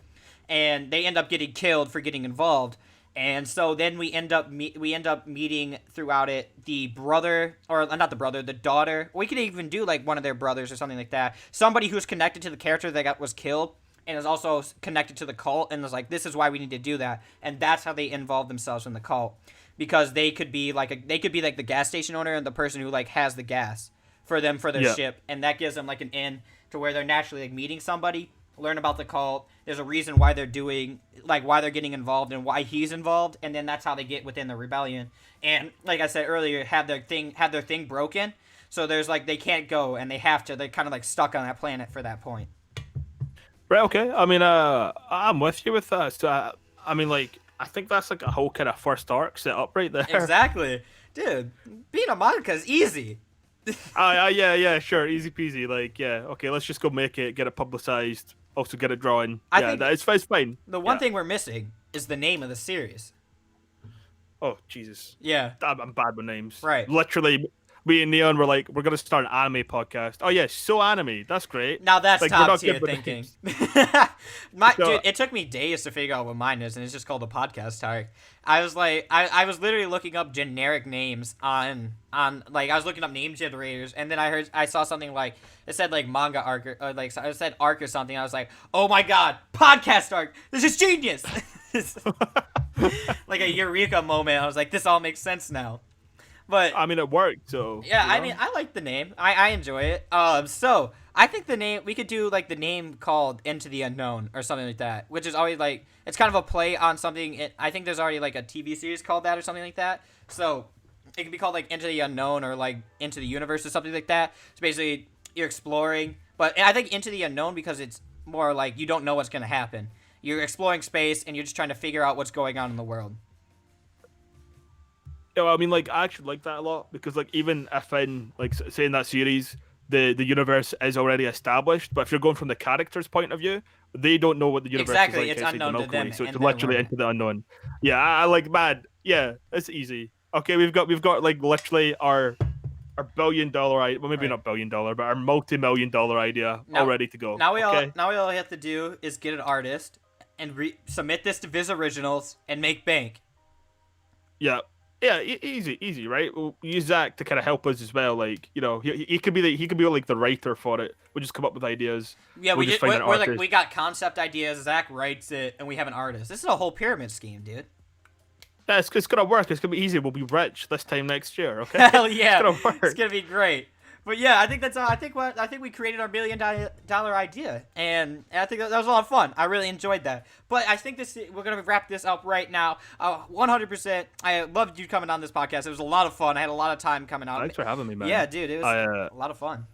and they end up getting killed for getting involved. And so then we end up meeting throughout it the brother or not the brother, the daughter. We could even do like one of their brothers or something like that. Somebody who's connected to the character that was killed and is also connected to the cult, and is like, this is why we need to do that, and that's how they involve themselves in the cult, because they could be like the gas station owner and the person who like has the gas for them for their ship, and that gives them like an in to where they're naturally like meeting somebody, learn about the cult. There's a reason why they're doing why they're getting involved and why he's involved, and then that's how they get within the rebellion. And like I said earlier, have their thing broken, so there's like they can't go and they're kind of like stuck on that planet for that point. Right. Okay. I mean, I'm with you with that. So, I mean, like, I think that's like a whole kind of first arc set up right there. Exactly, dude. Being a manga is easy. Yeah, sure, easy peasy. Like, yeah, okay, let's just go make it, get it publicized, also get it drawn. It's fine. The one thing we're missing is the name of the series. Oh, Jesus. Yeah. I'm bad with names. Right. Literally, me and Neon were like, we're going to start an anime podcast. Oh, yeah, so anime. That's great. Now that's like, top tier thinking. Dude, it took me days to figure out what mine is, and it's just called a podcast tag. I was like, I was literally looking up generic names on like, I was looking up name generators, and then I saw something like, it said like manga arc, or like, it said arc or something. I was like, oh my god, podcast arc. This is genius. Like a eureka moment. I was like, this all makes sense now. But I mean, it worked, so yeah. You know? I mean, I like the name. I enjoy it. So I think the name, we could do like the name called Into the Unknown or something like that, which is always like, it's kind of a play on something. I think there's already like a TV series called that or something like that. So it could be called like Into the Unknown or like Into the Universe or something like that. So basically, you're exploring, but I think Into the Unknown because it's more like you don't know what's gonna happen. You're exploring space and you're just trying to figure out what's going on in the world. Yeah, I mean, like, I actually like that a lot because, like, even if in, like, say in that series, the universe is already established, but if you're going from the character's point of view, they don't know what the universe is like. It's unknown to them, so it's literally into the unknown. Yeah, I like, man, yeah, it's easy. Okay, we've got like literally our $1 billion idea, well, maybe not $1 billion, but our multi-million-dollar idea all ready to go. Now we all have to do is get an artist and submit this to Viz Originals and make bank. Yeah. Yeah, easy, right? We'll use Zach to kind of help us as well. Like, you know, he could be like the writer for it. We'll just come up with ideas. Yeah, we're like, we got concept ideas. Zach writes it, and we have an artist. This is a whole pyramid scheme, dude. Yeah, it's gonna work. It's gonna be easy. We'll be rich this time next year. Okay. Hell yeah, it's gonna work. It's gonna be great. But yeah, I think that's I think we created our $1 billion idea, and I think that was a lot of fun. I really enjoyed that. But I think we're gonna wrap this up right now. 100%. I loved you coming on this podcast. It was a lot of fun. I had a lot of time coming out. Thanks for having me, man. Yeah, dude, it was a lot of fun.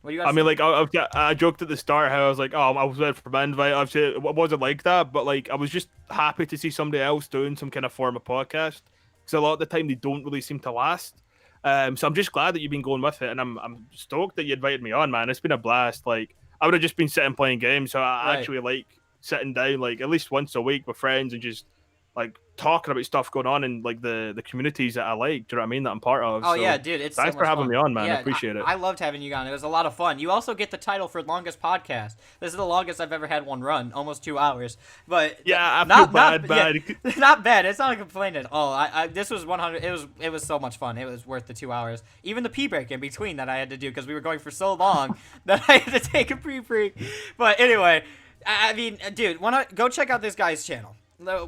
What do you guys? I mean, like I joked at the start how I was like, oh, I was ready for my invite. Obviously, it wasn't like that, but like I was just happy to see somebody else doing some kind of form of podcast because a lot of the time they don't really seem to last. So I'm just glad that you've been going with it, and I'm stoked that you invited me on, man. It's been a blast. Like I would have just been sitting playing games, so I actually like sitting down like at least once a week with friends and just like talking about stuff going on in like the communities that I like. Do you know what I mean? That I'm part of. Oh, so, yeah, dude. It's thanks so for having fun. me on, man. Yeah, I appreciate it. I loved having you on. It was a lot of fun. You also get the title for longest podcast. This is the longest I've ever had one run, almost 2 hours. But yeah, I feel bad. Yeah, not bad. It's not a complaint at all. This was 100. It was so much fun. It was worth the 2 hours. Even the pee break in between that I had to do because we were going for so long that I had to take a pee break. But anyway, I mean, dude, go check out this guy's channel.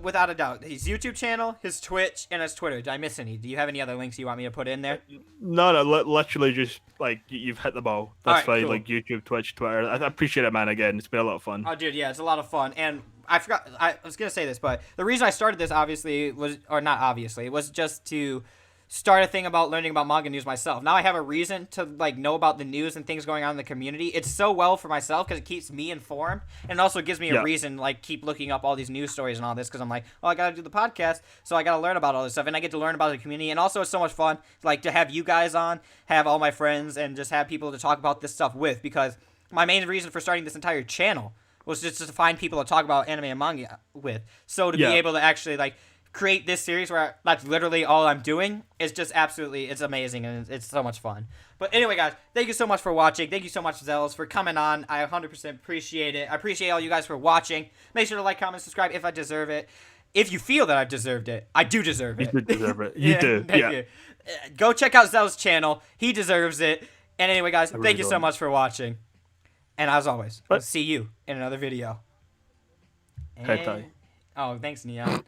Without a doubt, his YouTube channel, his Twitch, and his Twitter. Did I miss any? Do you have any other links you want me to put in there? No, literally just like you've hit the ball. That's fine. Cool. Like YouTube, Twitch, Twitter. I appreciate it, man. Again, it's been a lot of fun. Oh, dude, yeah, it's a lot of fun. And I forgot. I was gonna say this, but the reason I started this was just to start a thing about learning about manga news myself. Now I have a reason to like know about the news and things going on in the community. It's so well for myself because it keeps me informed, and it also gives me a reason like keep looking up all these news stories and all this because I'm like, oh, I gotta do the podcast, so I gotta learn about all this stuff, and I get to learn about the community. And also it's so much fun like to have you guys on, have all my friends, and just have people to talk about this stuff with, because my main reason for starting this entire channel was just to find people to talk about anime and manga with. So to be able to actually like create this series where that's literally all I'm doing is just absolutely, it's amazing, and it's so much fun. But anyway, guys, thank you so much for watching. Thank you so much, Zelz, for coming on. I 100% appreciate it. I appreciate all you guys for watching. Make sure to like, comment, subscribe if I deserve it. If you feel that I've deserved it, I do deserve it. You do deserve it. You do. Thank you. Go check out Zel's channel. He deserves it. And anyway, guys, thank you so much for watching. And as always, I'll see you in another video. Head Eh. tie. Oh, thanks, Neon.